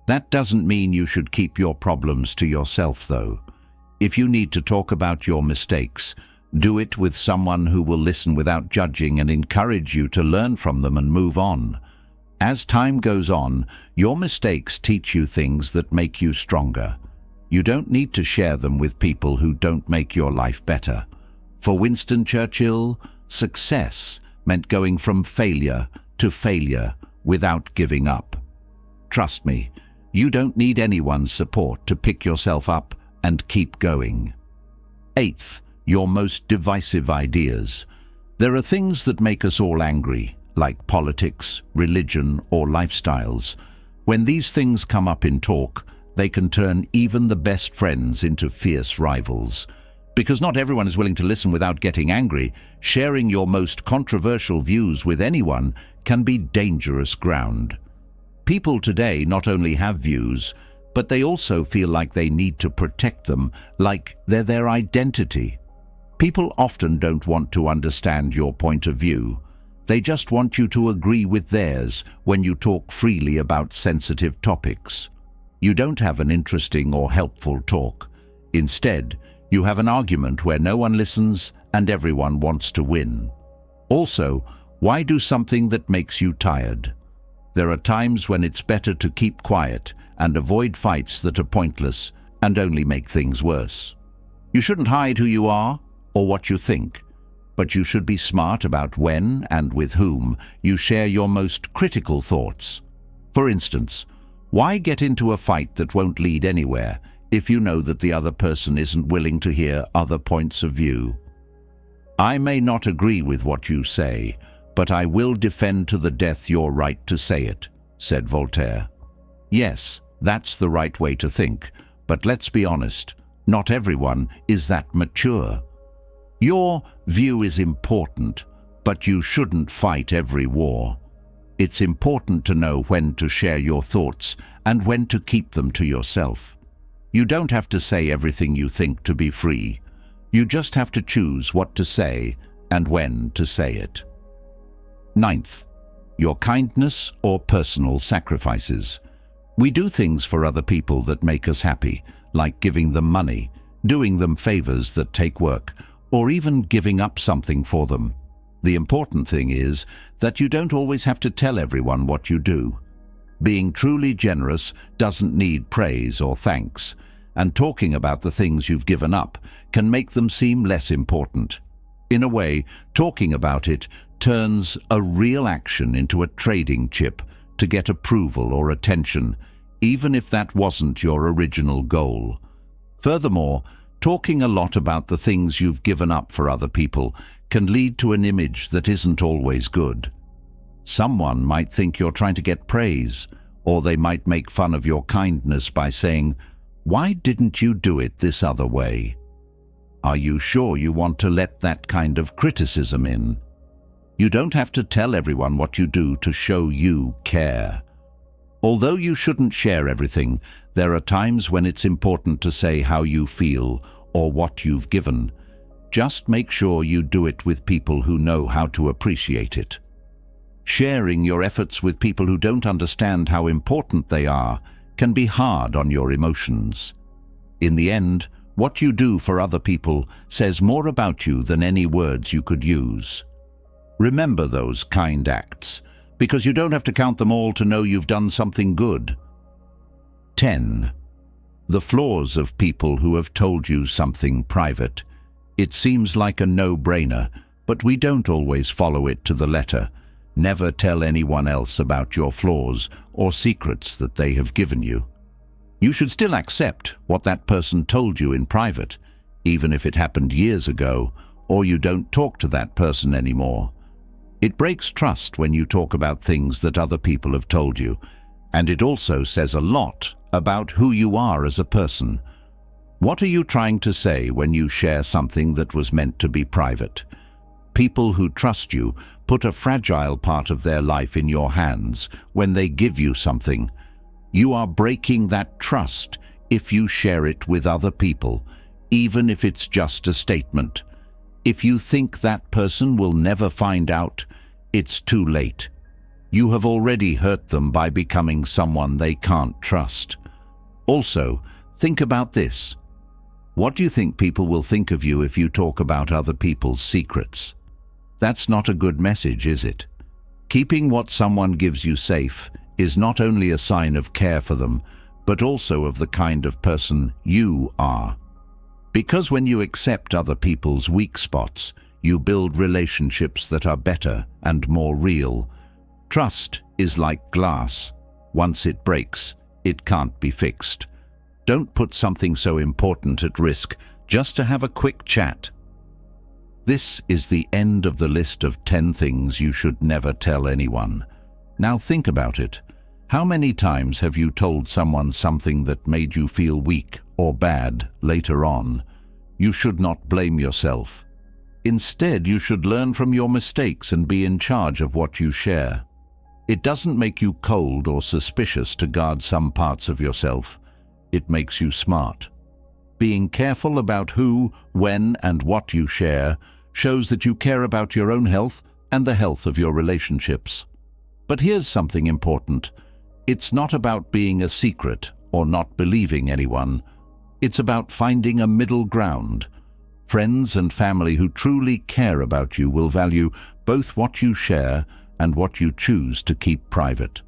That doesn't mean you should keep your problems to yourself, though. If you need to talk about your mistakes, do it with someone who will listen without judging and encourage you to learn from them and move on. As time goes on, your mistakes teach you things that make you stronger. You don't need to share them with people who don't make your life better. For Winston Churchill, success meant going from failure to failure without giving up. Trust me, you don't need anyone's support to pick yourself up and keep going. Eighth, your most divisive ideas. There are things that make us all angry, like politics, religion, or lifestyles. When these things come up in talk, they can turn even the best friends into fierce rivals. Because not everyone is willing to listen without getting angry, sharing your most controversial views with anyone can be dangerous ground. People today not only have views, but they also feel like they need to protect them, like they're their identity. People often don't want to understand your point of view. They just want you to agree with theirs when you talk freely about sensitive topics. You don't have an interesting or helpful talk. Instead, you have an argument where no one listens and everyone wants to win. Also, why do something that makes you tired? There are times when it's better to keep quiet and avoid fights that are pointless and only make things worse. You shouldn't hide who you are or what you think, but you should be smart about when and with whom you share your most critical thoughts. For instance, why get into a fight that won't lead anywhere if you know that the other person isn't willing to hear other points of view? "I may not agree with what you say, but I will defend to the death your right to say it," said Voltaire. Yes, that's the right way to think, but let's be honest, not everyone is that mature. Your view is important, but you shouldn't fight every war. It's important to know when to share your thoughts and when to keep them to yourself. You don't have to say everything you think to be free. You just have to choose what to say and when to say it. Ninth, your kindness or personal sacrifices. We do things for other people that make us happy, like giving them money, doing them favors that take work, or even giving up something for them. The important thing is that you don't always have to tell everyone what you do. Being truly generous doesn't need praise or thanks, and talking about the things you've given up can make them seem less important. In a way, talking about it turns a real action into a trading chip to get approval or attention, even if that wasn't your original goal. Furthermore, talking a lot about the things you've given up for other people can lead to an image that isn't always good. Someone might think you're trying to get praise, or they might make fun of your kindness by saying, "Why didn't you do it this other way?" Are you sure you want to let that kind of criticism in? You don't have to tell everyone what you do to show you care. Although you shouldn't share everything, there are times when it's important to say how you feel or what you've given. Just make sure you do it with people who know how to appreciate it. Sharing your efforts with people who don't understand how important they are can be hard on your emotions. In the end, what you do for other people says more about you than any words you could use. Remember those kind acts, because you don't have to count them all to know you've done something good. 10. The flaws of people who have told you something private. It seems like a no-brainer, but we don't always follow it to the letter. Never tell anyone else about your flaws or secrets that they have given you. You should still accept what that person told you in private, even if it happened years ago, or you don't talk to that person anymore. It breaks trust when you talk about things that other people have told you, and it also says a lot about who you are as a person. What are you trying to say when you share something that was meant to be private? People who trust you put a fragile part of their life in your hands when they give you something. You are breaking that trust if you share it with other people, even if it's just a statement. If you think that person will never find out, it's too late. You have already hurt them by becoming someone they can't trust. Also, think about this. What do you think people will think of you if you talk about other people's secrets? That's not a good message, is it? Keeping what someone gives you safe is not only a sign of care for them, but also of the kind of person you are. Because when you accept other people's weak spots, you build relationships that are better and more real. Trust is like glass. Once it breaks, it can't be fixed. Don't put something so important at risk just to have a quick chat. This is the end of the list of 10 things you should never tell anyone. Now think about it. How many times have you told someone something that made you feel weak or bad later on? You should not blame yourself. Instead, you should learn from your mistakes and be in charge of what you share. It doesn't make you cold or suspicious to guard some parts of yourself. It makes you smart. Being careful about who, when, and what you share shows that you care about your own health and the health of your relationships. But here's something important. It's not about being a secret or not believing anyone. It's about finding a middle ground. Friends and family who truly care about you will value both what you share and what you choose to keep private.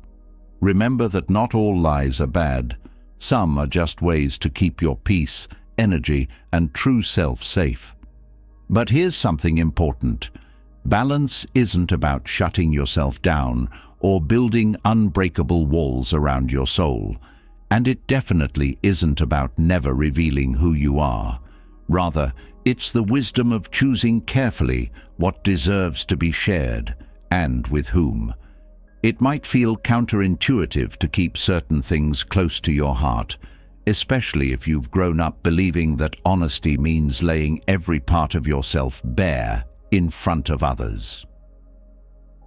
Remember that not all lies are bad. Some are just ways to keep your peace, energy, and true self safe. But here's something important. Balance isn't about shutting yourself down or building unbreakable walls around your soul. And it definitely isn't about never revealing who you are. Rather, it's the wisdom of choosing carefully what deserves to be shared and with whom. It might feel counterintuitive to keep certain things close to your heart, especially if you've grown up believing that honesty means laying every part of yourself bare in front of others.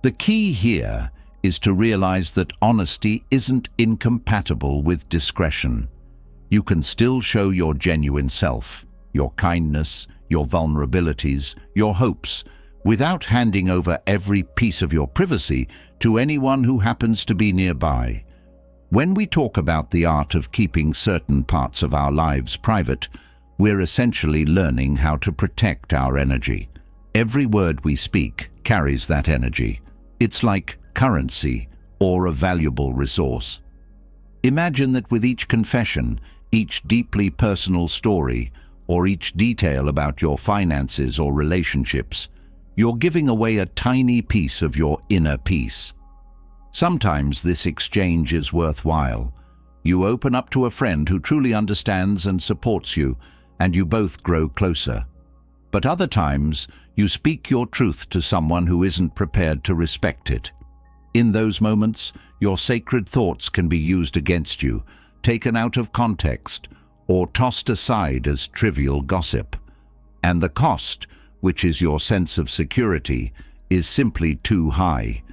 The key here is to realize that honesty isn't incompatible with discretion. You can still show your genuine self, your kindness, your vulnerabilities, your hopes, without handing over every piece of your privacy to anyone who happens to be nearby. When we talk about the art of keeping certain parts of our lives private, we're essentially learning how to protect our energy. Every word we speak carries that energy. It's like currency or a valuable resource. Imagine that with each confession, each deeply personal story, or each detail about your finances or relationships, you're giving away a tiny piece of your inner peace. Sometimes this exchange is worthwhile. You open up to a friend who truly understands and supports you, and you both grow closer. But other times, you speak your truth to someone who isn't prepared to respect it. In those moments, your sacred thoughts can be used against you, taken out of context, or tossed aside as trivial gossip. And the cost, which is your sense of security, is simply too high.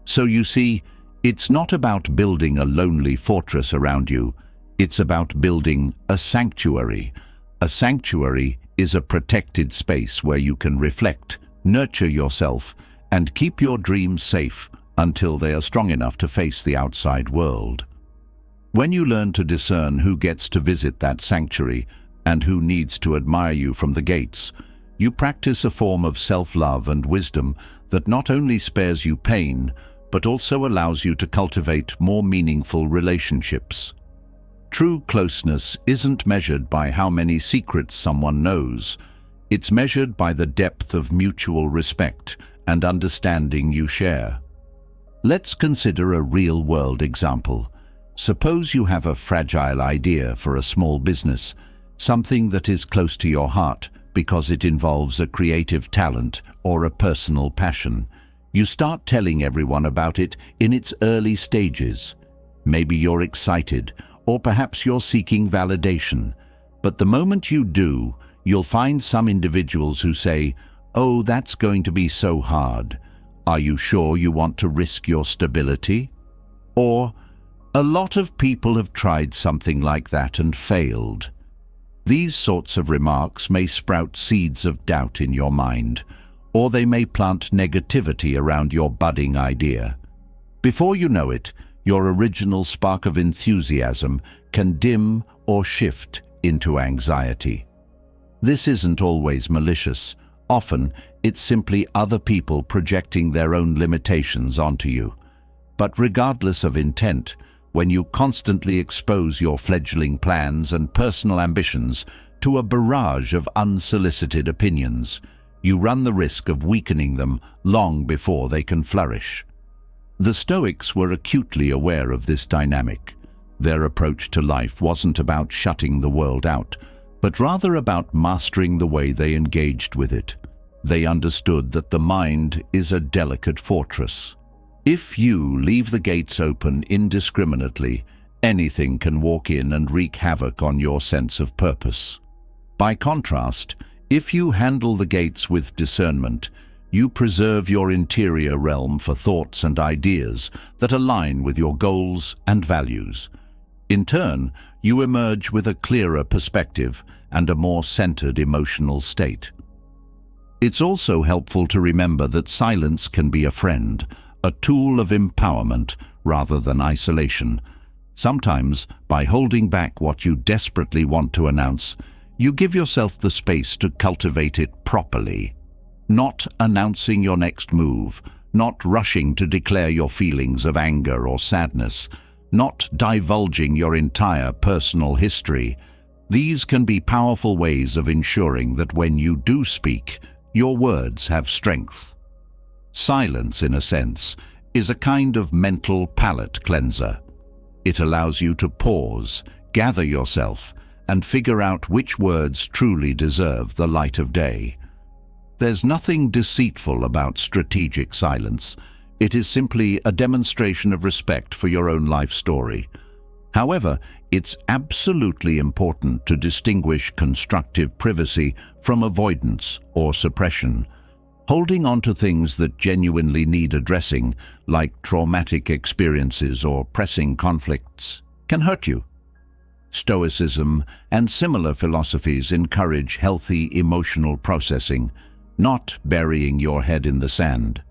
So you see, it's not about building a lonely fortress around you. It's about building a sanctuary. A sanctuary is a protected space where you can reflect, nurture yourself, and keep your dreams safe until they are strong enough to face the outside world. When you learn to discern who gets to visit that sanctuary and who needs to admire you from the gates, you practice a form of self-love and wisdom that not only spares you pain, but also allows you to cultivate more meaningful relationships. True closeness isn't measured by how many secrets someone knows. It's measured by the depth of mutual respect and understanding you share. Let's consider a real-world example. Suppose you have a fragile idea for a small business, something that is close to your heart because it involves a creative talent or a personal passion. You start telling everyone about it in its early stages. Maybe you're excited, or perhaps you're seeking validation. But the moment you do, you'll find some individuals who say, "Oh, that's going to be so hard. Are you sure you want to risk your stability?" Or, "A lot of people have tried something like that and failed." These sorts of remarks may sprout seeds of doubt in your mind, or they may plant negativity around your budding idea. Before you know it, your original spark of enthusiasm can dim or shift into anxiety. This isn't always malicious. Often, it's simply other people projecting their own limitations onto you. But regardless of intent, when you constantly expose your fledgling plans and personal ambitions to a barrage of unsolicited opinions, you run the risk of weakening them long before they can flourish. The Stoics were acutely aware of this dynamic. Their approach to life wasn't about shutting the world out, but rather about mastering the way they engaged with it. They understood that the mind is a delicate fortress. If you leave the gates open indiscriminately, anything can walk in and wreak havoc on your sense of purpose. By contrast, if you handle the gates with discernment, you preserve your interior realm for thoughts and ideas that align with your goals and values. In turn, you emerge with a clearer perspective and a more centered emotional state. It's also helpful to remember that silence can be a friend, a tool of empowerment rather than isolation. Sometimes, by holding back what you desperately want to announce, you give yourself the space to cultivate it properly. Not announcing your next move, not rushing to declare your feelings of anger or sadness, not divulging your entire personal history. These can be powerful ways of ensuring that when you do speak, your words have strength. Silence, in a sense, is a kind of mental palate cleanser. It allows you to pause, gather yourself, and figure out which words truly deserve the light of day. There's nothing deceitful about strategic silence. It is simply a demonstration of respect for your own life story. However, it's absolutely important to distinguish constructive privacy from avoidance or suppression. Holding on to things that genuinely need addressing, like traumatic experiences or pressing conflicts, can hurt you. Stoicism and similar philosophies encourage healthy emotional processing, not burying your head in the sand.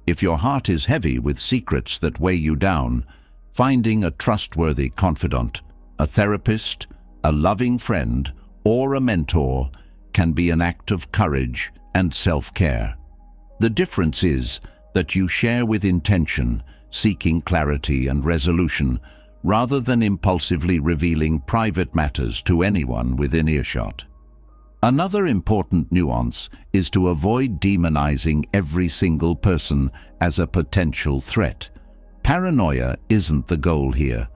If your heart is heavy with secrets that weigh you down, finding a trustworthy confidant, a therapist, a loving friend, or a mentor can be an act of courage and self-care. The difference is that you share with intention, seeking clarity and resolution, rather than impulsively revealing private matters to anyone within earshot. Another important nuance is to avoid demonizing every single person as a potential threat. Paranoia isn't the goal here.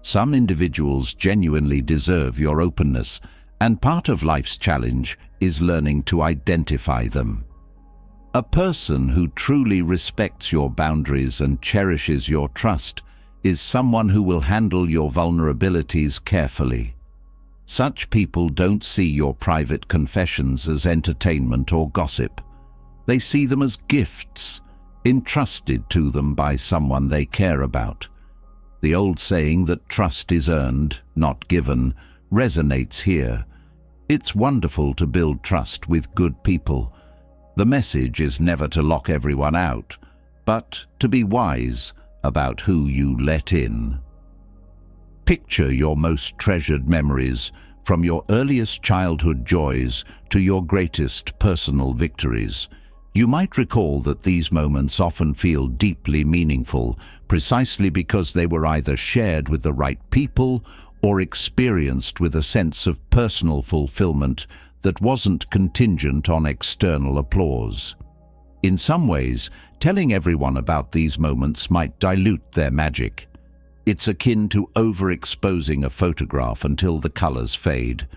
Some individuals genuinely deserve your openness, and part of life's challenge is learning to identify them. A person who truly respects your boundaries and cherishes your trust is someone who will handle your vulnerabilities carefully. Such people don't see your private confessions as entertainment or gossip. They see them as gifts, entrusted to them by someone they care about. The old saying that trust is earned, not given, resonates here. It's wonderful to build trust with good people. The message is never to lock everyone out, but to be wise about who you let in. Picture your most treasured memories, from your earliest childhood joys to your greatest personal victories. You might recall that these moments often feel deeply meaningful, precisely because they were either shared with the right people or experienced with a sense of personal fulfillment that wasn't contingent on external applause. In some ways, telling everyone about these moments might dilute their magic. It's akin to overexposing a photograph until the colors fade.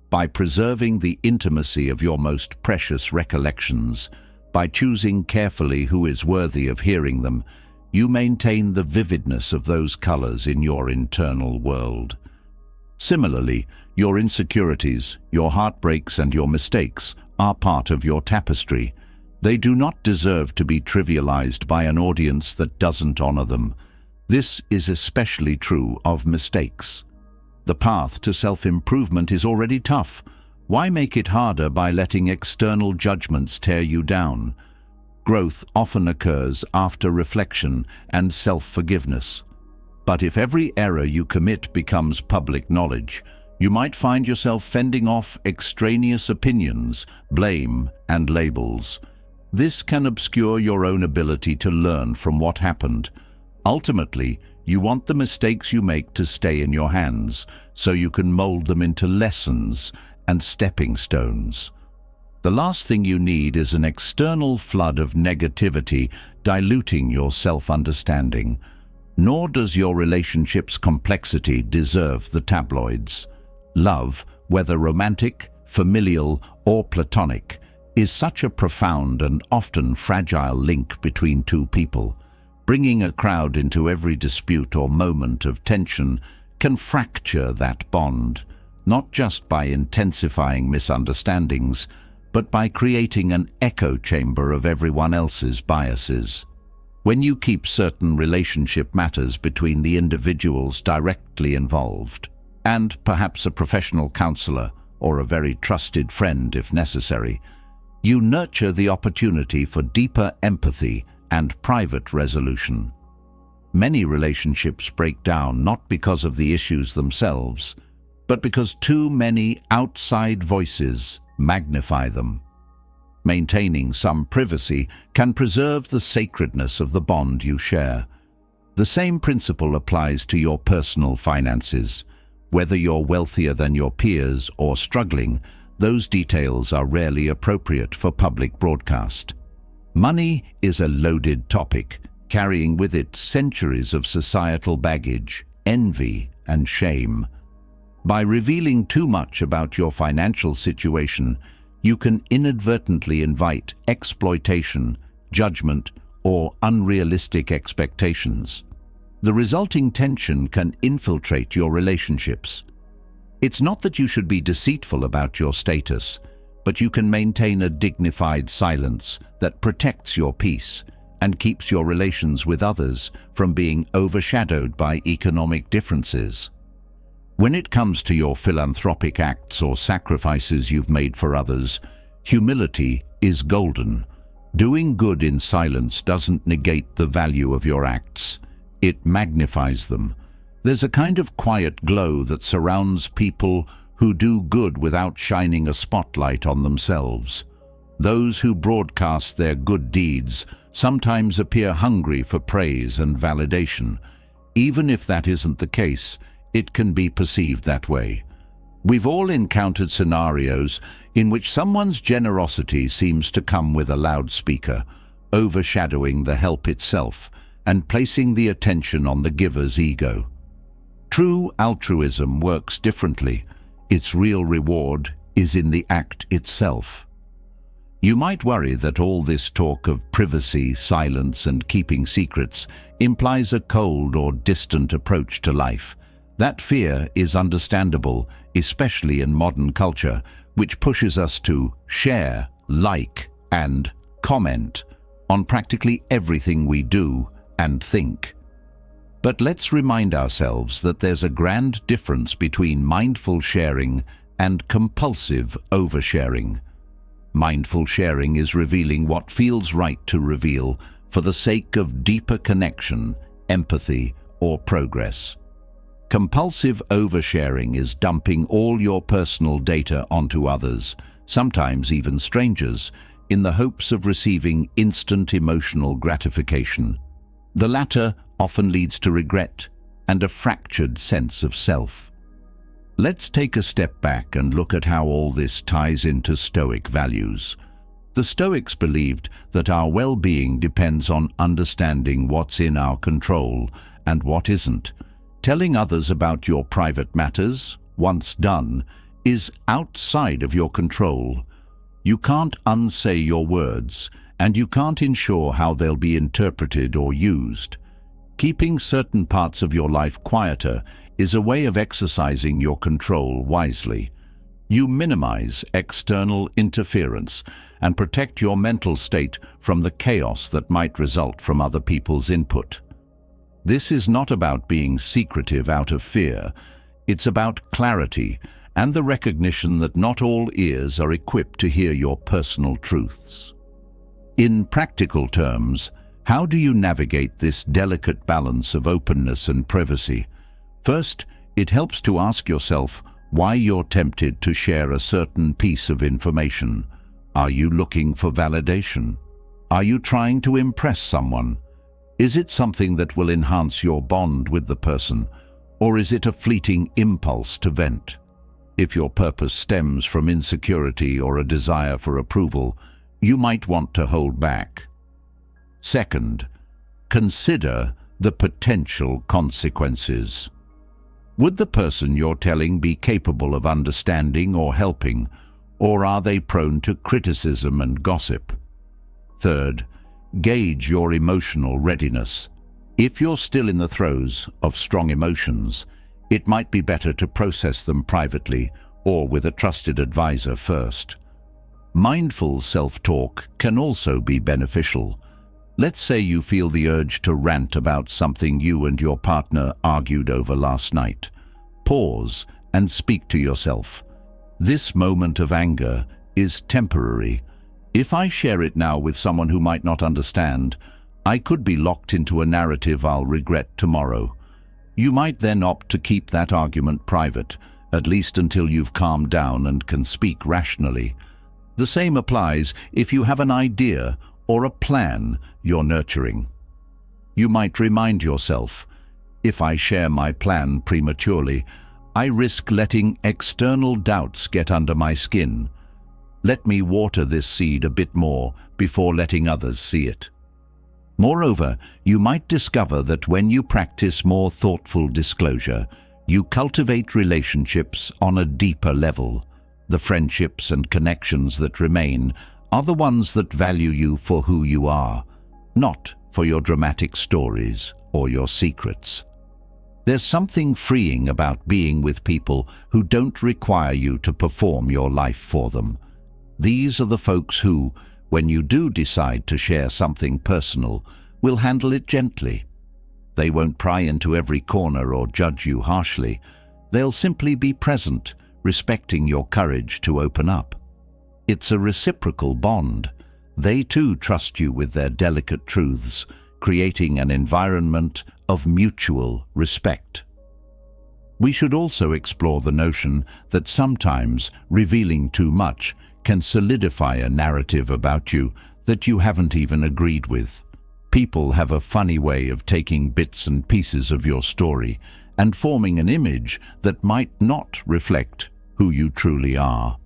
By preserving the intimacy of your most precious recollections, by choosing carefully who is worthy of hearing them, you maintain the vividness of those colors in your internal world. Similarly, your insecurities, your heartbreaks, and your mistakes are part of your tapestry. They do not deserve to be trivialized by an audience that doesn't honor them. This is especially true of mistakes. The path to self-improvement is already tough. Why make it harder by letting external judgments tear you down? Growth often occurs after reflection and self-forgiveness. But if every error you commit becomes public knowledge, you might find yourself fending off extraneous opinions, blame, and labels. This can obscure your own ability to learn from what happened. Ultimately, you want the mistakes you make to stay in your hands, so you can mold them into lessons and stepping stones. The last thing you need is an external flood of negativity diluting your self-understanding. Nor does your relationship's complexity deserve the tabloids. Love, whether romantic, familial, or platonic, is such a profound and often fragile link between two people. Bringing a crowd into every dispute or moment of tension can fracture that bond, not just by intensifying misunderstandings, but by creating an echo chamber of everyone else's biases. When you keep certain relationship matters between the individuals directly involved, and perhaps a professional counselor or a very trusted friend if necessary, you nurture the opportunity for deeper empathy and private resolution. Many relationships break down not because of the issues themselves, but because too many outside voices magnify them. Maintaining some privacy can preserve the sacredness of the bond you share. The same principle applies to your personal finances. Whether you're wealthier than your peers or struggling, those details are rarely appropriate for public broadcast. Money is a loaded topic, carrying with it centuries of societal baggage, envy, and shame. By revealing too much about your financial situation, you can inadvertently invite exploitation, judgment, or unrealistic expectations. The resulting tension can infiltrate your relationships. It's not that you should be deceitful about your status, but you can maintain a dignified silence that protects your peace and keeps your relations with others from being overshadowed by economic differences. When it comes to your philanthropic acts or sacrifices you've made for others, humility is golden. Doing good in silence doesn't negate the value of your acts. It magnifies them. There's a kind of quiet glow that surrounds people who do good without shining a spotlight on themselves. Those who broadcast their good deeds sometimes appear hungry for praise and validation. Even if that isn't the case, it can be perceived that way. We've all encountered scenarios in which someone's generosity seems to come with a loudspeaker, overshadowing the help itself and placing the attention on the giver's ego. True altruism works differently. Its real reward is in the act itself. You might worry that all this talk of privacy, silence, and keeping secrets implies a cold or distant approach to life. That fear is understandable, especially in modern culture, which pushes us to share, like, and comment on practically everything we do and think. But let's remind ourselves that there's a grand difference between mindful sharing and compulsive oversharing. Mindful sharing is revealing what feels right to reveal for the sake of deeper connection, empathy, or progress. Compulsive oversharing is dumping all your personal data onto others, sometimes even strangers, in the hopes of receiving instant emotional gratification. The latter often leads to regret and a fractured sense of self. Let's take a step back and look at how all this ties into Stoic values. The Stoics believed that our well-being depends on understanding what's in our control and what isn't. Telling others about your private matters, once done, is outside of your control. You can't unsay your words, and you can't ensure how they'll be interpreted or used. Keeping certain parts of your life quieter is a way of exercising your control wisely. You minimize external interference and protect your mental state from the chaos that might result from other people's input. This is not about being secretive out of fear. It's about clarity and the recognition that not all ears are equipped to hear your personal truths. In practical terms, how do you navigate this delicate balance of openness and privacy? First, it helps to ask yourself why you're tempted to share a certain piece of information. Are you looking for validation? Are you trying to impress someone? Is it something that will enhance your bond with the person, or is it a fleeting impulse to vent? If your purpose stems from insecurity or a desire for approval, you might want to hold back. Second, consider the potential consequences. Would the person you're telling be capable of understanding or helping, or are they prone to criticism and gossip? Third, gauge your emotional readiness. If you're still in the throes of strong emotions, it might be better to process them privately or with a trusted advisor first. Mindful self-talk can also be beneficial. Let's say you feel the urge to rant about something you and your partner argued over last night. Pause and speak to yourself. This moment of anger is temporary. If I share it now with someone who might not understand, I could be locked into a narrative I'll regret tomorrow. You might then opt to keep that argument private, at least until you've calmed down and can speak rationally. The same applies if you have an idea or a plan you're nurturing. You might remind yourself, if I share my plan prematurely, I risk letting external doubts get under my skin. Let me water this seed a bit more before letting others see it. Moreover, you might discover that when you practice more thoughtful disclosure, you cultivate relationships on a deeper level. The friendships and connections that remain are the ones that value you for who you are, not for your dramatic stories or your secrets. There's something freeing about being with people who don't require you to perform your life for them. These are the folks who, when you do decide to share something personal, will handle it gently. They won't pry into every corner or judge you harshly. They'll simply be present, respecting your courage to open up. It's a reciprocal bond. They too trust you with their delicate truths, creating an environment of mutual respect. We should also explore the notion that sometimes revealing too much can solidify a narrative about you that you haven't even agreed with. People have a funny way of taking bits and pieces of your story and forming an image that might not reflect who you truly are.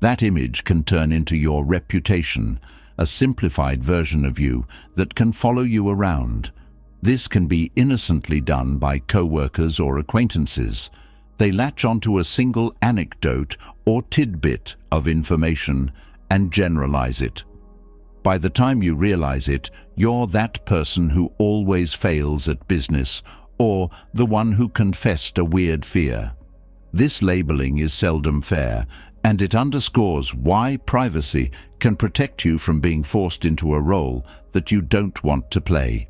That image can turn into your reputation, a simplified version of you that can follow you around. This can be innocently done by co-workers or acquaintances. They latch onto a single anecdote or tidbit of information and generalize it. By the time you realize it, you're that person who always fails at business or the one who confessed a weird fear. This labeling is seldom fair, and it underscores why privacy can protect you from being forced into a role that you don't want to play.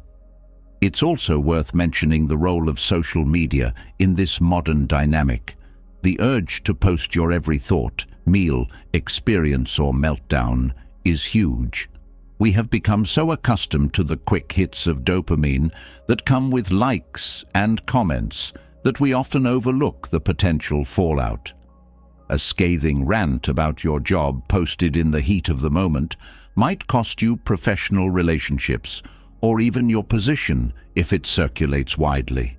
It's also worth mentioning the role of social media in this modern dynamic. The urge to post your every thought, meal, experience, or meltdown is huge. We have become so accustomed to the quick hits of dopamine that come with likes and comments that we often overlook the potential fallout. A scathing rant about your job posted in the heat of the moment might cost you professional relationships or even your position if it circulates widely.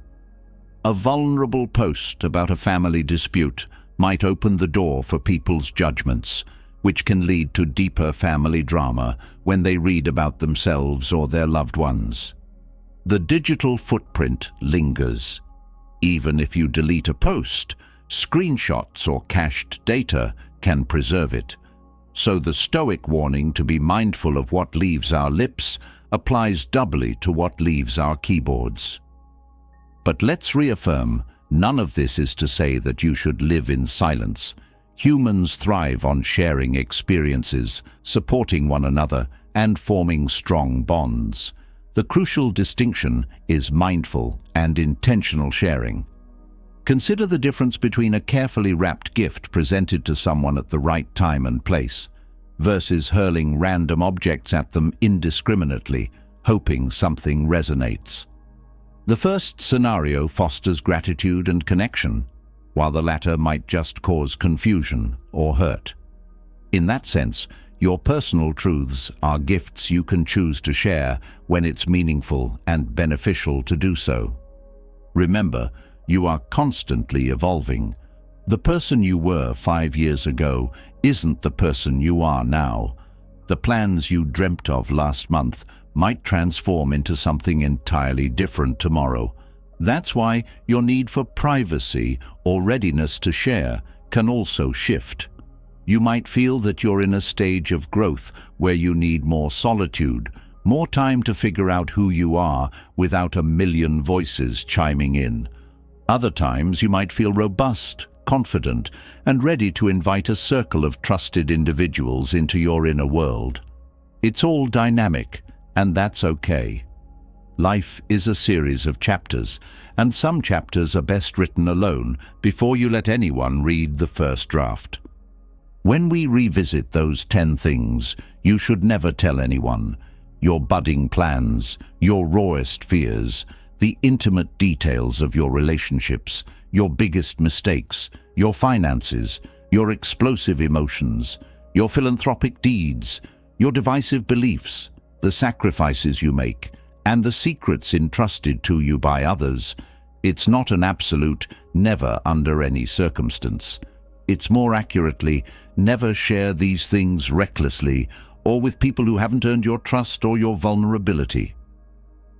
A vulnerable post about a family dispute might open the door for people's judgments, which can lead to deeper family drama when they read about themselves or their loved ones. The digital footprint lingers. Even if you delete a post, screenshots or cached data can preserve it. So the Stoic warning to be mindful of what leaves our lips applies doubly to what leaves our keyboards. But let's reaffirm, none of this is to say that you should live in silence. Humans thrive on sharing experiences, supporting one another, and forming strong bonds. The crucial distinction is mindful and intentional sharing. Consider the difference between a carefully wrapped gift presented to someone at the right time and place versus hurling random objects at them indiscriminately, hoping something resonates. The first scenario fosters gratitude and connection, while the latter might just cause confusion or hurt. In that sense, your personal truths are gifts you can choose to share when it's meaningful and beneficial to do so. Remember, you are constantly evolving. The person you were 5 years ago isn't the person you are now. The plans you dreamt of last month might transform into something entirely different tomorrow. That's why your need for privacy or readiness to share can also shift. You might feel that you're in a stage of growth where you need more solitude, more time to figure out who you are without a million voices chiming in. Other times you might feel robust, confident, and ready to invite a circle of trusted individuals into your inner world. It's all dynamic, and that's okay. Life is a series of chapters, and some chapters are best written alone before you let anyone read the first draft. When we revisit those 10 things you should never tell anyone, your budding plans, your rawest fears, the intimate details of your relationships, your biggest mistakes, your finances, your explosive emotions, your philanthropic deeds, your divisive beliefs, the sacrifices you make, and the secrets entrusted to you by others, it's not an absolute never under any circumstance. It's more accurately, never share these things recklessly or with people who haven't earned your trust or your vulnerability.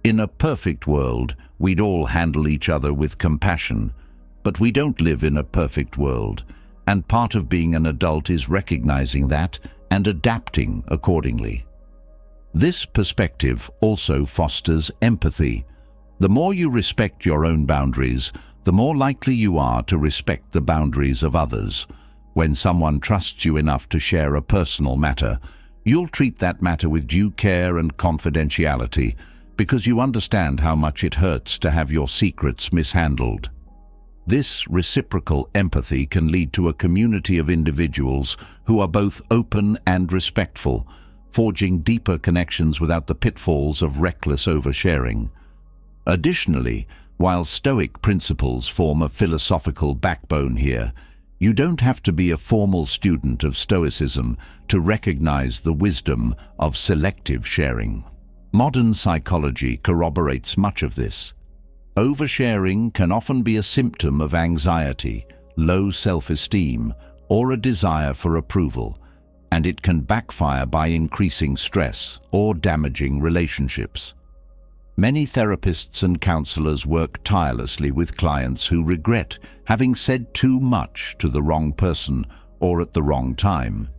In a perfect world, we'd all handle each other with compassion, but we don't live in a perfect world, and part of being an adult is recognizing that and adapting accordingly. This perspective also fosters empathy. The more you respect your own boundaries, the more likely you are to respect the boundaries of others. When someone trusts you enough to share a personal matter, you'll treat that matter with due care and confidentiality because you understand how much it hurts to have your secrets mishandled. This reciprocal empathy can lead to a community of individuals who are both open and respectful, forging deeper connections without the pitfalls of reckless oversharing. Additionally, while Stoic principles form a philosophical backbone here, you don't have to be a formal student of Stoicism to recognize the wisdom of selective sharing. Modern psychology corroborates much of this. Oversharing can often be a symptom of anxiety, low self-esteem, or a desire for approval, and it can backfire by increasing stress or damaging relationships. Many therapists and counselors work tirelessly with clients who regret having said too much to the wrong person or at the wrong time.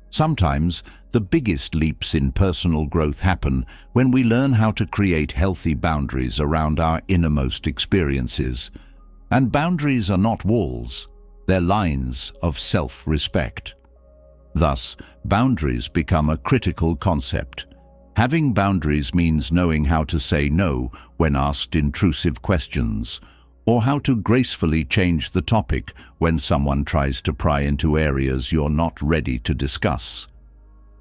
Sometimes, the biggest leaps in personal growth happen when we learn how to create healthy boundaries around our innermost experiences. And boundaries are not walls, they're lines of self-respect. Thus, boundaries become a critical concept. Having boundaries means knowing how to say no when asked intrusive questions, or how to gracefully change the topic when someone tries to pry into areas you're not ready to discuss.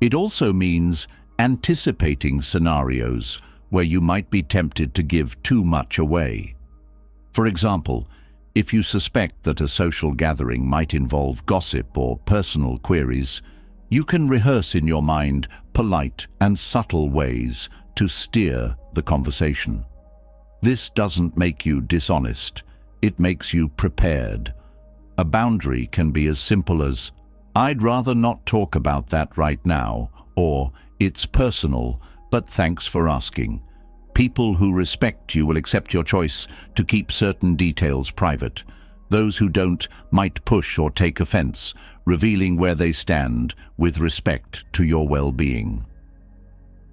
It also means anticipating scenarios where you might be tempted to give too much away. For example, if you suspect that a social gathering might involve gossip or personal queries, you can rehearse in your mind polite and subtle ways to steer the conversation. This doesn't make you dishonest, it makes you prepared. A boundary can be as simple as, "I'd rather not talk about that right now," or "It's personal, but thanks for asking." People who respect you will accept your choice to keep certain details private. Those who don't might push or take offense, revealing where they stand with respect to your well-being.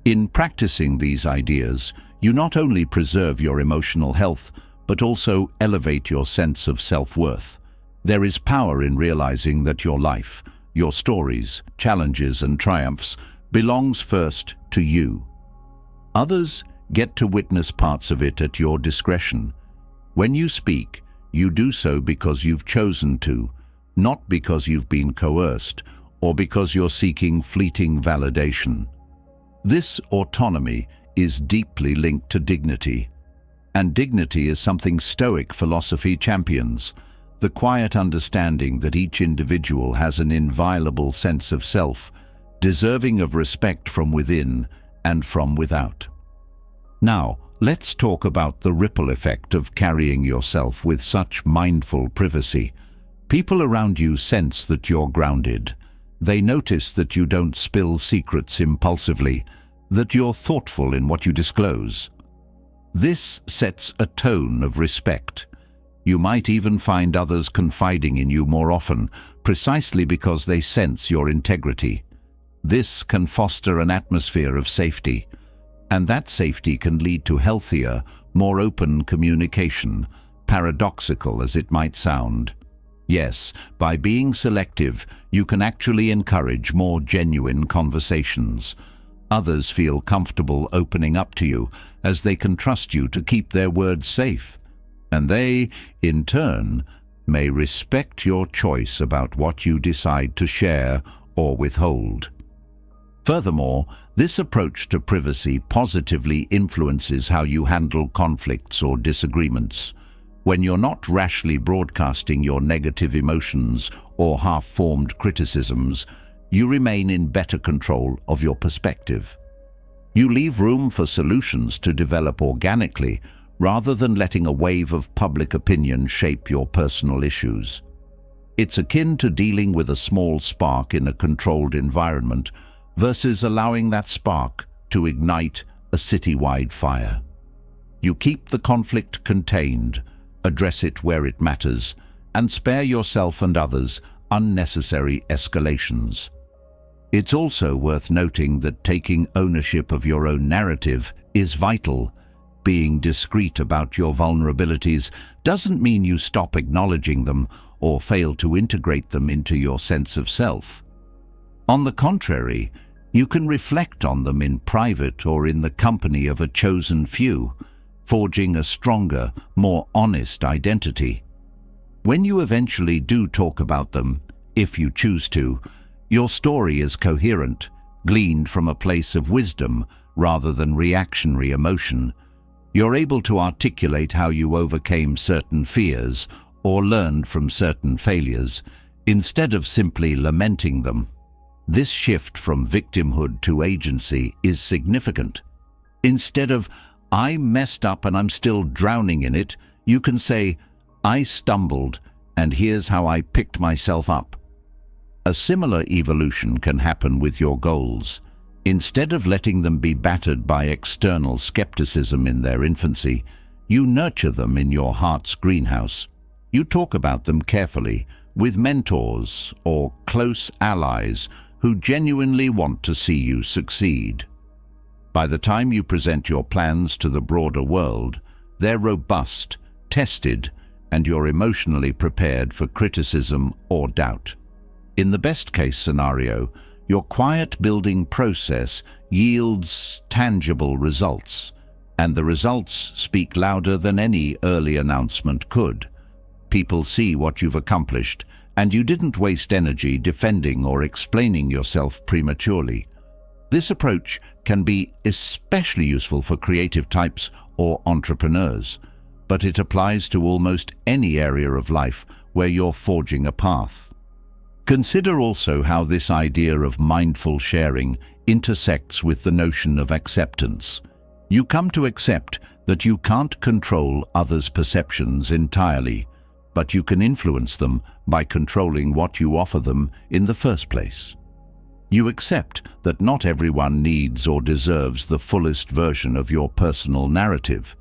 In practicing these ideas, you not only preserve your emotional health, but also elevate your sense of self-worth. There is power in realizing that your life, your stories, challenges, and triumphs belongs first to you. Others get to witness parts of it at your discretion. When you speak, you do so because you've chosen to, not because you've been coerced or because you're seeking fleeting validation. This autonomy is deeply linked to dignity. And dignity is something Stoic philosophy champions, the quiet understanding that each individual has an inviolable sense of self, deserving of respect from within and from without. Now, let's talk about the ripple effect of carrying yourself with such mindful privacy. People around you sense that you're grounded. They notice that you don't spill secrets impulsively, that you're thoughtful in what you disclose. This sets a tone of respect. You might even find others confiding in you more often, precisely because they sense your integrity. This can foster an atmosphere of safety, and that safety can lead to healthier, more open communication, paradoxical as it might sound. Yes, by being selective, you can actually encourage more genuine conversations. Others feel comfortable opening up to you as they can trust you to keep their words safe. And they, in turn, may respect your choice about what you decide to share or withhold. Furthermore, this approach to privacy positively influences how you handle conflicts or disagreements. When you're not rashly broadcasting your negative emotions or half-formed criticisms, you remain in better control of your perspective. You leave room for solutions to develop organically, rather than letting a wave of public opinion shape your personal issues. It's akin to dealing with a small spark in a controlled environment versus allowing that spark to ignite a citywide fire. You keep the conflict contained, address it where it matters, and spare yourself and others unnecessary escalations. It's also worth noting that taking ownership of your own narrative is vital. Being discreet about your vulnerabilities doesn't mean you stop acknowledging them or fail to integrate them into your sense of self. On the contrary, you can reflect on them in private or in the company of a chosen few, forging a stronger, more honest identity. When you eventually do talk about them, if you choose to, your story is coherent, gleaned from a place of wisdom rather than reactionary emotion. You're able to articulate how you overcame certain fears or learned from certain failures, instead of simply lamenting them. This shift from victimhood to agency is significant. Instead of, "I messed up and I'm still drowning in it," you can say, "I stumbled, and here's how I picked myself up." A similar evolution can happen with your goals. Instead of letting them be battered by external skepticism in their infancy, you nurture them in your heart's greenhouse. You talk about them carefully with mentors or close allies who genuinely want to see you succeed. By the time you present your plans to the broader world, they're robust, tested, and you're emotionally prepared for criticism or doubt. In the best-case scenario, your quiet building process yields tangible results, and the results speak louder than any early announcement could. People see what you've accomplished, and you didn't waste energy defending or explaining yourself prematurely. This approach can be especially useful for creative types or entrepreneurs, but it applies to almost any area of life where you're forging a path. Consider also how this idea of mindful sharing intersects with the notion of acceptance. You come to accept that you can't control others' perceptions entirely, but you can influence them by controlling what you offer them in the first place. You accept that not everyone needs or deserves the fullest version of your personal narrative.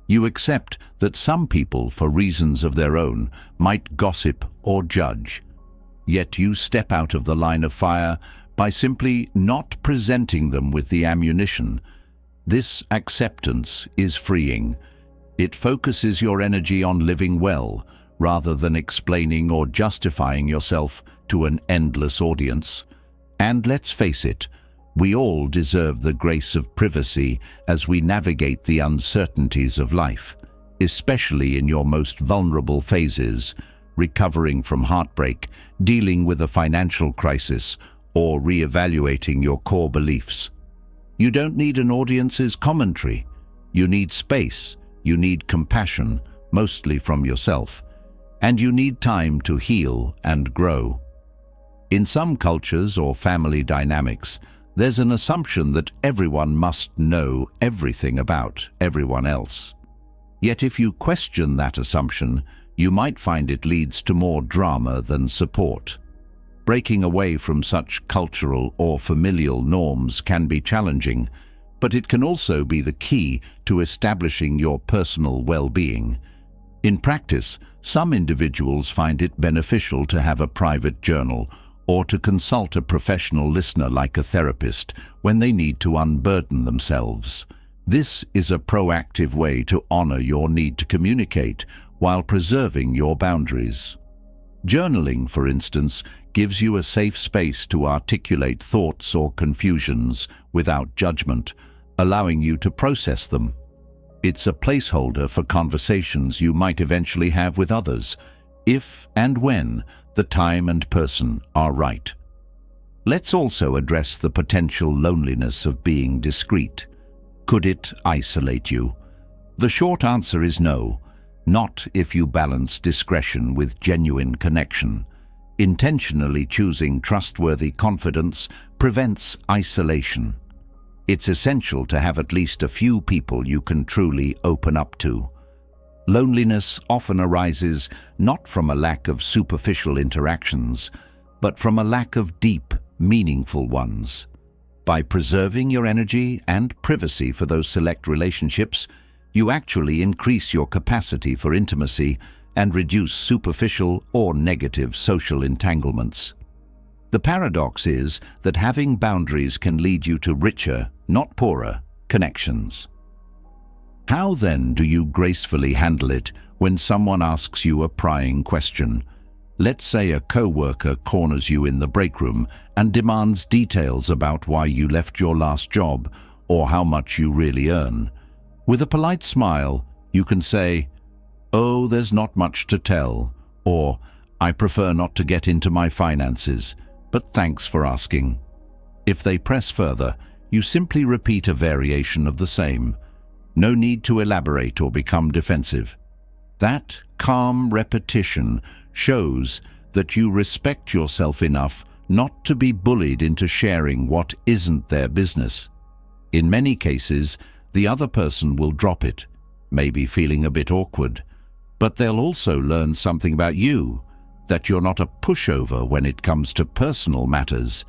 You accept that some people, for reasons of their own, might gossip or judge. Yet you step out of the line of fire by simply not presenting them with the ammunition. This acceptance is freeing. It focuses your energy on living well, rather than explaining or justifying yourself to an endless audience. And let's face it, we all deserve the grace of privacy as we navigate the uncertainties of life, especially in your most vulnerable phases, recovering from heartbreak, dealing with a financial crisis, or re-evaluating your core beliefs. You don't need an audience's commentary. You need space, you need compassion, mostly from yourself, and you need time to heal and grow. In some cultures or family dynamics, there's an assumption that everyone must know everything about everyone else. Yet if you question that assumption, you might find it leads to more drama than support. Breaking away from such cultural or familial norms can be challenging, but it can also be the key to establishing your personal well-being. In practice, some individuals find it beneficial to have a private journal or to consult a professional listener like a therapist when they need to unburden themselves. This is a proactive way to honor your need to communicate while preserving your boundaries. Journaling, for instance, gives you a safe space to articulate thoughts or confusions without judgment, allowing you to process them. It's a placeholder for conversations you might eventually have with others, if and when the time and person are right. Let's also address the potential loneliness of being discreet. Could it isolate you? The short answer is no, not if you balance discretion with genuine connection. Intentionally choosing trustworthy confidence prevents isolation. It's essential to have at least a few people you can truly open up to. Loneliness often arises not from a lack of superficial interactions, but from a lack of deep, meaningful ones. By preserving your energy and privacy for those select relationships, you actually increase your capacity for intimacy and reduce superficial or negative social entanglements. The paradox is that having boundaries can lead you to richer, not poorer, connections. How then do you gracefully handle it when someone asks you a prying question? Let's say a co-worker corners you in the break room and demands details about why you left your last job or how much you really earn. With a polite smile, you can say, "Oh, there's not much to tell," or "I prefer not to get into my finances, but thanks for asking." If they press further, you simply repeat a variation of the same. No need to elaborate or become defensive. That calm repetition shows that you respect yourself enough not to be bullied into sharing what isn't their business. In many cases, the other person will drop it, maybe feeling a bit awkward, but they'll also learn something about you, that you're not a pushover when it comes to personal matters.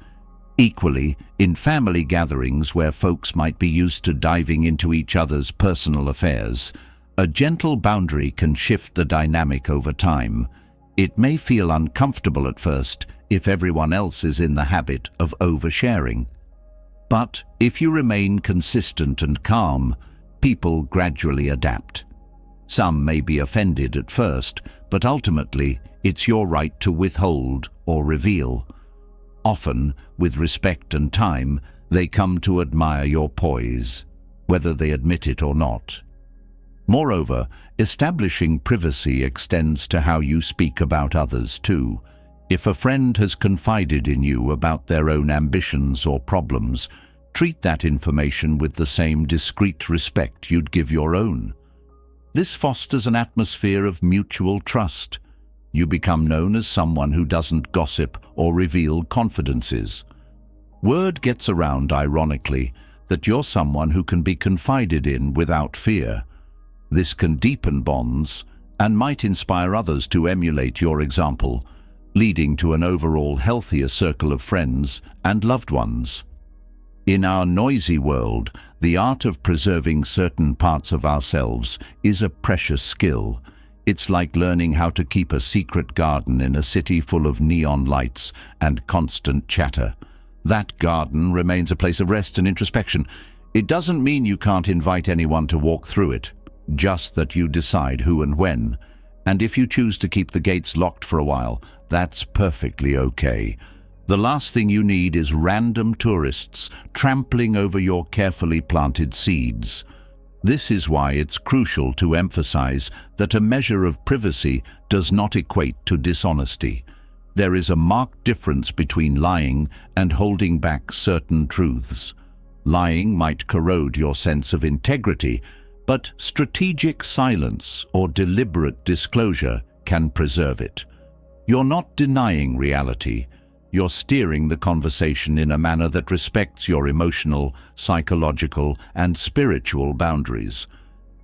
Equally, in family gatherings where folks might be used to diving into each other's personal affairs, a gentle boundary can shift the dynamic over time. It may feel uncomfortable at first if everyone else is in the habit of oversharing. But if you remain consistent and calm, people gradually adapt. Some may be offended at first, but ultimately it's your right to withhold or reveal. Often, with respect and time, they come to admire your poise, whether they admit it or not. Moreover, establishing privacy extends to how you speak about others too. If a friend has confided in you about their own ambitions or problems, treat that information with the same discreet respect you'd give your own. This fosters an atmosphere of mutual trust. You become known as someone who doesn't gossip or reveal confidences. Word gets around, ironically, that you're someone who can be confided in without fear. This can deepen bonds and might inspire others to emulate your example. leading to an overall healthier circle of friends and loved ones. In our noisy world, the art of preserving certain parts of ourselves is a precious skill. It's like learning how to keep a secret garden in a city full of neon lights and constant chatter. That garden remains a place of rest and introspection. It doesn't mean you can't invite anyone to walk through it, just that you decide who and when. And if you choose to keep the gates locked for a while, that's perfectly okay. The last thing you need is random tourists trampling over your carefully planted seeds. This is why it's crucial to emphasize that a measure of privacy does not equate to dishonesty. There is a marked difference between lying and holding back certain truths. Lying might corrode your sense of integrity, but strategic silence or deliberate disclosure can preserve it. You're not denying reality. You're steering the conversation in a manner that respects your emotional, psychological, and spiritual boundaries.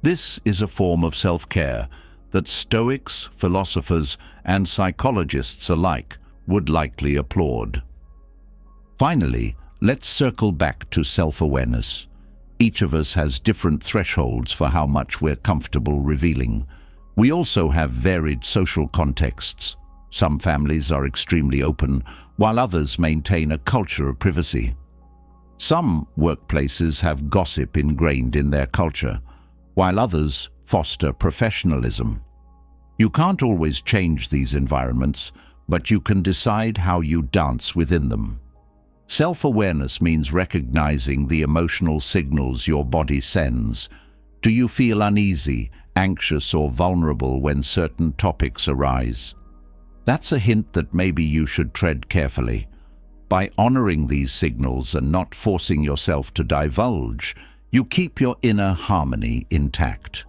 This is a form of self-care that Stoics, philosophers, and psychologists alike would likely applaud. Finally, let's circle back to self-awareness. Each of us has different thresholds for how much we're comfortable revealing. We also have varied social contexts. Some families are extremely open, while others maintain a culture of privacy. Some workplaces have gossip ingrained in their culture, while others foster professionalism. You can't always change these environments, but you can decide how you dance within them. Self-awareness means recognizing the emotional signals your body sends. Do you feel uneasy, anxious, or vulnerable when certain topics arise? That's a hint that maybe you should tread carefully. By honoring these signals and not forcing yourself to divulge, you keep your inner harmony intact.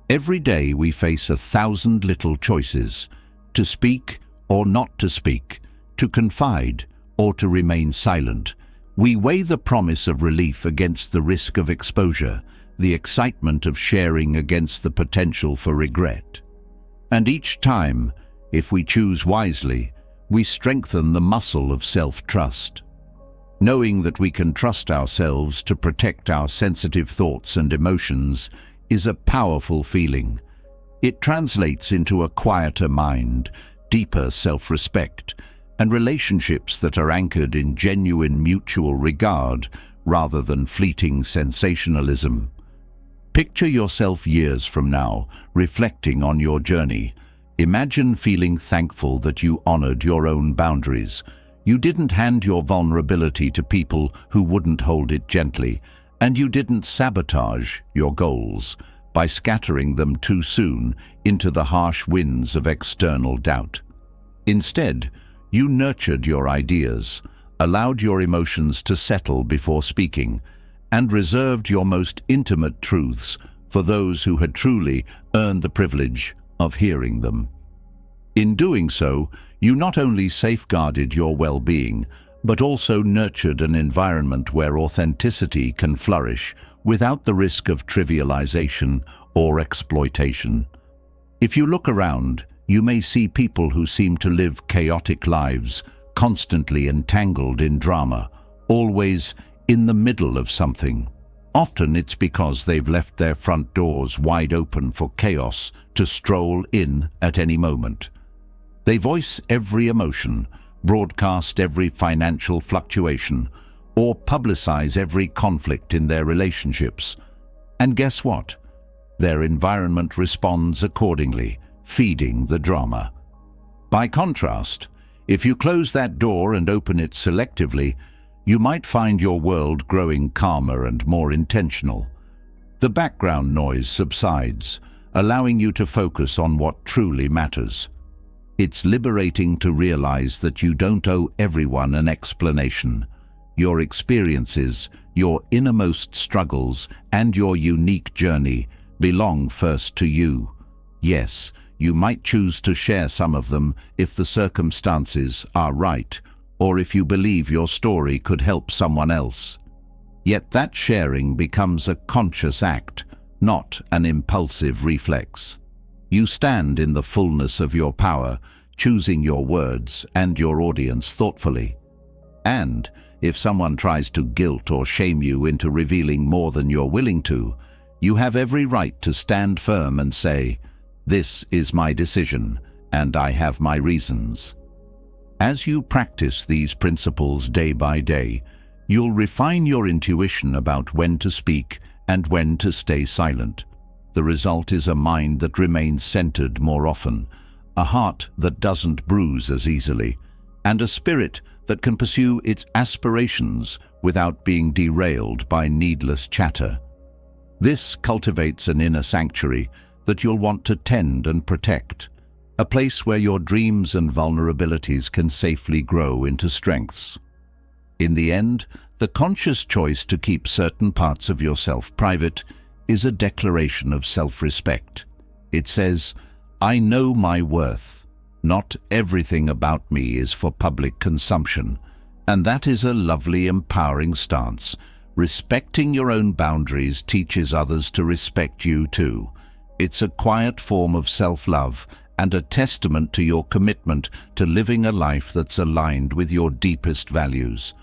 Every day we face 1,000 little choices: to speak or not to speak, to confide or to remain silent. We weigh the promise of relief against the risk of exposure, the excitement of sharing against the potential for regret. And each time, if we choose wisely, we strengthen the muscle of self-trust. Knowing that we can trust ourselves to protect our sensitive thoughts and emotions is a powerful feeling. It translates into a quieter mind, deeper self-respect, and relationships that are anchored in genuine mutual regard rather than fleeting sensationalism. Picture yourself years from now, reflecting on your journey. Imagine feeling thankful that you honored your own boundaries. You didn't hand your vulnerability to people who wouldn't hold it gently, and you didn't sabotage your goals by scattering them too soon into the harsh winds of external doubt. Instead, you nurtured your ideas, allowed your emotions to settle before speaking, and reserved your most intimate truths for those who had truly earned the privilege of hearing them. In doing so, you not only safeguarded your well-being, but also nurtured an environment where authenticity can flourish without the risk of trivialization or exploitation. If you look around, you may see people who seem to live chaotic lives, constantly entangled in drama, always in the middle of something. Often it's because they've left their front doors wide open for chaos to stroll in at any moment. They voice every emotion, broadcast every financial fluctuation, or publicize every conflict in their relationships. And guess what? Their environment responds accordingly, feeding the drama. By contrast, if you close that door and open it selectively, you might find your world growing calmer and more intentional. The background noise subsides, allowing you to focus on what truly matters. It's liberating to realize that you don't owe everyone an explanation. Your experiences, your innermost struggles, and your unique journey belong first to you. Yes, you might choose to share some of them if the circumstances are right, or if you believe your story could help someone else. Yet that sharing becomes a conscious act, not an impulsive reflex. You stand in the fullness of your power, choosing your words and your audience thoughtfully. And if someone tries to guilt or shame you into revealing more than you're willing to, you have every right to stand firm and say, "This is my decision, and I have my reasons." As you practice these principles day by day, you'll refine your intuition about when to speak and when to stay silent. The result is a mind that remains centered more often, a heart that doesn't bruise as easily, and a spirit that can pursue its aspirations without being derailed by needless chatter. This cultivates an inner sanctuary that you'll want to tend and protect, a place where your dreams and vulnerabilities can safely grow into strengths. In the end, the conscious choice to keep certain parts of yourself private is a declaration of self-respect. It says, "I know my worth. Not everything about me is for public consumption." And that is a lovely, empowering stance. Respecting your own boundaries teaches others to respect you too. It's a quiet form of self-love and a testament to your commitment to living a life that's aligned with your deepest values.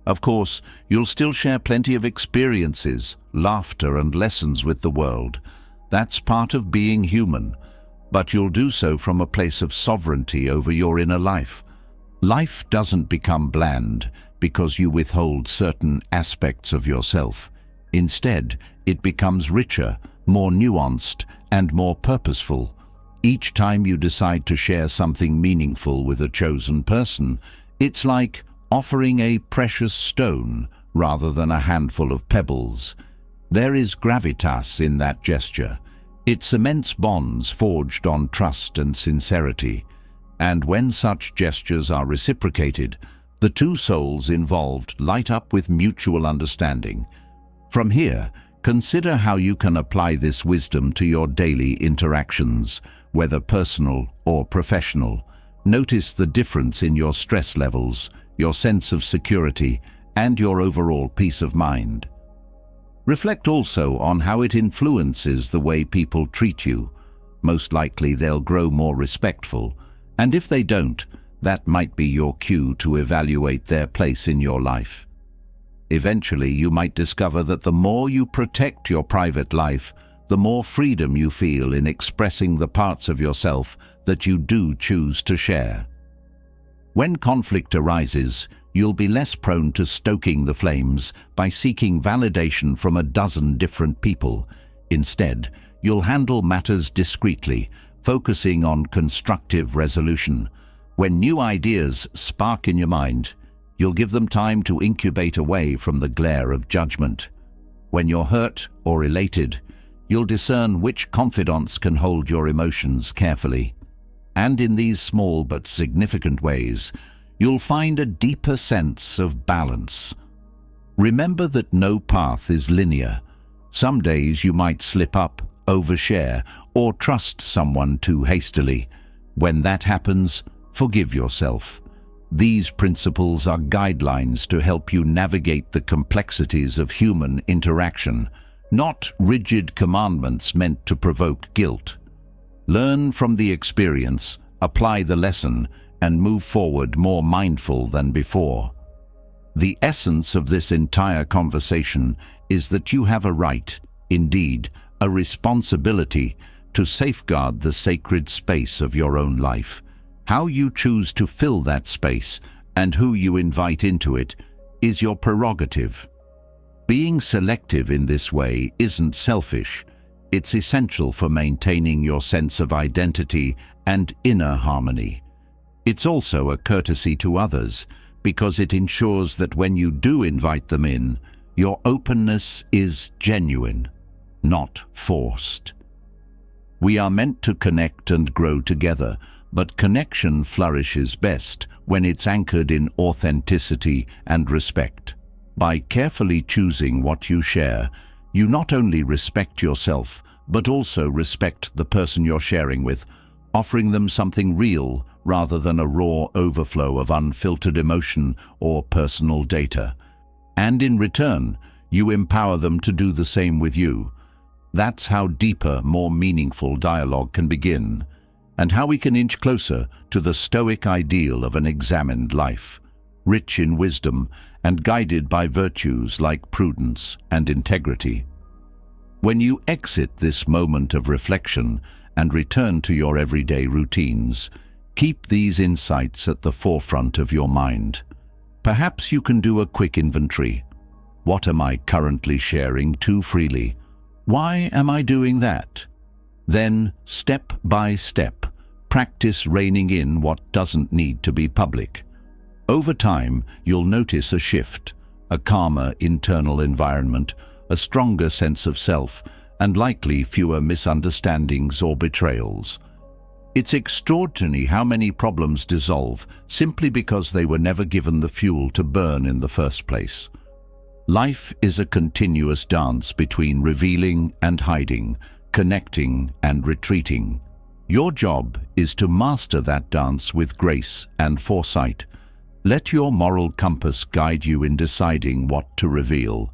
Of course, you'll still share plenty of experiences, laughter, and lessons with the world. That's part of being human, but you'll do so from a place of sovereignty over your inner life. Life doesn't become bland because you withhold certain aspects of yourself. Instead, it becomes richer, more nuanced, and more purposeful. Each time you decide to share something meaningful with a chosen person, it's like offering a precious stone rather than a handful of pebbles. There is gravitas in that gesture. It cements bonds forged on trust and sincerity. And when such gestures are reciprocated, the two souls involved light up with mutual understanding. From here, consider how you can apply this wisdom to your daily interactions, whether personal or professional. Notice the difference in your stress levels, your sense of security, and your overall peace of mind. Reflect also on how it influences the way people treat you. Most likely they'll grow more respectful, and if they don't, that might be your cue to evaluate their place in your life. Eventually, you might discover that the more you protect your private life, the more freedom you feel in expressing the parts of yourself that you do choose to share. When conflict arises, you'll be less prone to stoking the flames by seeking validation from a dozen different people. Instead, you'll handle matters discreetly, focusing on constructive resolution. When new ideas spark in your mind, you'll give them time to incubate away from the glare of judgment. When you're hurt or elated, you'll discern which confidants can hold your emotions carefully. And in these small but significant ways, you'll find a deeper sense of balance. Remember that no path is linear. Some days you might slip up, overshare, or trust someone too hastily. When that happens, forgive yourself. These principles are guidelines to help you navigate the complexities of human interaction, not rigid commandments meant to provoke guilt. Learn from the experience, apply the lesson, and move forward more mindful than before. The essence of this entire conversation is that you have a right, indeed, a responsibility, to safeguard the sacred space of your own life. How you choose to fill that space and who you invite into it is your prerogative. Being selective in this way isn't selfish. It's essential for maintaining your sense of identity and inner harmony. It's also a courtesy to others because it ensures that when you do invite them in, your openness is genuine, not forced. We are meant to connect and grow together, but connection flourishes best when it's anchored in authenticity and respect. By carefully choosing what you share, you not only respect yourself, but also respect the person you're sharing with, offering them something real rather than a raw overflow of unfiltered emotion or personal data. And in return, you empower them to do the same with you. That's how deeper, more meaningful dialogue can begin. and how we can inch closer to the Stoic ideal of an examined life, rich in wisdom and guided by virtues like prudence and integrity. When you exit this moment of reflection and return to your everyday routines, keep these insights at the forefront of your mind. Perhaps you can do a quick inventory. What am I currently sharing too freely? Why am I doing that? Then, step by step, practice reining in what doesn't need to be public. Over time, you'll notice a shift, a calmer internal environment, a stronger sense of self, and likely fewer misunderstandings or betrayals. It's extraordinary how many problems dissolve simply because they were never given the fuel to burn in the first place. Life is a continuous dance between revealing and hiding, connecting and retreating. Your job is to master that dance with grace and foresight. Let your moral compass guide you in deciding what to reveal.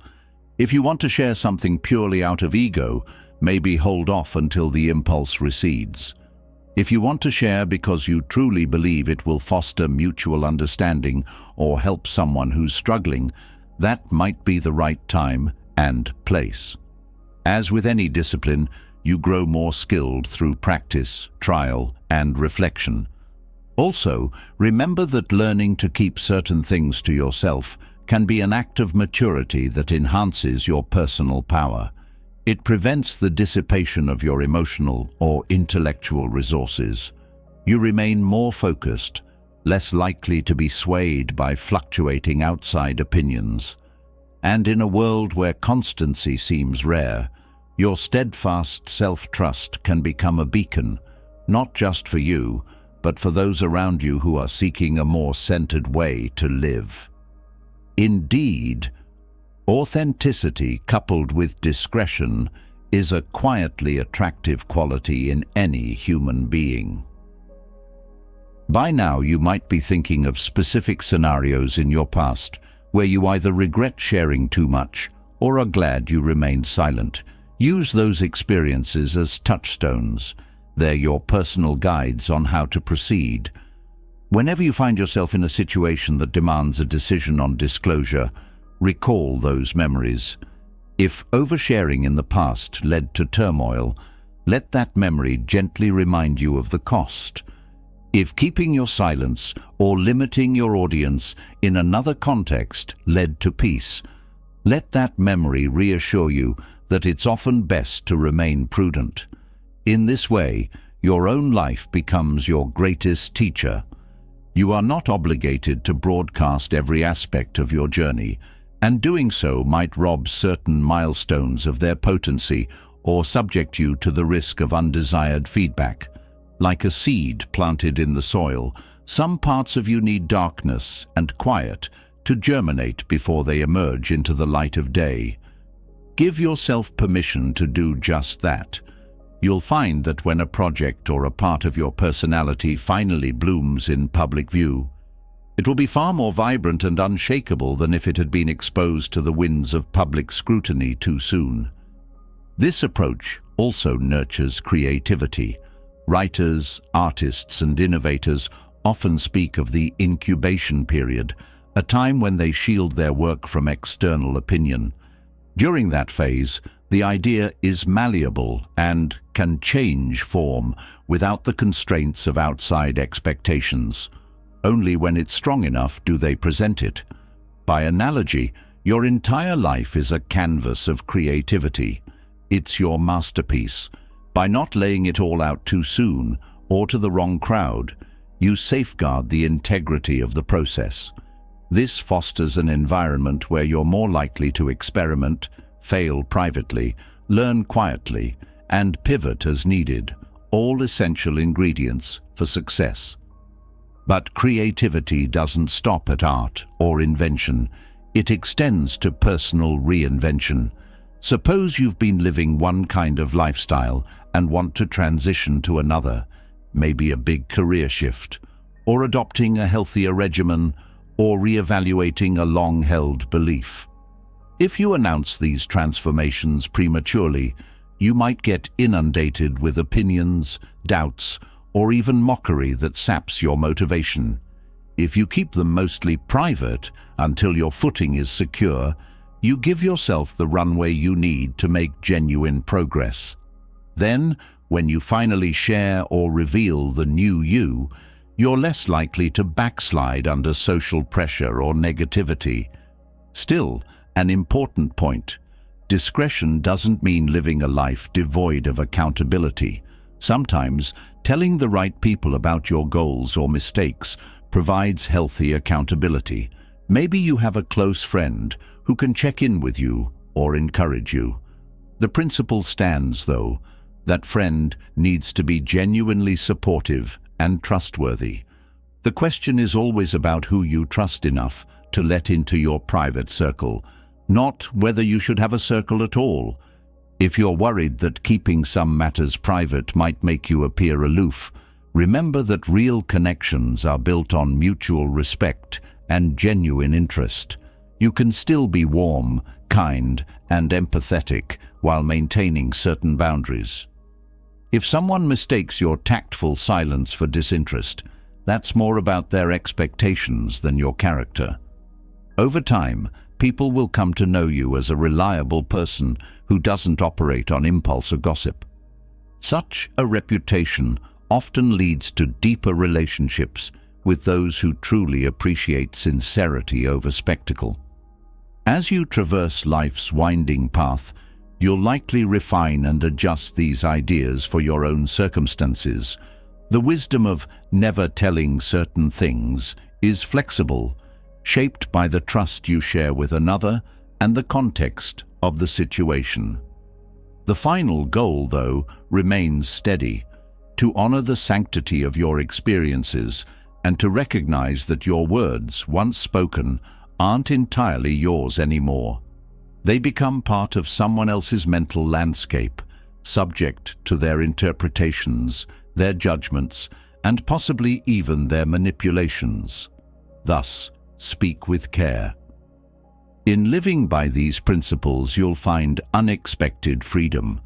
If you want to share something purely out of ego, maybe hold off until the impulse recedes. If you want to share because you truly believe it will foster mutual understanding or help someone who's struggling, that might be the right time and place. As with any discipline, you grow more skilled through practice, trial, and reflection. Also, remember that learning to keep certain things to yourself can be an act of maturity that enhances your personal power. It prevents the dissipation of your emotional or intellectual resources. You remain more focused, less likely to be swayed by fluctuating outside opinions. And in a world where constancy seems rare, your steadfast self-trust can become a beacon, not just for you, but for those around you who are seeking a more centered way to live. Indeed, authenticity coupled with discretion is a quietly attractive quality in any human being. By now, you might be thinking of specific scenarios in your past where you either regret sharing too much or are glad you remained silent. Use those experiences as touchstones. They're your personal guides on how to proceed. Whenever you find yourself in a situation that demands a decision on disclosure, recall those memories. If oversharing in the past led to turmoil, let that memory gently remind you of the cost. If keeping your silence or limiting your audience in another context led to peace, let that memory reassure you that it's often best to remain prudent. In this way, your own life becomes your greatest teacher. You are not obligated to broadcast every aspect of your journey, and doing so might rob certain milestones of their potency or subject you to the risk of undesired feedback. Like a seed planted in the soil, some parts of you need darkness and quiet to germinate before they emerge into the light of day. Give yourself permission to do just that. You'll find that when a project or a part of your personality finally blooms in public view, it will be far more vibrant and unshakable than if it had been exposed to the winds of public scrutiny too soon. This approach also nurtures creativity. Writers, artists, and innovators often speak of the incubation period, a time when they shield their work from external opinion. During that phase, the idea is malleable and can change form without the constraints of outside expectations. Only when it's strong enough do they present it. By analogy, your entire life is a canvas of creativity. It's your masterpiece. By not laying it all out too soon or to the wrong crowd, you safeguard the integrity of the process. This fosters an environment where you're more likely to experiment, fail privately, learn quietly, and pivot as needed, all essential ingredients for success. But creativity doesn't stop at art or invention. It extends to personal reinvention. Suppose you've been living one kind of lifestyle and want to transition to another, maybe a big career shift, or adopting a healthier regimen, or reevaluating a long-held belief. If you announce these transformations prematurely, you might get inundated with opinions, doubts, or even mockery that saps your motivation. If you keep them mostly private until your footing is secure, you give yourself the runway you need to make genuine progress. Then, when you finally share or reveal the new you, you're less likely to backslide under social pressure or negativity. Still, an important point: discretion doesn't mean living a life devoid of accountability. Sometimes, telling the right people about your goals or mistakes provides healthy accountability. Maybe you have a close friend who can check in with you or encourage you. The principle stands, though. That friend needs to be genuinely supportive and trustworthy. The question is always about who you trust enough to let into your private circle, not whether you should have a circle at all. If you're worried that keeping some matters private might make you appear aloof, remember that real connections are built on mutual respect and genuine interest. You can still be warm, kind, and empathetic while maintaining certain boundaries. If someone mistakes your tactful silence for disinterest, that's more about their expectations than your character. Over time, people will come to know you as a reliable person who doesn't operate on impulse or gossip. Such a reputation often leads to deeper relationships with those who truly appreciate sincerity over spectacle. As you traverse life's winding path, you'll likely refine and adjust these ideas for your own circumstances. The wisdom of never telling certain things is flexible, shaped by the trust you share with another and the context of the situation. The final goal, though, remains steady: to honor the sanctity of your experiences and to recognize that your words, once spoken, aren't entirely yours anymore. They become part of someone else's mental landscape, subject to their interpretations, their judgments, and possibly even their manipulations. Thus, speak with care. In living by these principles, you'll find unexpected freedom.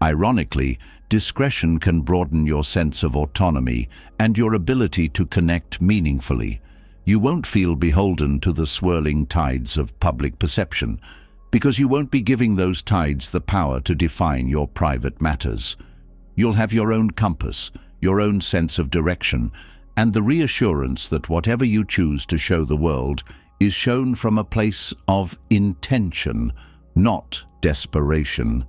Ironically, discretion can broaden your sense of autonomy and your ability to connect meaningfully. You won't feel beholden to the swirling tides of public perception, because you won't be giving those tides the power to define your private matters. You'll have your own compass, your own sense of direction, and the reassurance that whatever you choose to show the world is shown from a place of intention, not desperation.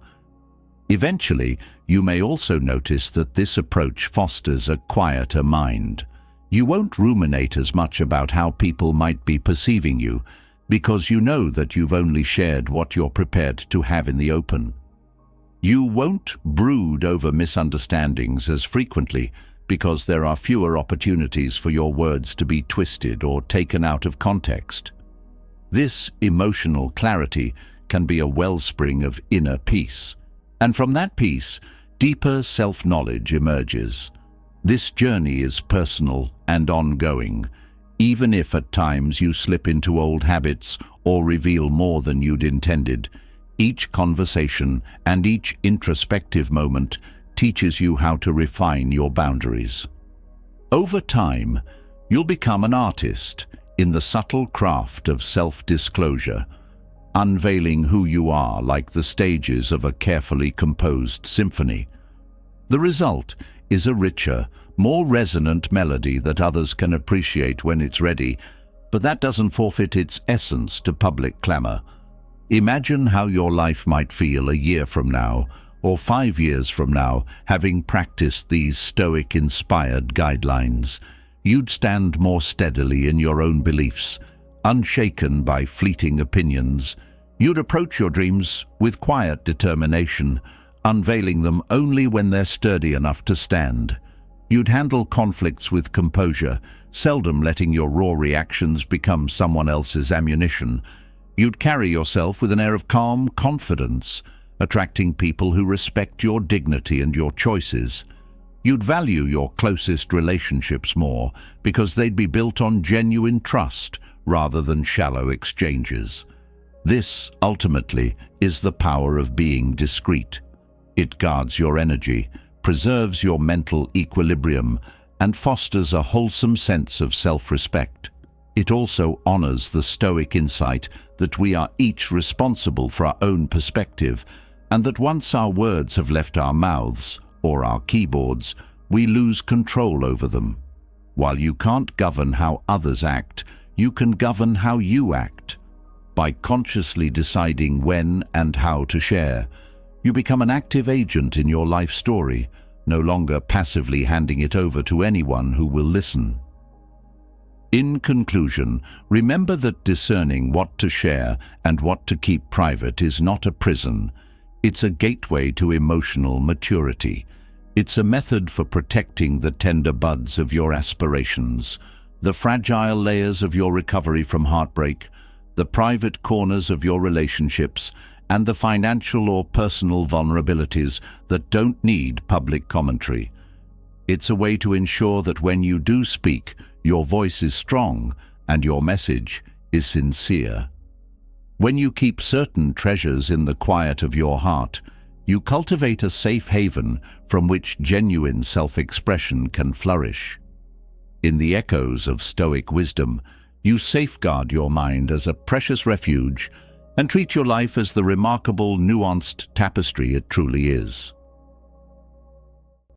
Eventually, you may also notice that this approach fosters a quieter mind. You won't ruminate as much about how people might be perceiving you, because you know that you've only shared what you're prepared to have in the open. You won't brood over misunderstandings as frequently, because there are fewer opportunities for your words to be twisted or taken out of context. This emotional clarity can be a wellspring of inner peace, and from that peace, deeper self-knowledge emerges. This journey is personal and ongoing, even if at times you slip into old habits or reveal more than you'd intended. Each conversation and each introspective moment teaches you how to refine your boundaries. Over time, you'll become an artist in the subtle craft of self-disclosure, unveiling who you are like the stages of a carefully composed symphony. The result is a richer, more resonant melody that others can appreciate when it's ready, but that doesn't forfeit its essence to public clamor. Imagine how your life might feel a year from now, or 5 years from now, having practiced these Stoic-inspired guidelines. You'd stand more steadily in your own beliefs, unshaken by fleeting opinions. You'd approach your dreams with quiet determination, unveiling them only when they're sturdy enough to stand. You'd handle conflicts with composure, seldom letting your raw reactions become someone else's ammunition. You'd carry yourself with an air of calm confidence, attracting people who respect your dignity and your choices. You'd value your closest relationships more because they'd be built on genuine trust rather than shallow exchanges. This, ultimately, is the power of being discreet. It guards your energy, preserves your mental equilibrium and fosters a wholesome sense of self-respect. It also honors the Stoic insight that we are each responsible for our own perspective, and that once our words have left our mouths, or our keyboards, we lose control over them. While you can't govern how others act, you can govern how you act. By consciously deciding when and how to share, you become an active agent in your life story, no longer passively handing it over to anyone who will listen. In conclusion, remember that discerning what to share and what to keep private is not a prison. It's a gateway to emotional maturity. It's a method for protecting the tender buds of your aspirations, the fragile layers of your recovery from heartbreak, the private corners of your relationships, and the financial or personal vulnerabilities that don't need public commentary. It's a way to ensure that when you do speak, your voice is strong and your message is sincere. When you keep certain treasures in the quiet of your heart, you cultivate a safe haven from which genuine self-expression can flourish. In the echoes of Stoic wisdom, you safeguard your mind as a precious refuge and treat your life as the remarkable, nuanced tapestry it truly is.